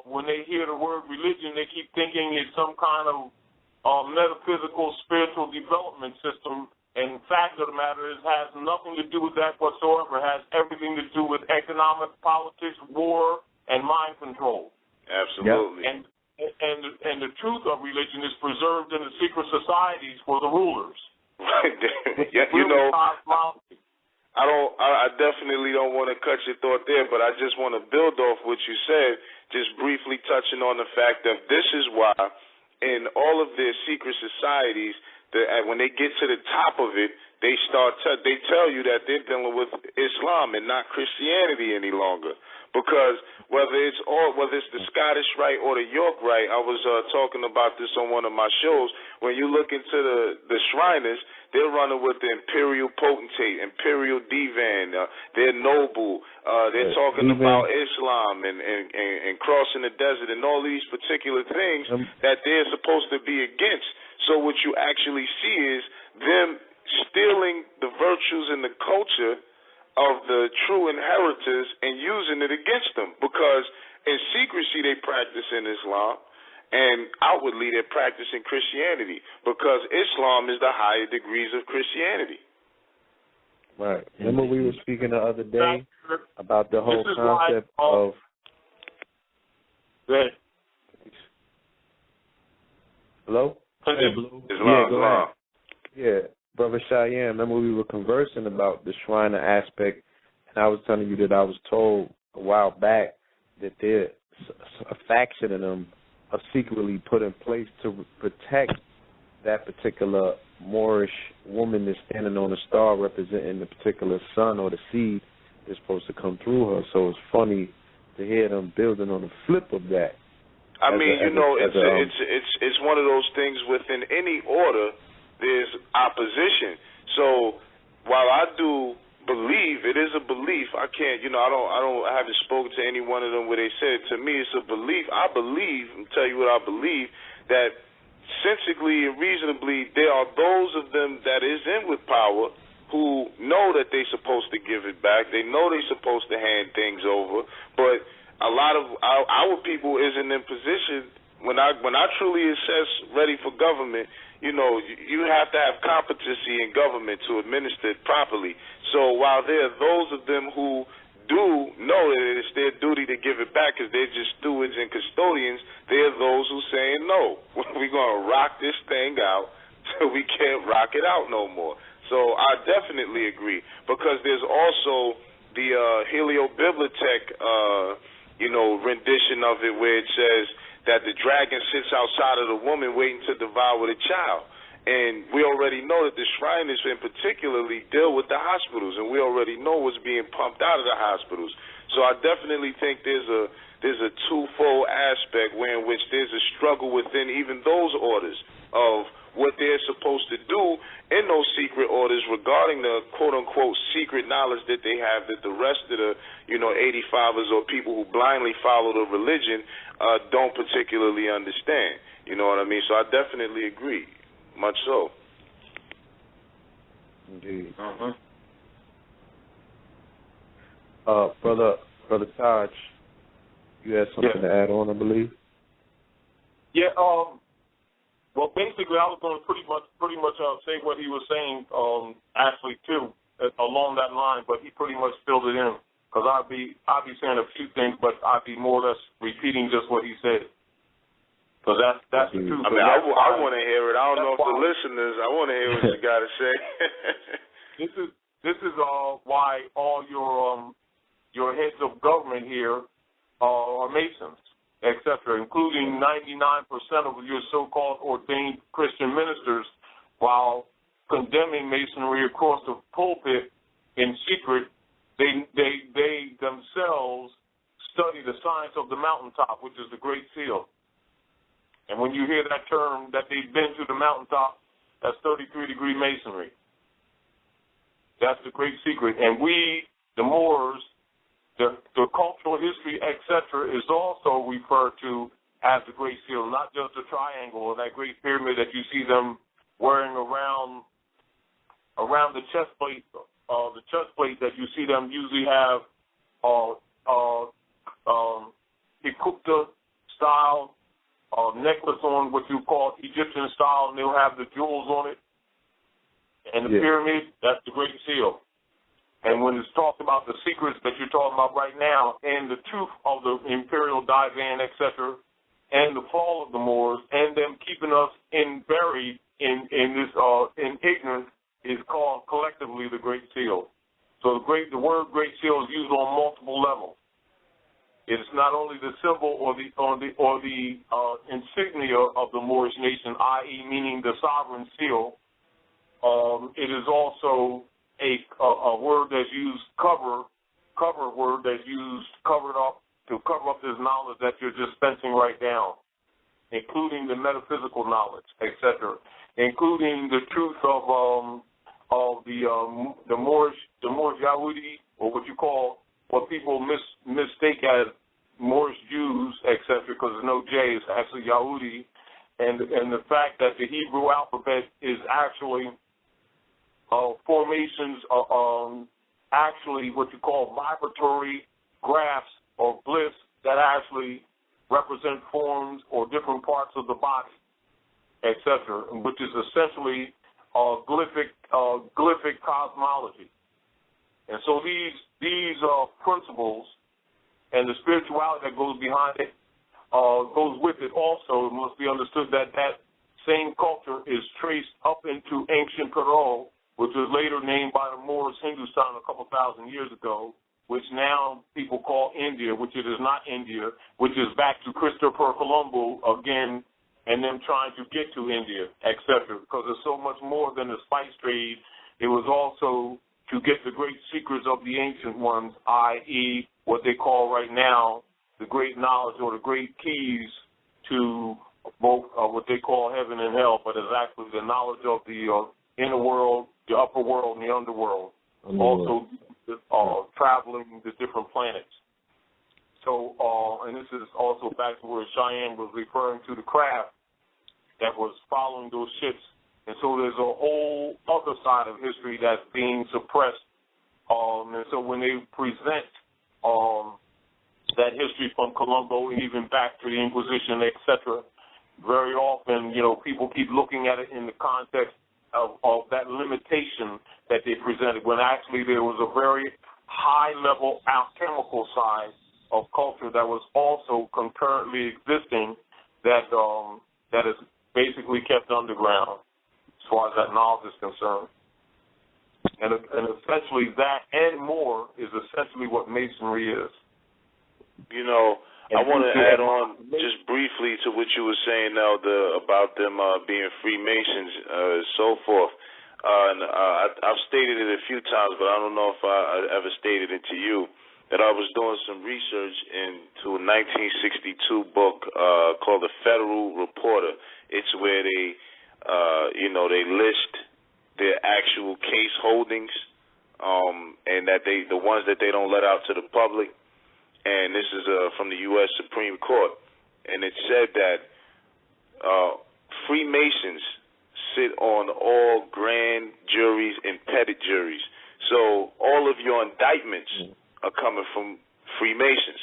When they hear the word religion, they keep thinking it's some kind of metaphysical, spiritual development system. And the fact of the matter is, has nothing to do with that whatsoever. It has everything to do with economic, politics, war, and mind control. Absolutely. Yep. And the truth of religion is preserved in the secret societies for the rulers. Yeah, you know, I definitely don't want to cut your thought there, but I just want to build off what you said, just briefly touching on the fact that this is why in all of their secret societies when they get to the top of it, they tell you that they're dealing with Islam and not Christianity any longer. Because whether it's the Scottish Rite or the York Rite, I was talking about this on one of my shows. When you look into the Shriners, they're running with the imperial potentate, imperial divan, they're noble. They're talking about Islam and crossing the desert and all these particular things that they're supposed to be against. So what you actually see is them stealing the virtues and the culture of the true inheritors and using it against them, because in secrecy they practice in Islam and outwardly they're practicing Christianity, because Islam is the higher degrees of Christianity. Right. Remember we were speaking the other day about the whole concept of Hello? Islam. Yeah. Brother Shyaam, remember we were conversing about the Shriner aspect, and I was telling you that I was told a while back that there's a faction of them are secretly put in place to protect that particular Moorish woman that's standing on a star representing the particular sun or the seed that's supposed to come through her. So it's funny to hear them building on the flip of that. I mean, it's one of those things within any order. There's opposition. So while I do believe, it is a belief, I can't, I haven't spoken to any one of them where they said, to me it's a belief. I believe, I'll tell you what I believe, that sensibly and reasonably there are those of them that is in with power who know that they're supposed to give it back. They know they're supposed to hand things over, but a lot of our people isn't in position. When I truly assess ready for government, you have to have competency in government to administer it properly. So while there are those of them who do know that it's their duty to give it back because they're just stewards and custodians, there are those who saying, no, we're going to rock this thing out so we can't rock it out no more. So I definitely agree, because there's also the Heliobibliothek, rendition of it where it says that the dragon sits outside of the woman waiting to devour the child. And we already know that the Shriners in particularly deal with the hospitals, and we already know what's being pumped out of the hospitals. So I definitely think there's a twofold aspect where in which there's a struggle within even those orders of what they're supposed to do in those secret orders regarding the quote-unquote secret knowledge that they have that the rest of the 85ers or people who blindly follow the religion don't particularly understand. You know what I mean? So I definitely agree. Much so. Indeed. Brother Taj, you had something to add on, I believe? Yeah, well, basically, I was going to pretty much say what he was saying, actually, too, along that line, but he pretty much filled it in, because I'd be saying a few things, but I'd be more or less repeating just what he said. Because that's the truth. I mean, I want to hear it. I don't know if the listeners, I want to hear what you got to say. This is why all your heads of government here are Masons, etc., including 99% of your so-called ordained Christian ministers, while condemning Masonry across the pulpit in secret. They themselves study the science of the mountaintop, which is the Great Seal. And when you hear that term, that they've been to the mountaintop, that's 33-degree Masonry. That's the great secret. And we, the Moors, the cultural history, etc., is also referred to as the Great Seal, not just the triangle or that great pyramid that you see them wearing around the chest plate. The chest plate that you see them usually have Ikupta style necklace on, what you call Egyptian style, and they'll have the jewels on it. And the pyramid, that's the Great Seal. And when it's talked about the secrets that you're talking about right now, and the truth of the imperial divan, etc., and the fall of the Moors, and them keeping us buried in ignorance, is called collectively the Great Seal. So the word Great Seal is used on multiple levels. It's not only the symbol or the insignia of the Moorish nation, i.e., meaning the sovereign seal. It is also a word that's used, cover word that's used, covered up, to cover up this knowledge that you're dispensing right now, including the metaphysical knowledge, etc., including the truth of the Moorish Yahudi, or what people mistake as Moorish Jews, etc., because there's no J, it's actually Yahudi, and the fact that the Hebrew alphabet is actually formations of actually what you call vibratory graphs or glyphs that actually represent forms or different parts of the body, etc., which is essentially glyphic cosmology. And so these principles and the spirituality that goes behind it, goes with it also, it must be understood that that same culture is traced up into ancient Peru, which was later named by the Moors Hindustan a couple thousand years ago, which now people call India, which it is not India, which is back to Christopher Colombo again, and them trying to get to India, etc., because there's so much more than the spice trade. It was also to get the great secrets of the ancient ones, i.e., what they call right now the great knowledge or the great keys to both what they call heaven and hell, but it's actually the knowledge of the inner world, the upper world, and the underworld. Also traveling the different planets. So, and this is also back to where Cheyenne was referring to the craft that was following those ships. And so there's a whole other side of history that's being suppressed. And so when they present that history from Colombo, even back to the Inquisition, etc., very often, people keep looking at it in the context of that limitation that they presented, when actually there was a very high-level alchemical side of culture that was also concurrently existing that is basically kept underground as far as that knowledge is concerned. And essentially that and more is essentially what Masonry is. I want to add on just briefly to what you were saying now about them being Freemasons and so forth. I've stated it a few times, but I don't know if I ever stated it to you, that I was doing some research into a 1962 book called The Federal Reporter. It's where they list their actual case holdings, and that the ones that they don't let out to the public. And this is from the U.S. Supreme Court. And it said that Freemasons sit on all grand juries and petit juries. So all of your indictments are coming from Freemasons.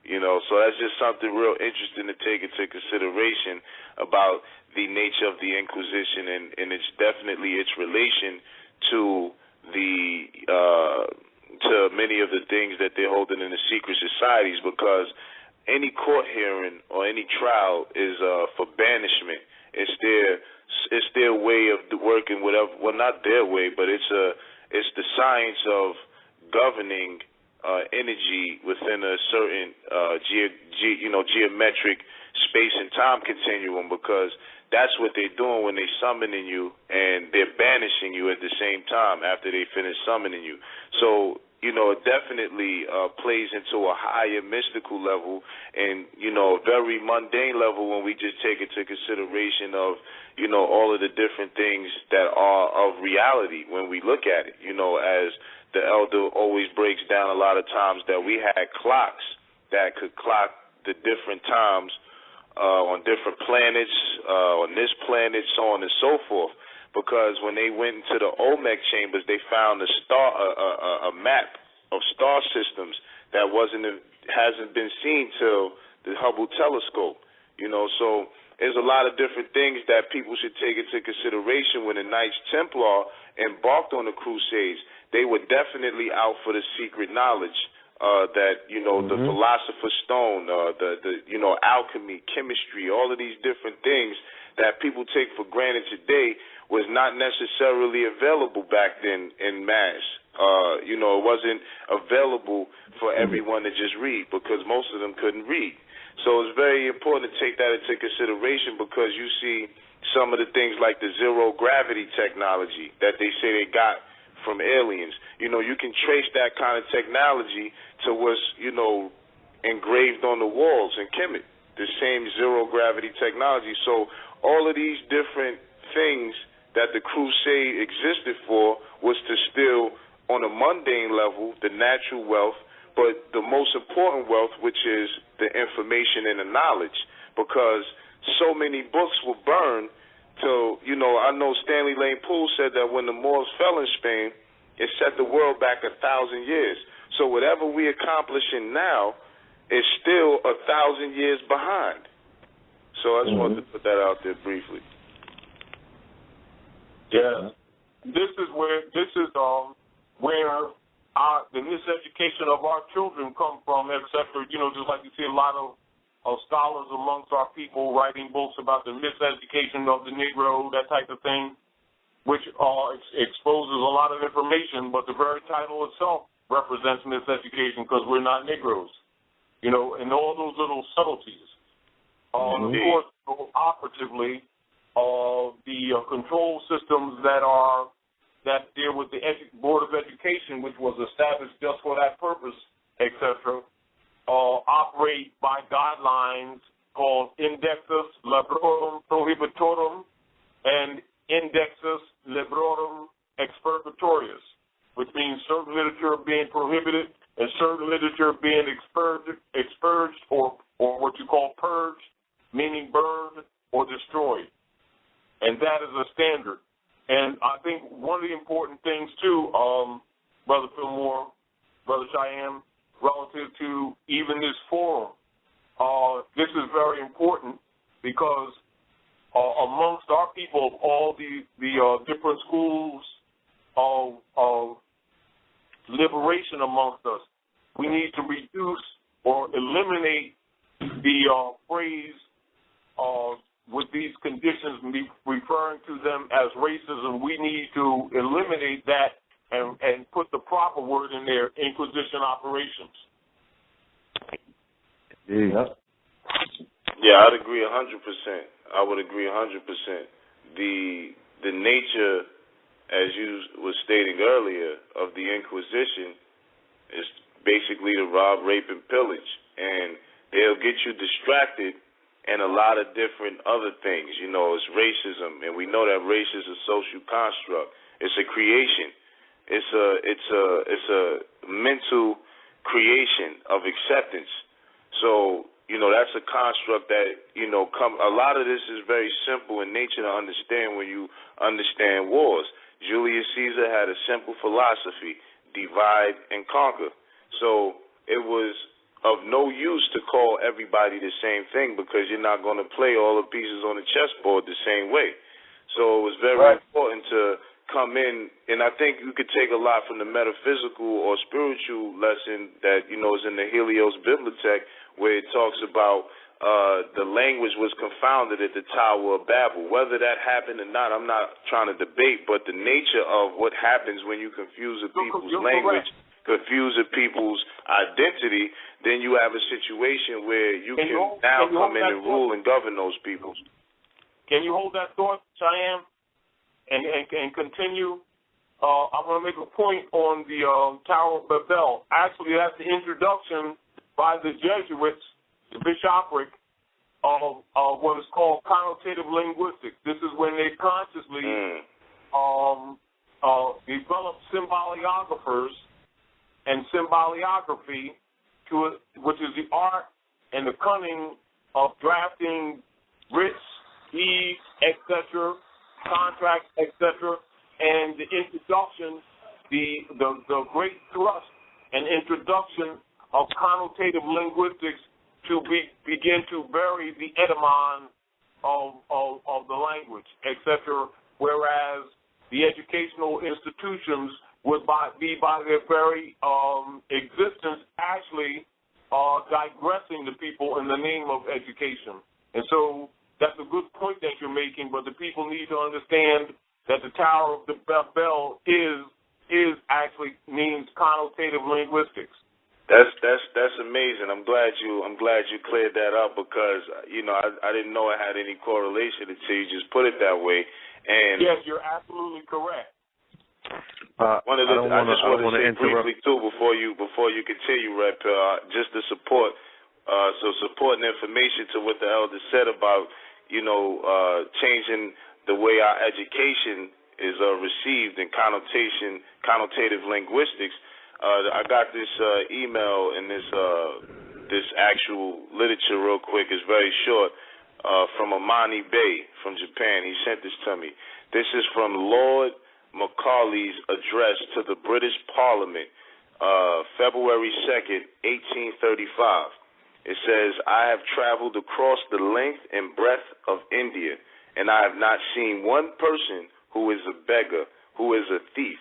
So that's just something real interesting to take into consideration about the nature of the Inquisition, and it's definitely its relation to to many of the things that they're holding in the secret societies, because any court hearing or any trial is for banishment. It's their way of working, whatever. Well, not their way, but it's the science of governing energy within a certain geometric space and time continuum, because that's what they're doing when they're summoning you, and they're banishing you at the same time after they finish summoning you. So, it definitely plays into a higher mystical level and, a very mundane level when we just take into consideration of, all of the different things that are of reality when we look at it. As the elder always breaks down a lot of times, that we had clocks that could clock the different times on different planets, on this planet, so on and so forth. Because when they went into the Olmec chambers, they found a map of star systems that hasn't been seen till the Hubble telescope. So there's a lot of different things that people should take into consideration when the Knights Templar embarked on the Crusades. They were definitely out for the secret knowledge that the Philosopher's Stone, the alchemy, chemistry, all of these different things that people take for granted today was not necessarily available back then in mass. It wasn't available for everyone to just read because most of them couldn't read. So it's very important to take that into consideration because you see some of the things like the zero gravity technology that they say they got from aliens. You can trace that kind of technology to what's, engraved on the walls in Kemet, the same zero gravity technology. So all of these different things that the crusade existed for was to steal on a mundane level the natural wealth, but the most important wealth, which is the information and the knowledge, because so many books were burned till, I know Stanley Lane Poole said that when the Moors fell in Spain, it set the world back 1,000 years. So whatever we're accomplishing now is still 1,000 years behind. So I just wanted to put that out there briefly. Yeah, this is where the miseducation of our children come from, etc. Just like you see a lot of scholars amongst our people writing books about the miseducation of the Negro, that type of thing, which exposes a lot of information, but the very title itself represents miseducation because we're not Negroes, and all those little subtleties. Of course, operatively, the control systems that deal with the Board of Education, which was established just for that purpose, etc., operate by guidelines called Indexus Librorum Prohibitorum and Indexus Librorum Expurgatorius, which means certain literature being prohibited and certain literature being expurged or what you call purged, meaning burned or destroyed. And that is a standard. And I think one of the important things, too, Brother Fillmore, Brother Shyaam, relative to even this forum, this is very important because amongst our people of all the different schools of liberation amongst us, we need to reduce or eliminate the phrase with these conditions, referring to them as racism. We need to eliminate that and put the proper word in there, Inquisition operations. Yeah, I'd agree 100%. I would agree 100%. The nature, as you were stating earlier, of the Inquisition is basically to rob, rape, and pillage. And they'll get you distracted and a lot of different other things. It's racism, and we know that race is a social construct. It's a creation. It's a mental creation of acceptance. So, that's a construct that, a lot of this is very simple in nature to understand when you understand wars. Julius Caesar had a simple philosophy, divide and conquer. So it was of no use to call everybody the same thing because you're not going to play all the pieces on the chessboard the same way. So it was very important to come in, and I think you could take a lot from the metaphysical or spiritual lesson that, is in the Helios Bibliotech, where it talks about the language was confounded at the Tower of Babel. Whether that happened or not, I'm not trying to debate, but the nature of what happens when you confuse a people's language, confuse a people's identity, then you have a situation where you can now come in and rule and govern those people. Can you hold that thought, Shyaam, and continue? I want to make a point on the Tower of Babel. Actually, that's the introduction by the Jesuits, the bishopric, of what is called connotative linguistics. This is when they consciously developed symboliographers and symboliography, which is the art and the cunning of drafting writs, deeds, etc., contracts, etc., and the introduction, the great thrust and introduction of connotative linguistics to begin to bury the etymon of the language, etc., whereas the educational institutions would be by their very existence actually digressing the people in the name of education. And so that's a good point that you're making, but the people need to understand that the Tower of the Bell is actually means connotative linguistics. That's amazing. I'm glad you cleared that up because I didn't know it had any correlation until you just put it that way. And yes, you're absolutely correct. I just want to say briefly too before you continue, Rep, just to support supporting information to what the elder said about changing the way our education is received in connotative linguistics. I got this email and this actual literature real quick. It's very short from Amani Bey from Japan. He sent this to me. This is from Lord Macaulay's address to the British Parliament, February 2nd, 1835. It says, I have traveled across the length and breadth of India, and I have not seen one person who is a beggar, who is a thief.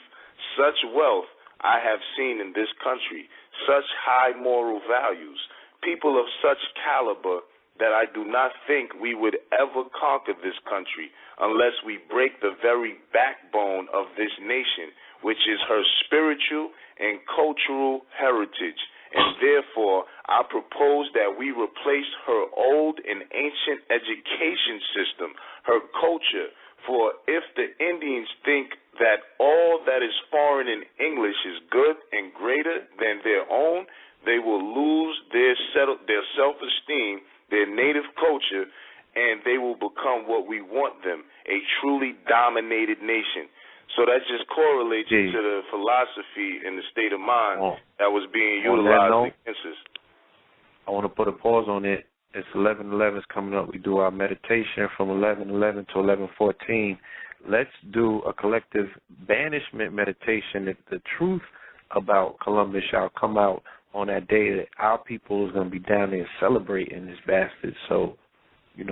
Such wealth I have seen in this country, such high moral values, people of such caliber that I do not think we would ever conquer this country unless we break the very backbone of this nation, which is her spiritual and cultural heritage. And therefore, I propose that we replace her old and ancient education system, her culture. For if the Indians think that all that is foreign in English is good and greater than their own, they will lose their self-esteem, their native culture, and they will become what we want them, a truly dominated nation. So that just correlates to the philosophy and the state of mind that was being utilized against us. I want to put a pause on it. It's 11:11 is coming up. We do our meditation from 11:11 to 11:14. Let's do a collective banishment meditation. If the truth about Columbus shall come out on that day, that our people is going to be down there celebrating this bastard. So, we're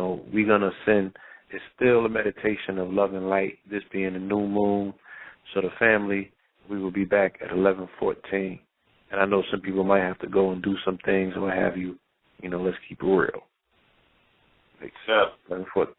going to send. It's still a meditation of love and light, this being a new moon. So the family, we will be back at 11:14. And I know some people might have to go and do some things or what have you. Let's keep it real. Yeah. 11:14.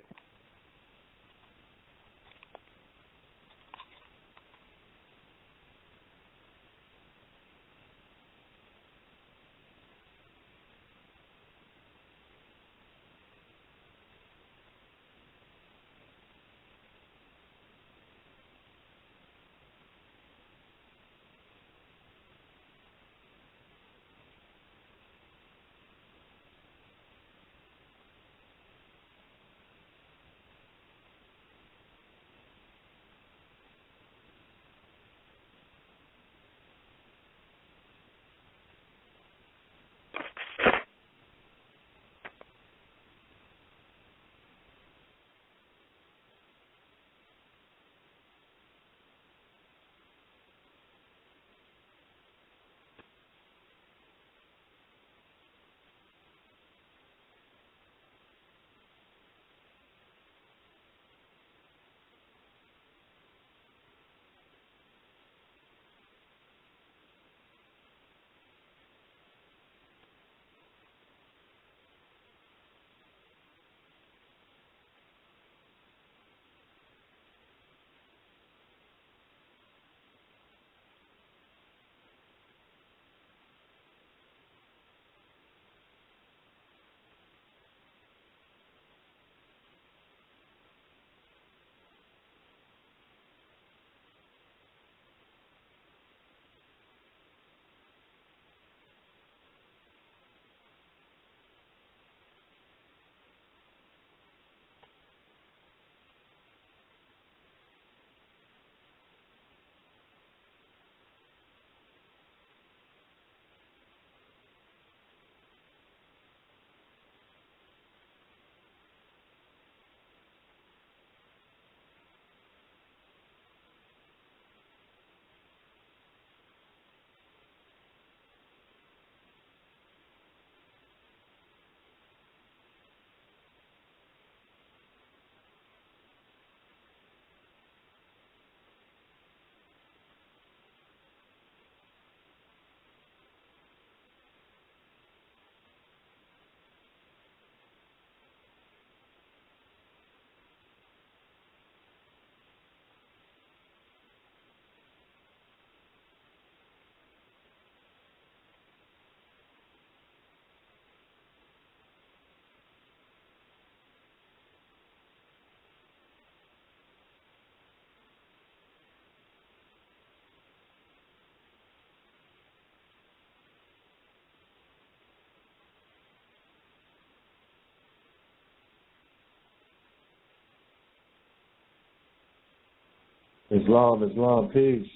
Islam, peace.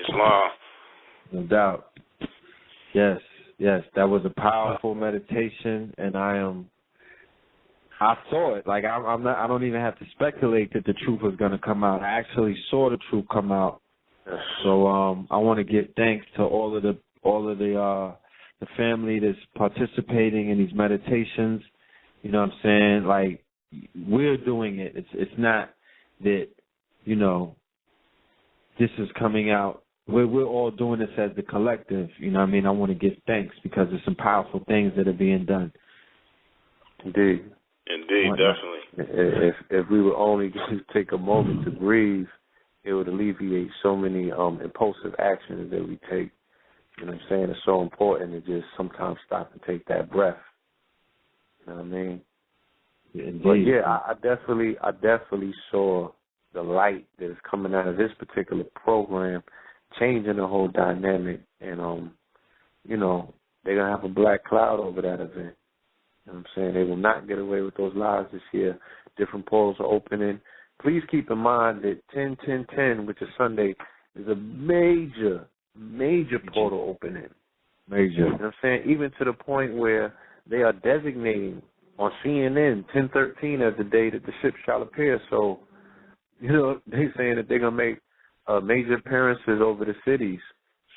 Islam. No doubt. Yes, that was a powerful meditation, and I saw it. Like I don't even have to speculate that the truth was going to come out. I actually saw the truth come out. So I want to give thanks to all of the family that's participating in these meditations. You know what I'm saying? Like, we're doing it. It's not that, you know, this is coming out. We're all doing this as the collective. You know what I mean? I want to give thanks because there's some powerful things that are being done. Indeed, definitely. If we would only just take a moment to breathe, it would alleviate so many impulsive actions that we take. You know what I'm saying? It's so important to just sometimes stop and take that breath. You know what I mean? Indeed. But yeah, I definitely saw the light that is coming out of this particular program, changing the whole dynamic, and you know, they're gonna have a black cloud over that event. You know what I'm saying? They will not get away with those lies this year. Different portals are opening. Please keep in mind that 10-10-10, which is Sunday, is a major portal opening. Major. You know what I'm saying? Even to the point where they are designating on CNN 10-13 as the day that the ship shall appear. So, you know, they're saying that they're going to make major appearances over the cities.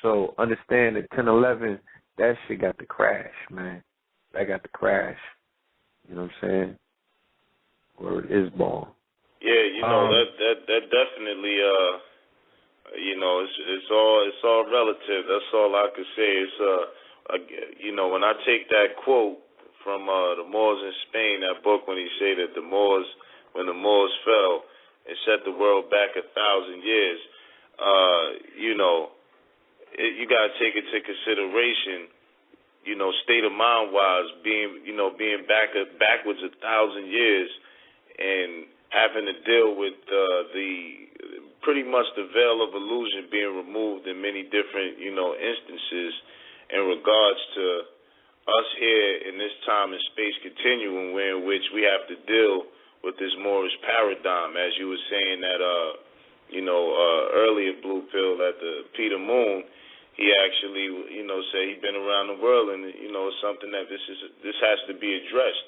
So understand that 10-11, that shit got to crash, man. That got to crash. You know what I'm saying? Word is born. Yeah, you know, that definitely you know, it's all relative. That's all I could say. It's you know, when I take that quote from the Moors in Spain, that book, when he said that when the Moors fell, it set the world back 1,000 years. You know, you gotta take into consideration, you know, state of mind wise, being backwards 1,000 years and having to deal with pretty much the veil of illusion being removed in many different, you know, instances in regards to us here in this time and space continuum, in which we have to deal with this Moorish paradigm, as you were saying that you know, earlier, Blue Pill, at the Peter Moon, he actually, you know, said he'd been around the world, and, you know, it's something that this has to be addressed.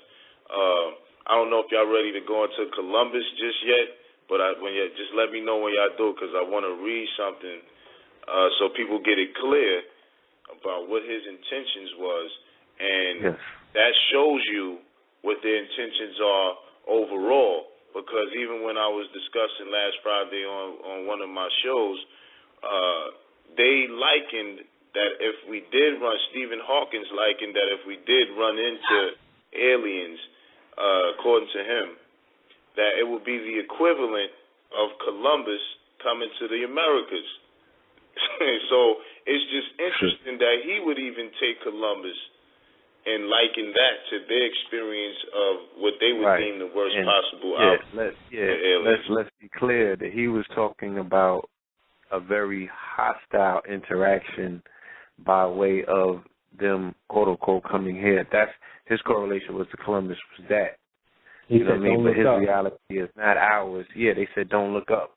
I don't know if y'all ready to go into Columbus just yet, but just let me know when y'all do, because I want to read something so people get it clear about what his intentions was, and that shows you what their intentions are overall. Because even when I was discussing last Friday on one of my shows, they likened that if we did run, Stephen Hawkins likened that if we did run into aliens, according to him, that it would be the equivalent of Columbus coming to the Americas. So it's just interesting that he would even take Columbus and liken that to their experience of what they would deem the worst possible outcome. Let's be clear that he was talking about a very hostile interaction by way of them, quote unquote, coming here. That's his correlation was to Columbus was that. You know what I mean? But his reality is not ours. Yeah, they said don't look up.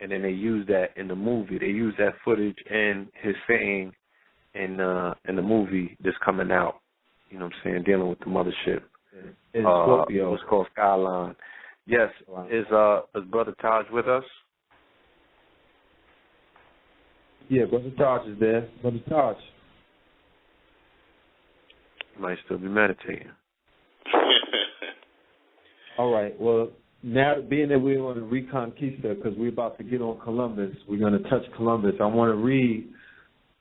And then they used that in the movie. They used that footage and his saying in the movie that's coming out. You know what I'm saying? Dealing with the mothership. It was called Skyline. Yes. Is Brother Taj with us? Yeah, Brother Taj is there. Brother Taj. Might still be meditating. All right. Well, now being that we're on the Reconquista, because we're about to get on Columbus, we're going to touch Columbus. I want to read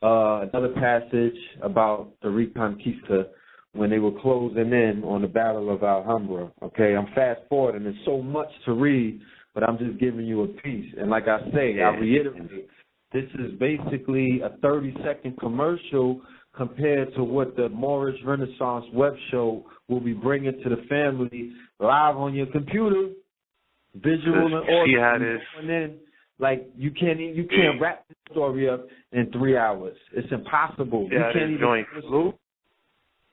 another passage about the Reconquista when they were closing in on the Battle of Alhambra. Okay, I'm fast forwarding. There's so much to read, but I'm just giving you a piece. And like I say, I reiterate, this is basically a 30-second commercial compared to what the Moorish Renaissance web show will be bringing to the family live on your computer, visual and audio. And then, like, you can't wrap this story up in 3 hours. It's impossible. You can't even.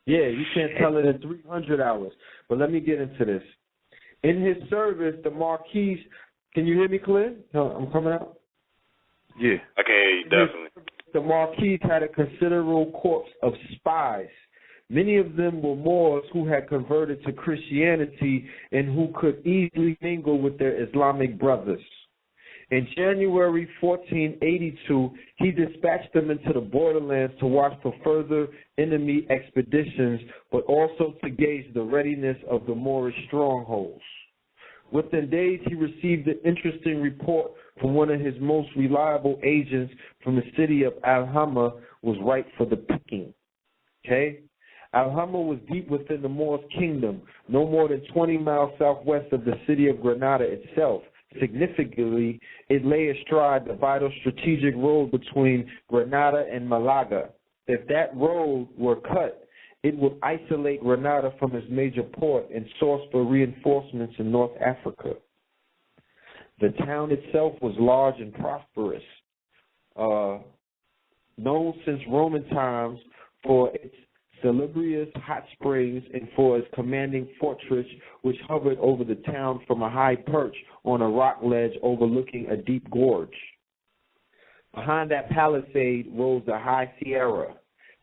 Yeah, you can't tell it in 300 hours. But let me get into this. In his service, the Marquis Can you hear me clear? No, I'm coming out? Yeah. I can hear you, definitely. The Marquis had a considerable corps of spies. Many of them were Moors who had converted to Christianity and who could easily mingle with their Islamic brothers. In January 1482, he dispatched them into the borderlands to watch for further enemy expeditions, but also to gauge the readiness of the Moorish strongholds. Within days, he received an interesting report from one of his most reliable agents from the city of Alhama was ripe for the picking. Okay? Alhama was deep within the Moors' kingdom, no more than 20 miles southwest of the city of Granada itself. Significantly, it lay astride the vital strategic road between Granada and Malaga. If that road were cut, it would isolate Granada from its major port and source for reinforcements in North Africa. The town itself was large and prosperous, known since Roman times for its salubrious hot springs and for its commanding fortress, which hovered over the town from a high perch on a rock ledge overlooking a deep gorge. Behind that palisade rose the High Sierra.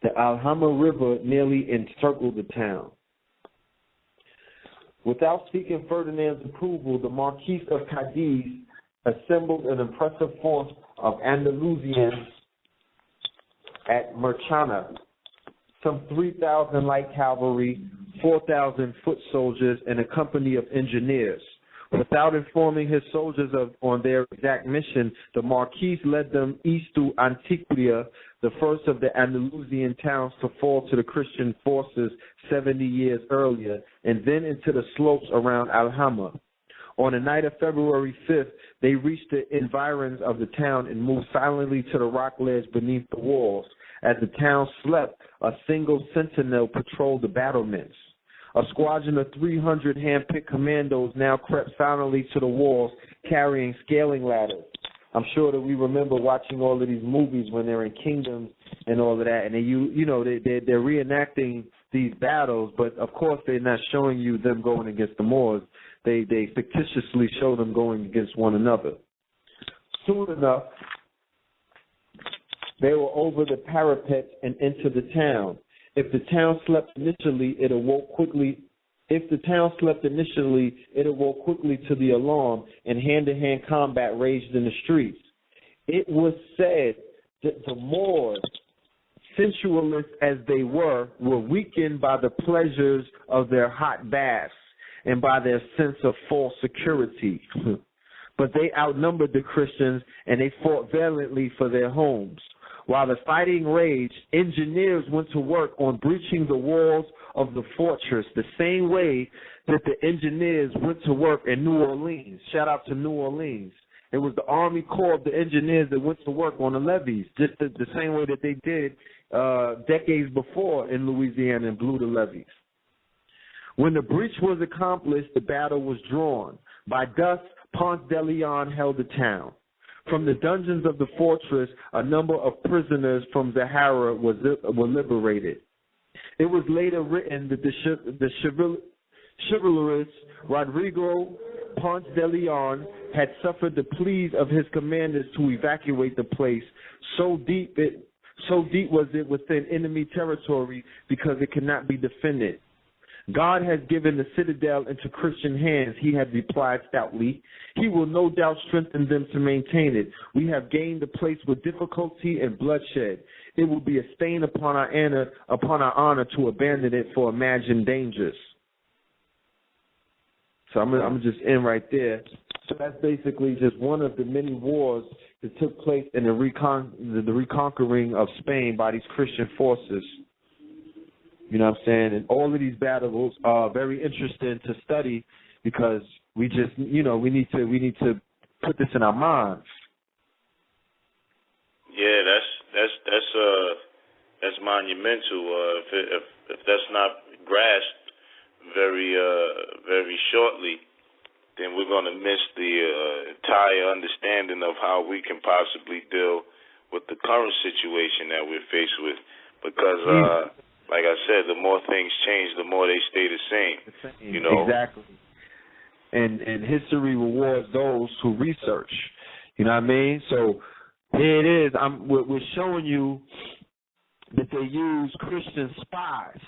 The Alhama River nearly encircled the town. Without seeking Ferdinand's approval, the Marquis of Cadiz assembled an impressive force of Andalusians at Merchana, some 3,000 light cavalry, 4,000 foot soldiers, and a company of engineers. Without informing his soldiers on their exact mission, the Marquis led them east to Antiquia, the first of the Andalusian towns to fall to the Christian forces 70 years earlier, and then into the slopes around Alhama. On the night of February 5th, they reached the environs of the town and moved silently to the rock ledge beneath the walls. As the town slept, a single sentinel patrolled the battlements. A squadron of 300 hand-picked commandos now crept silently to the walls, carrying scaling ladders. I'm sure that we remember watching all of these movies when they're in kingdoms and all of that, and they're reenacting these battles, but of course they're not showing you them going against the Moors. They fictitiously show them going against one another. Soon enough, they were over the parapet and into the town. If the town slept initially, it awoke quickly to the alarm, and hand-to-hand combat raged in the streets. It was said that the Moors, sensualist as they were weakened by the pleasures of their hot baths and by their sense of false security. But they outnumbered the Christians, and they fought valiantly for their homes. While the fighting raged, engineers went to work on breaching the walls of the fortress the same way that the engineers went to work in New Orleans. Shout out to New Orleans. It was the Army Corps of the engineers that went to work on the levees, just the same way that they did decades before in Louisiana and blew the levees. When the breach was accomplished, the battle was drawn. By dusk, Ponce de Leon held the town. From the dungeons of the fortress, a number of prisoners from Zahara were liberated. It was later written that the chivalrous Rodrigo Ponce de Leon had suffered the pleas of his commanders to evacuate the place. So deep was it within enemy territory because it could not be defended. God has given the citadel into Christian hands, he had replied stoutly. He will no doubt strengthen them to maintain it. We have gained the place with difficulty and bloodshed. It will be a stain upon our honor to abandon it for imagined dangers. So I'm just in right there. So that's basically just one of the many wars that took place in the reconquering of Spain by these Christian forces. You know what I'm saying? And all of these battles are very interesting to study because we just, we need to put this in our minds. Yeah, that's monumental. If that's not grasped very shortly, then we're going to miss the entire understanding of how we can possibly deal with the current situation that we're faced with. Because like I said, the more things change, the more they stay the same. Exactly. and history rewards those who research. You know what I mean? So here it is. We're showing you that they use Christian spies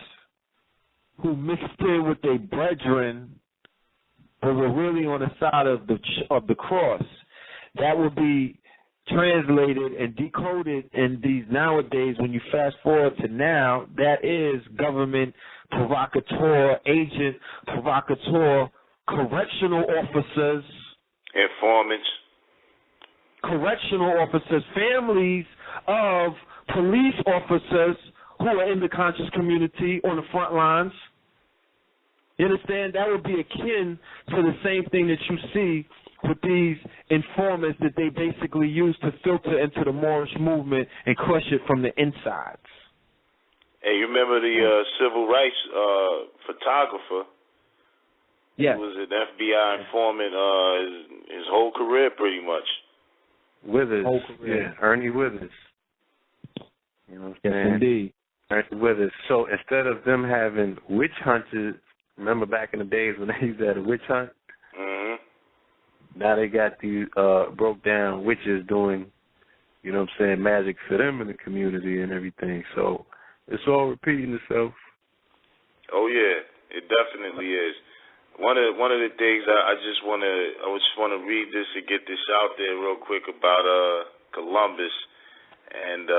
who mixed in with their brethren, but were really on the side of the cross. That would be translated and decoded in these nowadays. When you fast forward to now, that is government provocateur, agent provocateur, correctional officers, informants, correctional officers, families of police officers who are in the conscious community on the front lines. You understand? That would be akin to the same thing that you see with these informants that they basically use to filter into the Moorish movement and crush it from the insides. Hey, you remember the civil rights photographer? Yeah. He was an FBI informant his whole career, pretty much. Withers. Yeah, Ernie Withers. You know what I'm saying? Yes, indeed. Ernie Withers. So instead of them having witch hunters, remember back in the days when they used to have a witch hunt? Mm-hmm. Now they got these broke down witches doing, you know what I'm saying, magic for them in the community and everything. So it's all repeating itself. Oh yeah, it definitely is. One of the things I just want to read this and get this out there real quick about Columbus and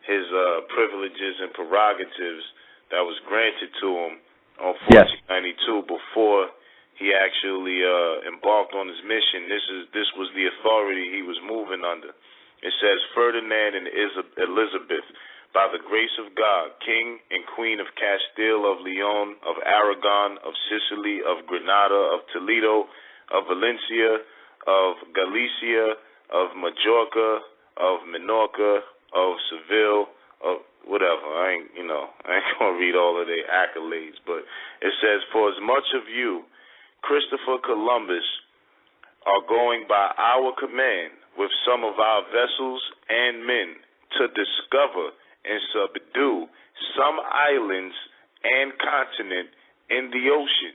his privileges and prerogatives that was granted to him on 1492 before he actually embarked on his mission. This was the authority he was moving under. It says, Ferdinand and Elizabeth, by the grace of God, King and Queen of Castile, of Leon, of Aragon, of Sicily, of Granada, of Toledo, of Valencia, of Galicia, of Majorca, of Minorca, of Seville, of whatever. I ain't gonna read all of their accolades, but it says, for as much of you, Christopher Columbus, are going by our command with some of our vessels and men to discover and subdue some islands and continent in the ocean,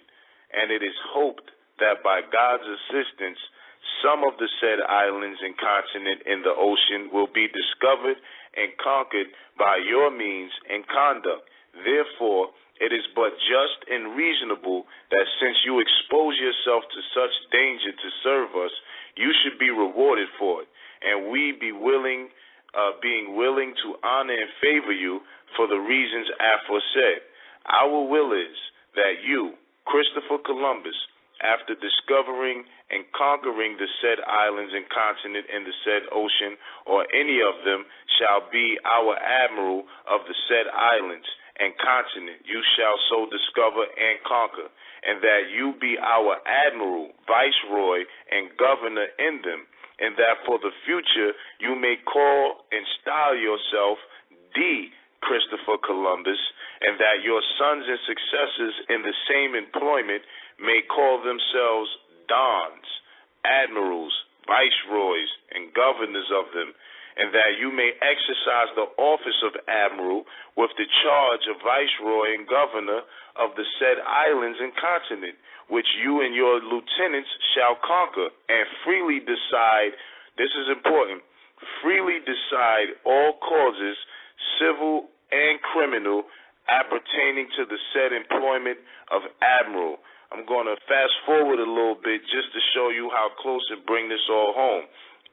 and it is hoped that by God's assistance, some of the said islands and continent in the ocean will be discovered and conquered by your means and conduct. Therefore, it is but just and reasonable that since you expose yourself to such danger to serve us, you should be rewarded for it, and we be being willing to honor and favor you for the reasons aforesaid. Our will is that you, Christopher Columbus, after discovering and conquering the said islands and continent in the said ocean, or any of them, shall be our admiral of the said islands and continent you shall so discover and conquer, and that you be our admiral, viceroy, and governor in them, and that for the future you may call and style yourself D. Christopher Columbus, and that your sons and successors in the same employment may call themselves Dons, admirals, viceroys, and governors of them, and that you may exercise the office of admiral with the charge of viceroy and governor of the said islands and continent, which you and your lieutenants shall conquer, and freely decide, this is important, freely decide all causes, civil and criminal, appertaining to the said employment of admiral. I'm going to fast forward a little bit just to show you how close and bring this all home.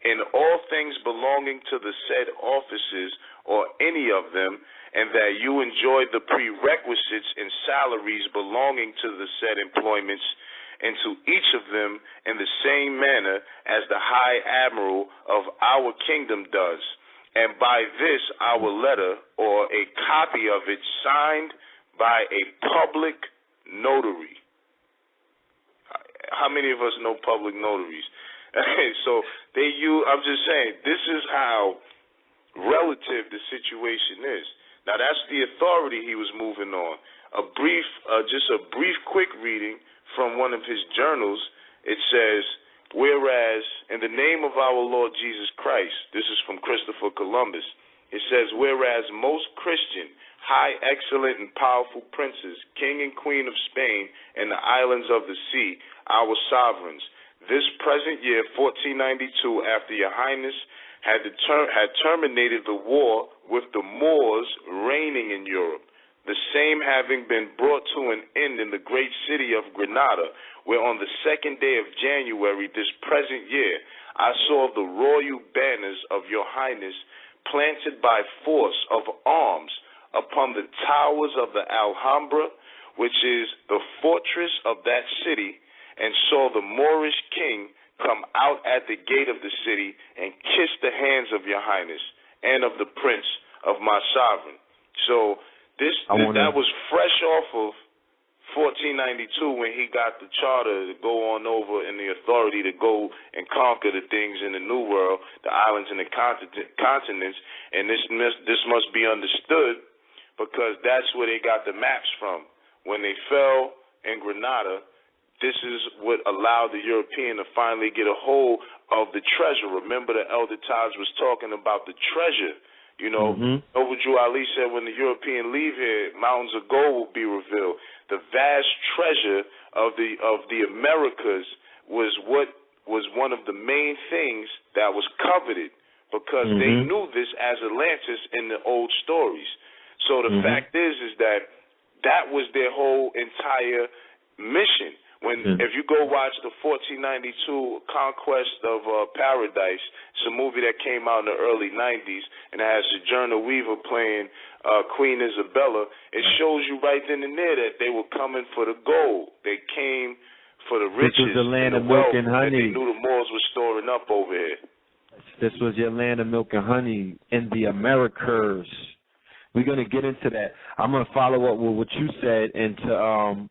In all things belonging to the said offices, or any of them, and that you enjoy the prerequisites and salaries belonging to the said employments, and to each of them in the same manner as the High Admiral of our kingdom does, and by this our letter, or a copy of it, signed by a public notary. How many of us know public notaries? So I'm just saying, this is how relative the situation is. Now that's the authority he was moving on. Just a brief quick reading from one of his journals. It says, whereas in the name of our Lord Jesus Christ, this is from Christopher Columbus, it says, whereas most Christian, high, excellent, and powerful princes, king and queen of Spain and the islands of the sea, our sovereigns. This present year, 1492, after your highness had terminated the war with the Moors reigning in Europe, the same having been brought to an end in the great city of Granada, where on the 2nd day of January this present year I saw the royal banners of your highness planted by force of arms upon the towers of the Alhambra, which is the fortress of that city, and saw the Moorish king come out at the gate of the city and kiss the hands of your highness and of the prince of my sovereign. So that was fresh off of 1492 when he got the charter to go on over and the authority to go and conquer the things in the New World, the islands and the continents. And this must be understood because that's where they got the maps from. When they fell in Granada, this is what allowed the European to finally get a hold of the treasure. Remember the Elder Taj was talking about the treasure. You know, Noble Ali said when the European leave here, mountains of gold will be revealed. The vast treasure of the Americas was what was one of the main things that was coveted because they knew this as Atlantis in the old stories. So the fact is that was their whole entire mission. If you go watch the 1492 Conquest of Paradise, it's a movie that came out in the early 90s, and it has Sojourner Weaver playing Queen Isabella. It shows you right then and there that they were coming for the gold. They came for the riches. This was the land of milk and honey. They knew the Moors were storing up over here. This was your land of milk and honey in the Americas. We're going to get into that. I'm going to follow up with what you said and to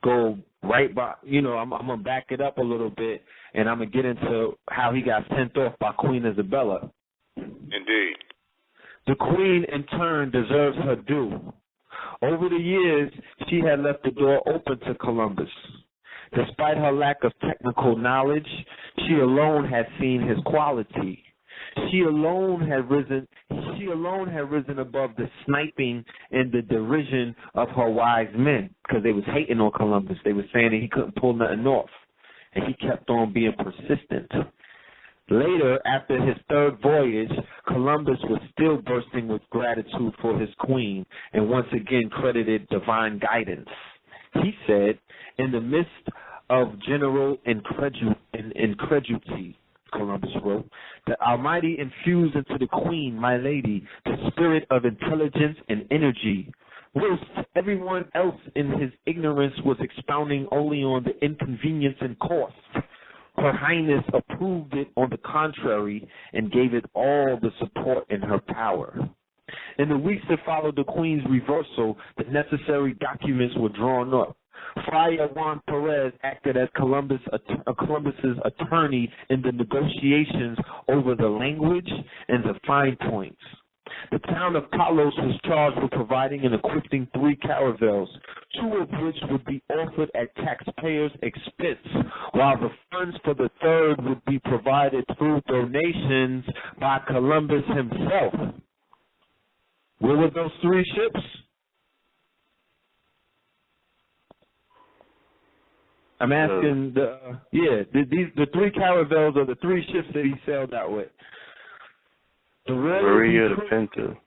go right by, I'm going to back it up a little bit, and I'm going to get into how he got sent off by Queen Isabella. Indeed. The Queen, in turn, deserves her due. Over the years, she had left the door open to Columbus. Despite her lack of technical knowledge, she alone had seen his quality. She alone had risen above the sniping and the derision of her wise men because they was hating on Columbus. They were saying that he couldn't pull nothing off, and he kept on being persistent. Later, after his third voyage, Columbus was still bursting with gratitude for his queen and once again credited divine guidance. He said, in the midst of general incredulity, Columbus wrote, the Almighty infused into the Queen, my lady, the spirit of intelligence and energy, whilst everyone else in his ignorance was expounding only on the inconvenience and cost. Her Highness approved it on the contrary and gave it all the support in her power. In the weeks that followed the Queen's reversal, the necessary documents were drawn up. Friar Juan Perez acted as Columbus's attorney in the negotiations over the language and the fine points. The town of Palos was charged with providing and equipping 3 caravels, 2 of which would be offered at taxpayers' expense, while the funds for the third would be provided through donations by Columbus himself. Where were those 3 ships? I'm asking the 3 caravels are the 3 ships that he sailed out with. The Maria, the Pinta.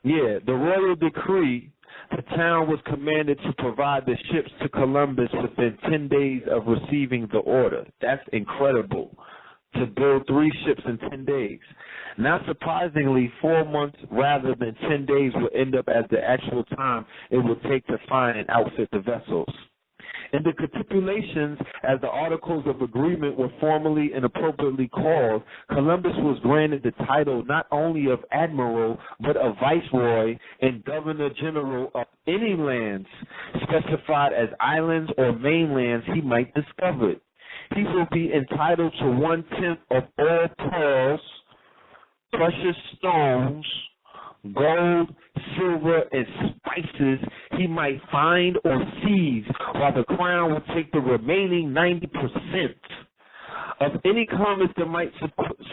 The royal decree, the town was commanded to provide the ships to Columbus within 10 days of receiving the order. That's incredible, to build 3 ships in 10 days. Not surprisingly, 4 months rather than 10 days will end up as the actual time it would take to find and outfit the vessels. In the capitulations, as the Articles of Agreement were formally and appropriately called, Columbus was granted the title not only of Admiral, but of Viceroy and Governor-General of any lands specified as islands or mainlands he might discover. He will be entitled to 1/10 of all pearls, precious stones, gold, silver, and spices he might find or seize, while the crown would take the remaining 90%. Of any commerce that might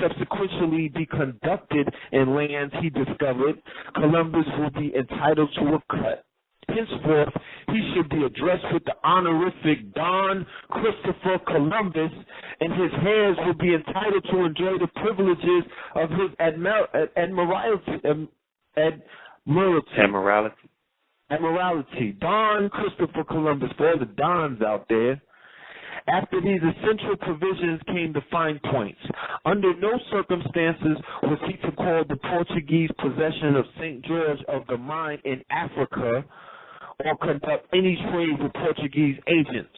subsequently be conducted in lands he discovered, Columbus will be entitled to a cut. Henceforth, he should be addressed with the honorific Don Christopher Columbus, and his heirs will be entitled to enjoy the privileges of his admiralty. Don Christopher Columbus, for all the Dons out there. After these essential provisions came the fine points. Under no circumstances was he to call the Portuguese possession of St. George of the Mine in Africa or conduct any trade with Portuguese agents.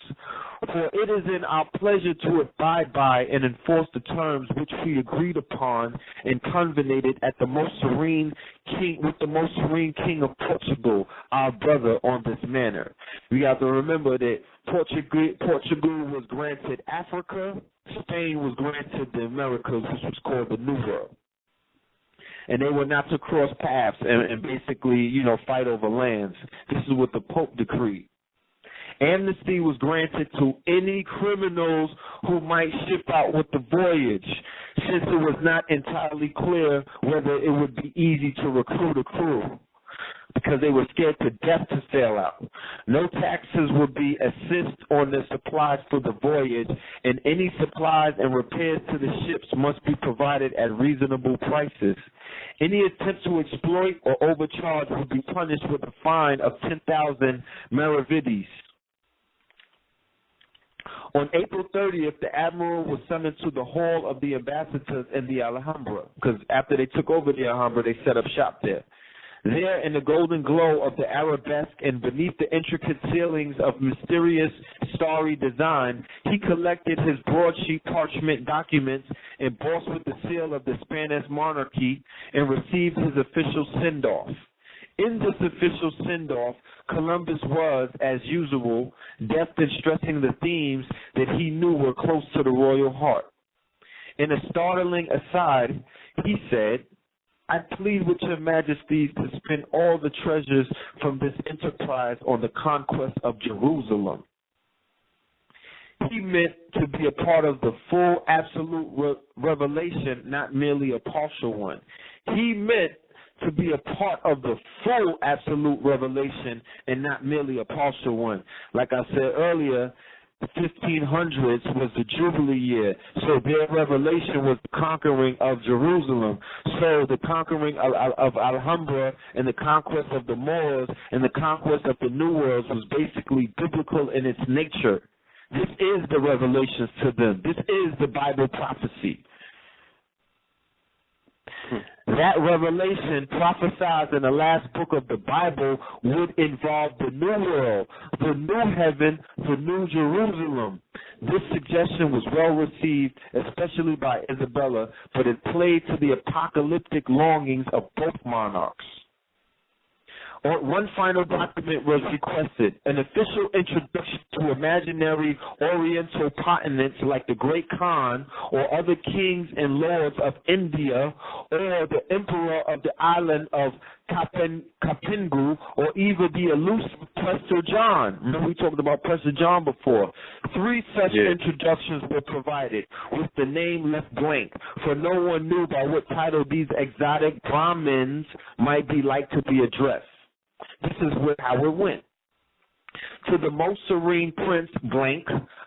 For it is in our pleasure to abide by and enforce the terms which we agreed upon and convened at the most serene king with the most serene king of Portugal, our brother, on this manner. We have to remember that Portugal was granted Africa, Spain was granted the Americas, which was called the New World. And they were not to cross paths and basically, fight over lands. This is what the Pope decreed. Amnesty was granted to any criminals who might ship out with the voyage, since it was not entirely clear whether it would be easy to recruit a crew, because they were scared to death to sail out. No taxes would be assessed on the supplies for the voyage, and any supplies and repairs to the ships must be provided at reasonable prices. Any attempt to exploit or overcharge would be punished with a fine of 10,000 maravedis. On April 30th, the admiral was summoned to the hall of the ambassadors in the Alhambra, because after they took over the Alhambra, they set up shop there. There, in the golden glow of the arabesque and beneath the intricate ceilings of mysterious starry design, he collected his broadsheet parchment documents embossed with the seal of the Spanish monarchy and received his official send-off. In this official send-off, Columbus was, as usual, deft in stressing the themes that he knew were close to the royal heart. In a startling aside, he said, "I plead with your majesties to spend all the treasures from this enterprise on the conquest of Jerusalem." He meant to be a part of the full absolute revelation, not merely a partial one. He meant to be a part of the full absolute revelation and not merely a partial one. Like I said earlier, the 1500s was the Jubilee year, so their revelation was the conquering of Jerusalem. So the conquering of Alhambra and the conquest of the Moors and the conquest of the New World was basically biblical in its nature. This is the revelations to them. This is the Bible prophecy. That revelation prophesied in the last book of the Bible would involve the new world, the new heaven, the new Jerusalem. This suggestion was well received, especially by Isabella, but it played to the apocalyptic longings of both monarchs. One final document was requested, an official introduction to imaginary oriental continents like the Great Khan or other kings and lords of India or the emperor of the island of Kapingu or even the elusive Prester John. Remember we talked about Prester John before. 3 such introductions were provided with the name left blank, for no one knew by what title these exotic Brahmins might be like to be addressed. This is how it went. To the most serene Prince blank,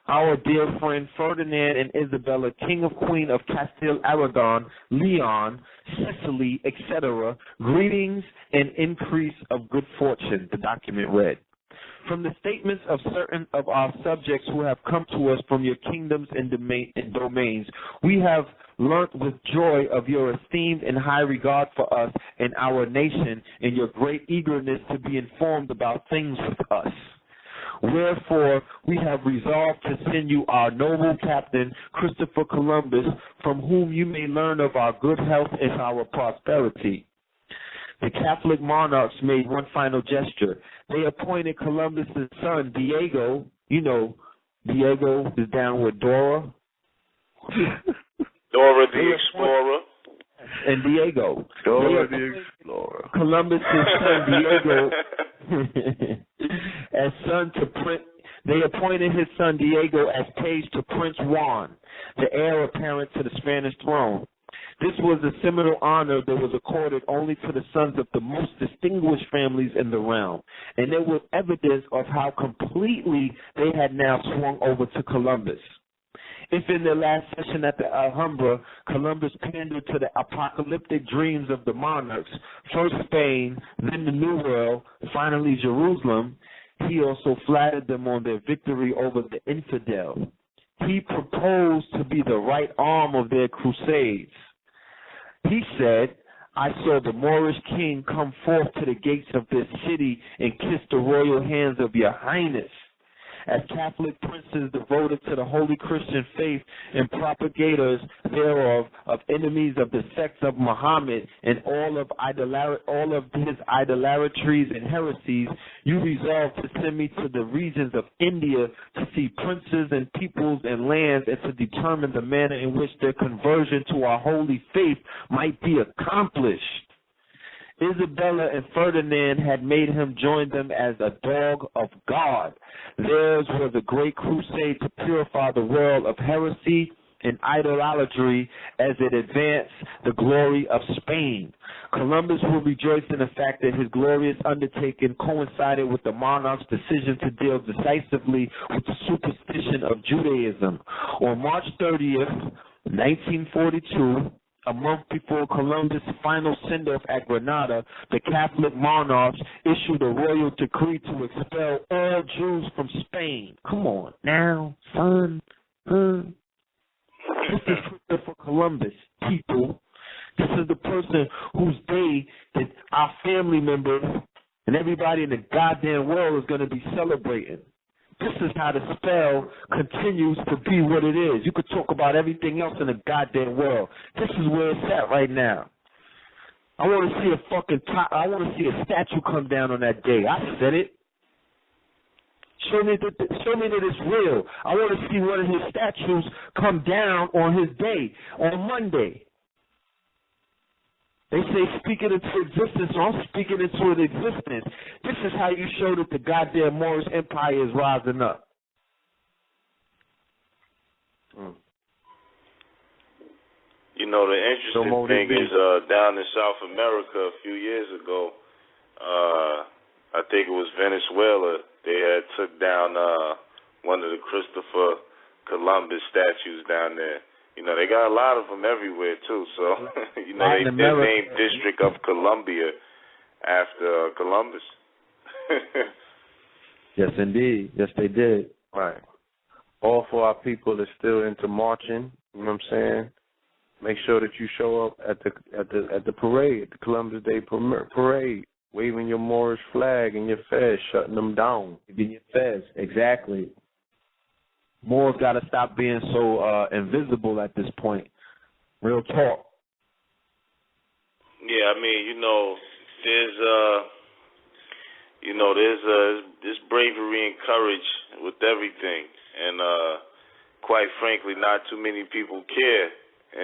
our dear friend Ferdinand and Isabella, King of Queen of Castile, Aragon, Leon, Sicily, etc., greetings and increase of good fortune, the document read. From the statements of certain of our subjects who have come to us from your kingdoms and domains, we have learnt with joy of your esteemed and high regard for us and our nation, and your great eagerness to be informed about things with us. Wherefore, we have resolved to send you our noble captain, Christopher Columbus, from whom you may learn of our good health and our prosperity. The Catholic monarchs made one final gesture. They appointed Columbus's son, Diego. You know, Diego is down with Dora. Dora the Explorer. And Diego. Dora the Explorer. Columbus's son, Diego, as son to Prince. They appointed his son, Diego, as page to Prince Juan, the heir apparent to the Spanish throne. This was a seminal honor that was accorded only to the sons of the most distinguished families in the realm, and it was evidence of how completely they had now swung over to Columbus. If in their last session at the Alhambra, Columbus pandered to the apocalyptic dreams of the monarchs, first Spain, then the New World, finally Jerusalem, he also flattered them on their victory over the infidel. He proposed to be the right arm of their crusades. He said, I saw the Moorish king come forth to the gates of this city and kiss the royal hands of your highness. As Catholic princes devoted to the holy Christian faith and propagators thereof, of enemies of the sects of Muhammad and all of his idolatries and heresies, you resolved to send me to the regions of India to see princes and peoples and lands and to determine the manner in which their conversion to our holy faith might be accomplished. Isabella and Ferdinand had made him join them as a dog of God. Theirs was a great crusade to purify the world of heresy and idolatry as it advanced the glory of Spain. Columbus will rejoice in the fact that his glorious undertaking coincided with the monarch's decision to deal decisively with the superstition of Judaism. On March 30th, 1942, a month before Columbus' final send-off at Granada, the Catholic monarchs issued a royal decree to expel all Jews from Spain. Come on now, son. This is Christopher Columbus, people. This is the person whose day that our family members and everybody in the goddamn world is going to be celebrating. This is how the spell continues to be what it is. You could talk about everything else in the goddamn world. This is where it's at right now. I want to see I want to see a statue come down on that day. I said it. Show me that it's real. I want to see one of his statues come down on his day, on Monday. They say speak it into existence, so I'm speaking into an existence. This is how you show that the goddamn Moorish Empire is rising up. You know, the interesting thing is down in South America a few years ago, I think it was Venezuela, they had took down one of the Christopher Columbus statues down there. You know, they got a lot of them everywhere, too. So, you know, they named District of Columbia after Columbus. Yes, indeed. Yes, they did. Right. All for our people that's still into marching, you know what I'm saying? Make sure that you show up at the parade, the Columbus Day parade, waving your Moorish flag and your fez, shutting them down. Your fez, exactly. Moors got to stop being so invisible at this point. Real talk. Yeah, I mean, there's bravery and courage with everything, and quite frankly, not too many people care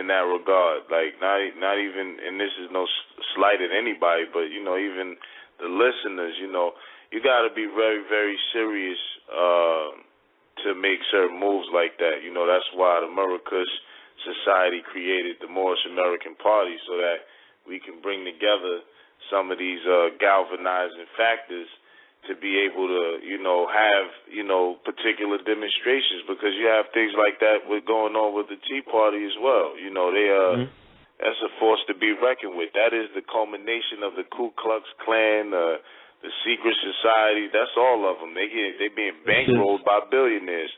in that regard. Like, not even, and this is no slight at anybody, but even the listeners, you got to be very, very serious. To make certain moves like that. That's why the Americas Society created the Moorish American Party, so that we can bring together some of these galvanizing factors to be able to, have, particular demonstrations, because you have things like that going on with the Tea Party as well. That's a force to be reckoned with. That is the culmination of the Ku Klux Klan, the secret society, that's all of them. They being bankrolled by billionaires.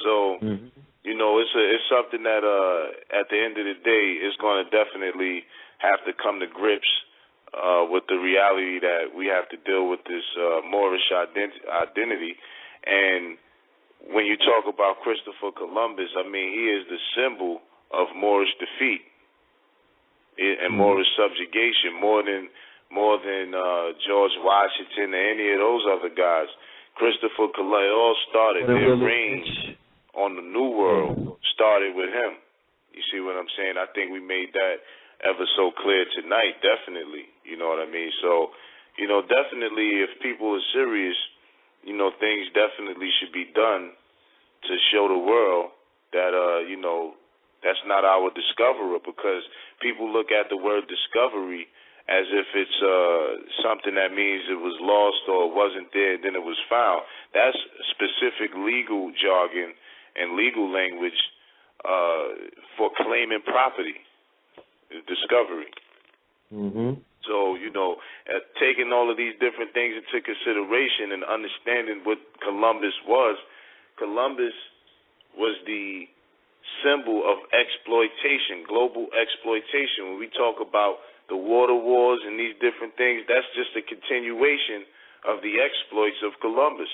So, it's something that at the end of the day is going to definitely have to come to grips with the reality that we have to deal with this Moorish identity. And when you talk about Christopher Columbus, I mean, he is the symbol of Moorish defeat and Moorish subjugation, more than George Washington or any of those other guys. Christopher Columbus, it all started, their reign on the New World started with him. You see what I'm saying? I think we made that ever so clear tonight, definitely. You know what I mean? So, definitely if people are serious, things definitely should be done to show the world that, That's not our discoverer, because people look at the word discovery as if it's something that means it was lost or it wasn't there, then it was found. That's specific legal jargon and legal language for claiming property, discovery. Mm-hmm. So, taking all of these different things into consideration and understanding what Columbus was the symbol of exploitation, global exploitation. When we talk about the water wars and these different things, that's just a continuation of the exploits of Columbus.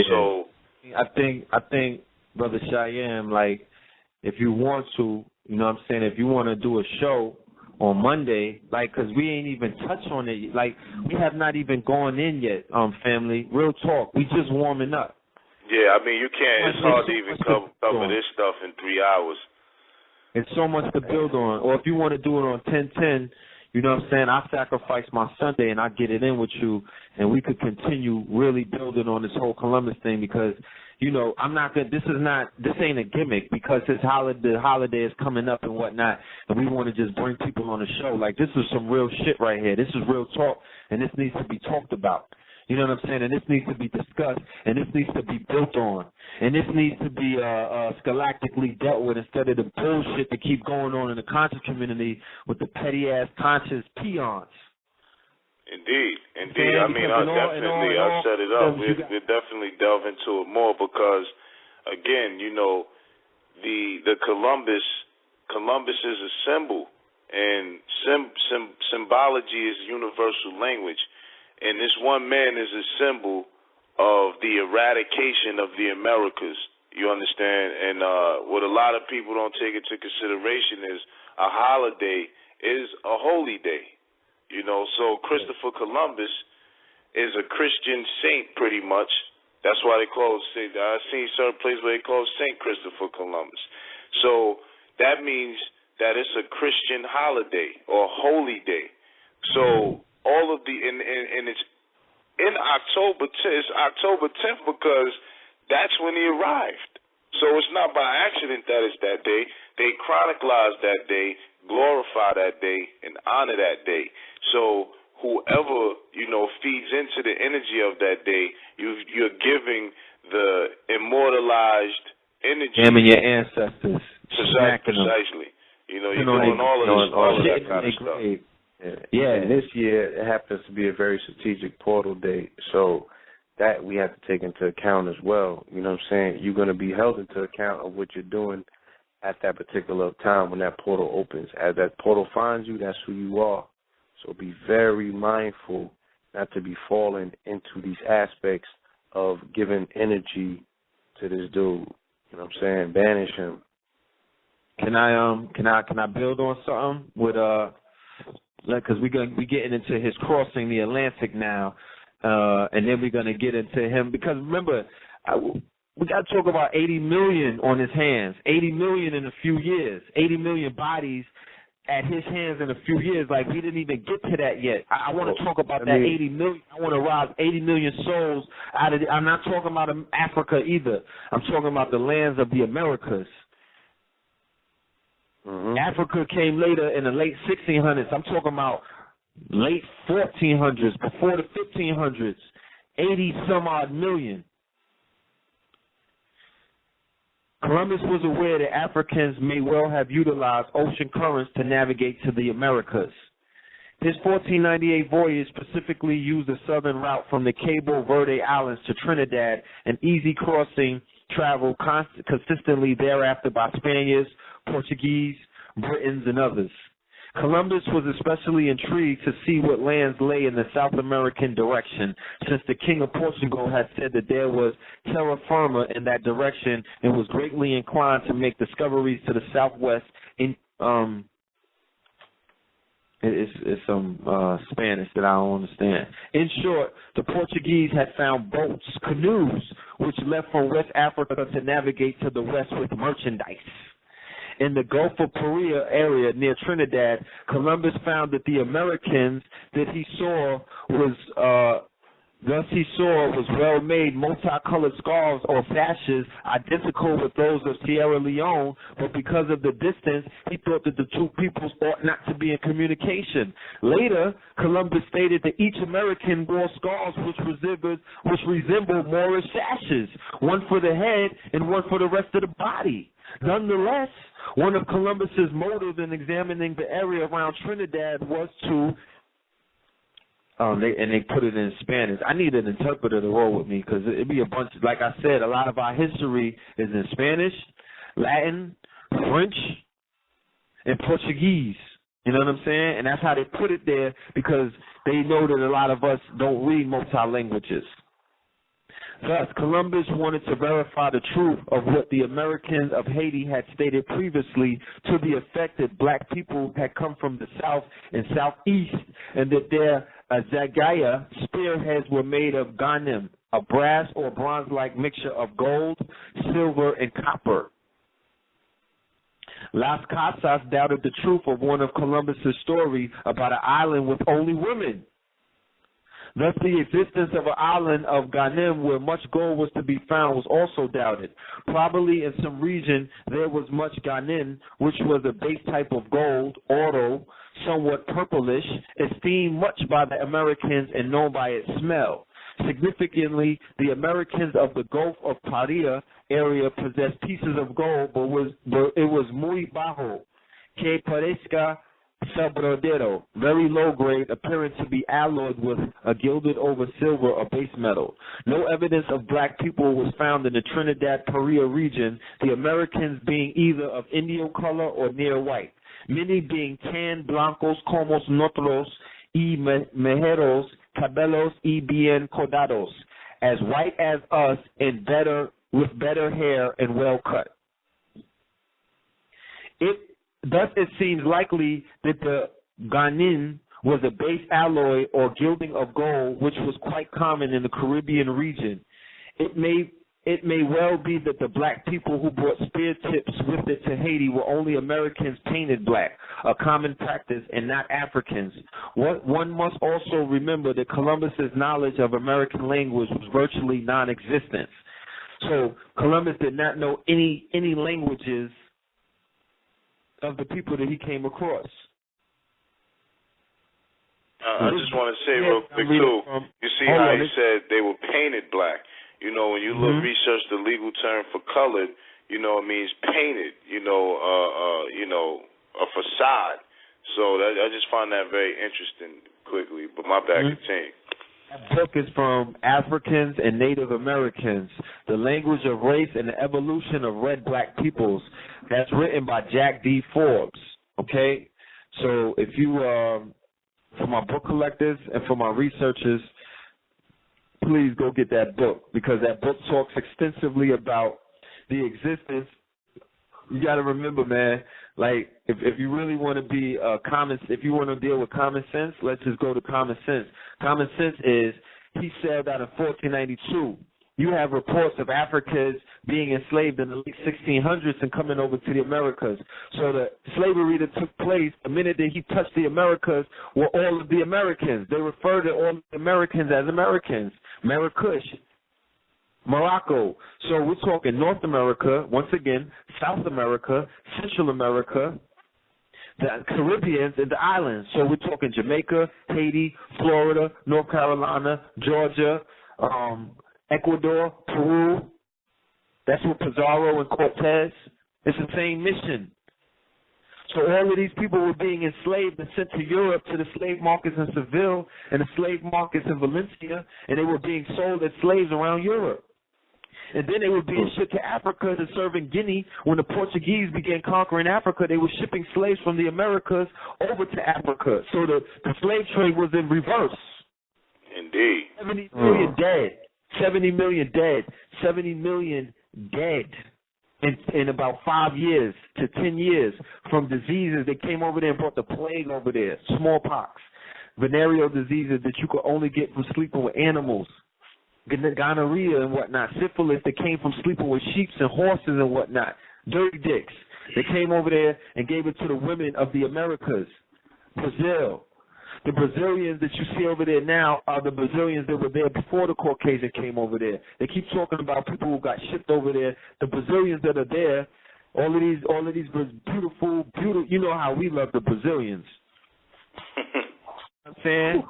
So I think, Brother Shyaam, like, if you want to, if you want to do a show on Monday, like, because we ain't even touched on it, like, we have not even gone in yet, family. Real talk. We just warming up. Yeah, I mean, you can't. It's hard to even cover this stuff in 3 hours. It's so much to build on. Or if you want to do it on 10-10, I sacrifice my Sunday and I get it in with you, and we could continue really building on this whole Columbus thing, because, I'm not good. This ain't a gimmick, because the holiday is coming up and whatnot, and we want to just bring people on the show. Like, this is some real shit right here. This is real talk, and this needs to be talked about. You know what I'm saying? And this needs to be discussed, and this needs to be built on, and this needs to be scholastically dealt with, instead of the bullshit that keep going on in the conscious community with the petty-ass conscious peons. Indeed. I mean, I'll set it up. We'll definitely delve into it more, because, again, the Columbus is a symbol, and symbology is universal language. And this one man is a symbol of the eradication of the Americas. You understand? And what a lot of people don't take into consideration is a holiday is a holy day. So Christopher Columbus is a Christian saint, pretty much. That's why they call it Saint. I've seen certain places where they call it Saint Christopher Columbus. So that means that it's a Christian holiday or holy day. So all of the and it's in October. It's October 10th, because that's when he arrived. So it's not by accident that it's that day. They chronicleize that day, glorify that day, and honor that day. So whoever feeds into the energy of that day, you're giving the immortalized energy. Damn your ancestors. Precisely. You're doing all of that kind of stuff. Yeah, and this year it happens to be a very strategic portal day, so that we have to take into account as well. You know what I'm saying? You're going to be held into account of what you're doing at that particular time when that portal opens. As that portal finds you, that's who you are. So be very mindful not to be falling into these aspects of giving energy to this dude. You know what I'm saying? Banish him. Can I build on something with because we getting into his crossing the Atlantic now, and then we're gonna get into him, because remember, we got to talk about 80 million on his hands, 80 million in a few years, 80 million bodies at his hands in a few years. Like, we didn't even get to that yet. I want to talk about that 80 million. I want to rob 80 million souls out of it. I'm not talking about Africa either. I'm talking about the lands of the Americas. Mm-hmm. Africa came later in the late 1600s. I'm talking about late 1400s, before the 1500s, 80 some odd million. Columbus was aware that Africans may well have utilized ocean currents to navigate to the Americas. His 1498 voyage specifically used the southern route from the Cabo Verde Islands to Trinidad, an easy crossing traveled consistently thereafter by Spaniards, Portuguese, Britons, and others. Columbus was especially intrigued to see what lands lay in the South American direction, since the King of Portugal had said that there was terra firma in that direction, and was greatly inclined to make discoveries to the southwest. It's some Spanish that I don't understand. In short, the Portuguese had found boats, canoes, which left from West Africa to navigate to the west with merchandise. In the Gulf of Paria area near Trinidad, Columbus found that the Americans that he saw was Thus he saw was well-made, multicolored scarves or sashes identical with those of Sierra Leone, but because of the distance, he thought that the two peoples ought not to be in communication. Later, Columbus stated that each American wore scarves which resembled Moorish sashes, one for the head and one for the rest of the body. Nonetheless, one of Columbus's motives in examining the area around Trinidad was to they put it in Spanish. I need an interpreter to roll with me because it'd be a bunch. Like I said, a lot of our history is in Spanish, Latin, French, and Portuguese. You know what I'm saying? And that's how they put it there because they know that a lot of us don't read multi-languages. Thus, Columbus wanted to verify the truth of what the Americans of Haiti had stated previously to the effect that black people had come from the south and southeast and that their Zagaya spearheads were made of ganem, a brass or bronze-like mixture of gold, silver, and copper. Las Casas doubted the truth of one of Columbus's story about an island with only women. Thus, the existence of an island of Ganem where much gold was to be found was also doubted. Probably in some region there was much Ganem, which was a base type of gold, oro, somewhat purplish, esteemed much by the Americans and known by its smell. Significantly, the Americans of the Gulf of Paria area possessed pieces of gold, but it was muy bajo, que parezca sabrodero, very low grade, appearing to be alloyed with a gilded over silver or base metal. No evidence of black people was found in the Trinidad Paria region, the Americans being either of Indio color or near white, many being tan, blancos, como nosotros, y mejeros, cabellos y bien cordados, as white as us and with better hair and well cut. Thus, it seems likely that the ganin was a base alloy or gilding of gold, which was quite common in the Caribbean region. It may well be that the black people who brought spear tips with it to Haiti were only Americans painted black, a common practice, and not Africans. One must also remember that Columbus's knowledge of American language was virtually non-existent. So Columbus did not know any languages of the people that he came across. I just want to say real quick too, you see how he said they were painted black. You know, when you research the legal term for colored, you know, it means painted, you know, a facade. So I just find that very interesting quickly, but my bad, continue. That book is from Africans and Native Americans, The Language of Race and the Evolution of Red Black Peoples. That's written by Jack D. Forbes, okay? So if you, for my book collectors and for my researchers, please go get that book because that book talks extensively about the existence. You got to remember, man, like if you really want to be if you want to deal with common sense, let's just go to common sense. Common sense is he sailed out in 1492. You have reports of Africans being enslaved in the late 1600s and coming over to the Americas. So the slavery that took place, the minute that he touched the Americas, were all of the Americans. They refer to all the Americans as Americans. Marrakesh, Morocco. So we're talking North America, once again, South America, Central America, the Caribbeans, and the islands. So we're talking Jamaica, Haiti, Florida, North Carolina, Georgia, Ecuador, Peru. That's what Pizarro and Cortez. It's the same mission. So all of these people were being enslaved and sent to Europe to the slave markets in Seville and the slave markets in Valencia, and they were being sold as slaves around Europe. And then they were being shipped to Africa to serve in Guinea. When the Portuguese began conquering Africa, they were shipping slaves from the Americas over to Africa. So the slave trade was in reverse. Indeed. 70 million dead. 70 million dead. 70 million dead in about 5 years to 10 years from diseases that came over there and brought the plague over there. Smallpox, venereal diseases that you could only get from sleeping with animals. Gonorrhea and whatnot, syphilis that came from sleeping with sheep and horses and whatnot, dirty dicks. They came over there and gave it to the women of the Americas, Brazil. The Brazilians that you see over there now are the Brazilians that were there before the Caucasian came over there. They keep talking about people who got shipped over there. The Brazilians that are there, all of these beautiful, you know how we love the Brazilians. I'm saying?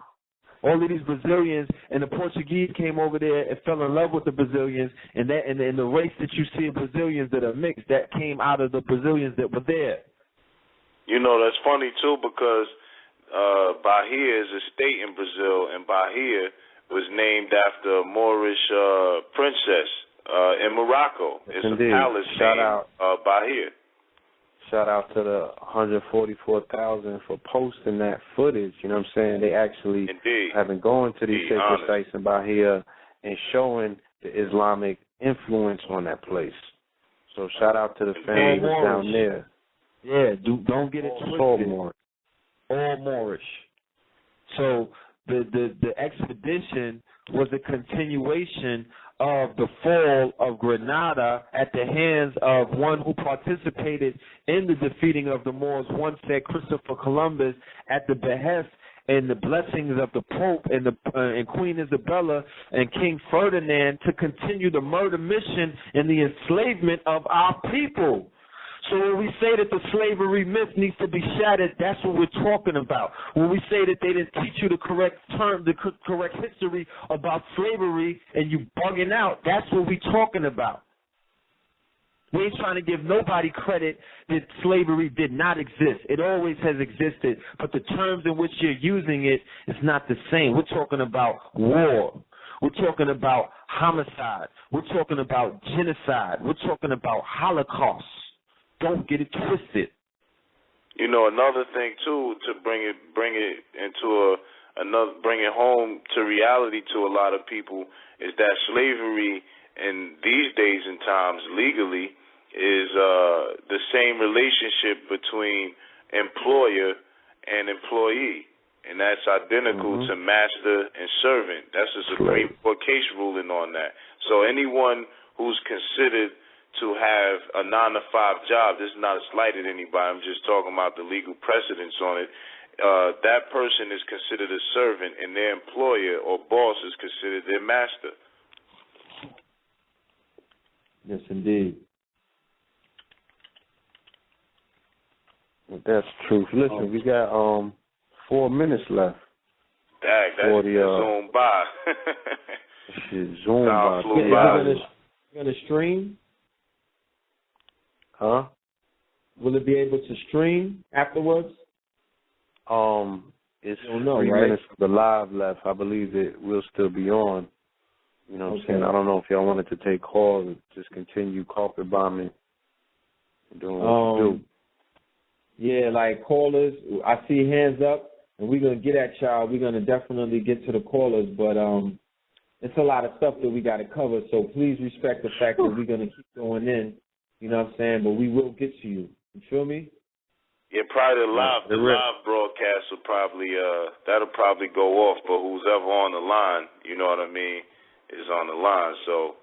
All of these Brazilians and the Portuguese came over there and fell in love with the Brazilians, and the race that you see of Brazilians that are mixed, that came out of the Brazilians that were there. You know, that's funny too, because Bahia is a state in Brazil, and Bahia was named after a Moorish princess in Morocco. It's a palace named Bahia. Shout out to the 144,000 for posting that footage. You know what I'm saying? They actually have been going to these sacred sites in Bahia and showing the Islamic influence on that place. So shout out to the family that's down there. Yeah, don't get it twisted. All Moorish. So the expedition was a continuation of the fall of Granada at the hands of one who participated in the defeating of the Moors, one said Christopher Columbus, at the behest and the blessings of the Pope and Queen Isabella and King Ferdinand to continue the murder mission and the enslavement of our people. So when we say that the slavery myth needs to be shattered, that's what we're talking about. When we say that they didn't teach you the correct term, the correct history about slavery, and you bugging out, that's what we're talking about. We ain't trying to give nobody credit that slavery did not exist. It always has existed, but the terms in which you're using it is not the same. We're talking about war. We're talking about homicide. We're talking about genocide. We're talking about Holocaust. Don't get it twisted. You know, another thing too, to bring it home to reality to a lot of people, is that slavery in these days and times legally is the same relationship between employer and employee, and that's identical to master and servant. That's a Supreme Court case ruling on that. So anyone who's considered to have a 9-to-5 job, this is not a slight at anybody, I'm just talking about the legal precedence on it, that person is considered a servant, and their employer or boss is considered their master. Yes, indeed. That's true. Listen, we got 4 minutes left. That's zoomed by. Shit, zoomed by. You're going to stream? Huh? Will it be able to stream afterwards? It's 3 minutes for the live left. I believe it will still be on. You know what I'm saying? I don't know if y'all wanted to take calls and just continue carpet bombing and doing what you do. Yeah, like callers, I see hands up, and we're going to get at y'all. We're going to definitely get to the callers, but it's a lot of stuff that we got to cover, so please respect the fact that we're going to keep going in. You know what I'm saying? But we will get to you. You feel me? Yeah, probably the live broadcast will probably that'll probably go off, but who's ever on the line, you know what I mean, is on the line. So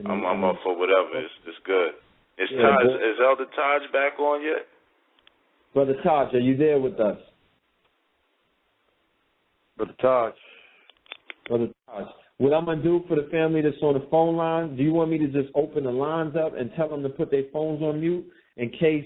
I'm up for whatever. It's good. Is Elder Taj back on yet? Brother Taj, are you there with us? Brother Taj. What I'm going to do for the family that's on the phone line, do you want me to just open the lines up and tell them to put their phones on mute in case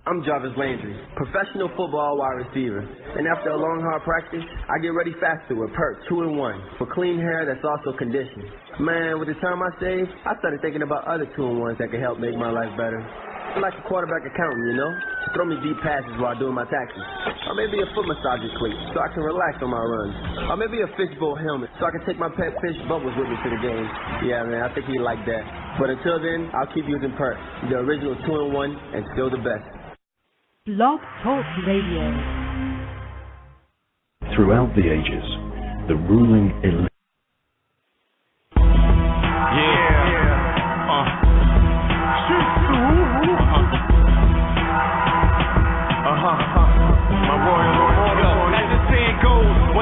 I'm Jarvis Landry, professional football wide receiver. And after a long, hard practice, I get ready faster with Perk 2-in-1 for clean hair that's also conditioned. Man, with the time I saved, I started thinking about other 2-in-1s that could help make my life better. I'm like a quarterback accountant, you know? Throw me deep passes while doing my taxes. Or maybe a foot massager cleat so I can relax on my runs. Or maybe a fishbowl helmet so I can take my pet fish Bubbles with me to the game. Yeah, man, I think he'd like that. But until then, I'll keep using Perk, the original 2-in-1 and still the best. Blog Talk Radio. Throughout the ages, the ruling elite.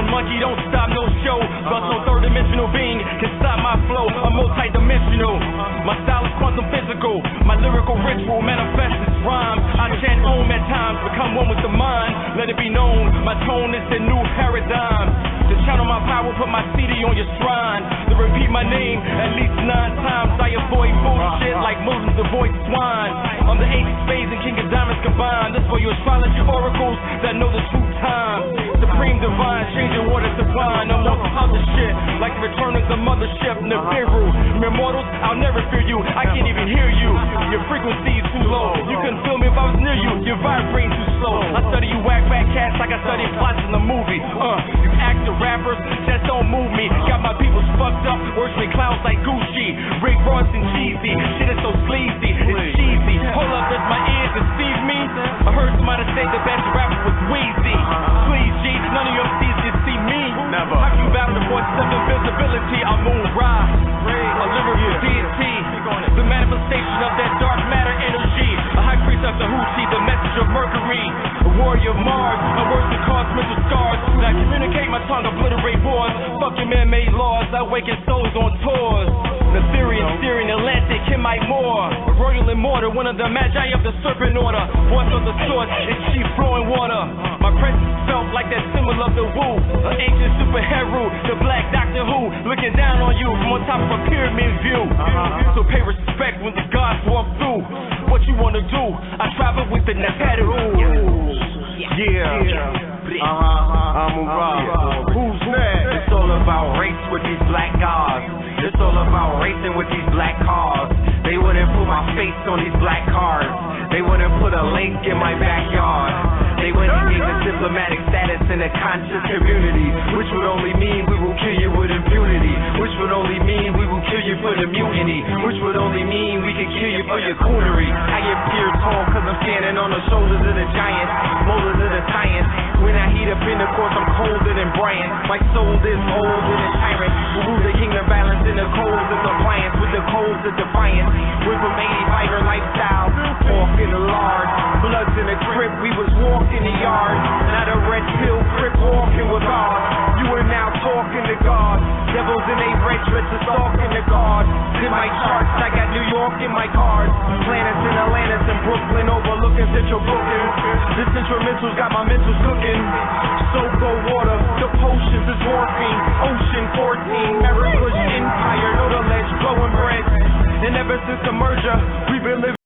Monkey don't stop no show, but no third-dimensional being can stop my flow. I'm multi-dimensional. My style is quantum physical. My lyrical ritual manifests its rhyme. I chant Om at times, become one with the mind, let it be known, my tone is the new paradigm. To channel my power, put my CD on your shrine. To repeat my name at least 9 times, I avoid bullshit like Muslims avoid swine. I'm the ace of spades and king of diamonds combined. This for your astrology oracles that know the true time. Supreme divine, changing water to wine. I'm on some other shit, like the return of the mothership, Nibiru. Mere mortals, I'll never fear you, I can't even hear you. Your frequency is too low, you couldn't feel me if I was near you. Your vibrating too slow, I study you whack fat cats like I study plots in the movie. You actor rappers, that don't move me. Got my people fucked up, worshiping clowns like Gucci. Rick Ross and cheesy, shit is so sleazy, it's cheesy. Hold up, does my ears deceive me? I heard somebody say the best rapper was Weezy. Please, G, none of your MCs can see me. Never. How can you battle the voices of invisibility? I moon rise, a lyrical deity, the manifestation of that dark matter energy. A high priest of the Houthi, the message of Mercury. A warrior of Mars, my words that cause mental scars. That I communicate my tongue, obliterate wars. Fuck your man-made laws, I awaken souls on tours. Nefarious, Syrian, Atlantic, Himite Moor. A royal immortal, one of the magi of the serpent order. Voice of the source, it's chief flowing water. My presence felt like that symbol of the woo. An ancient superhero, the black Doctor Who. Looking down on you from on top of a pyramid view. So pay respect when the gods walk through. What you wanna do? I travel with the Neferu. I'm a rock. Who's next? It's all about race with these black gods. It's all about racing with these black cars. They wouldn't put my face on these black cars. They wouldn't put a lake in my backyard. They wouldn't give us diplomatic status in a conscious community, which would only mean we will kill you with impunity, which would only mean we will kill you for the mutiny, which would only mean we could kill you for your coonery. I appear tall cause I'm standing on the shoulders of the giants, molders of the science. When I heat up in the course, I'm colder than Bryant. My soul is older than tyrant, who rule the kingdom balance in the codes of compliance with the codes of defiance. We're from 85er lifestyle, walk in the lard, bloods in the crib, we was walking the yard, not a red pill crip walking with God. You are now talking to God. Devils in a red dress are stalking the God. In my charts, I got New York in my cards. Planets in Atlantis and Brooklyn overlooking Central Booking. This instrumental's got my mentals cooking.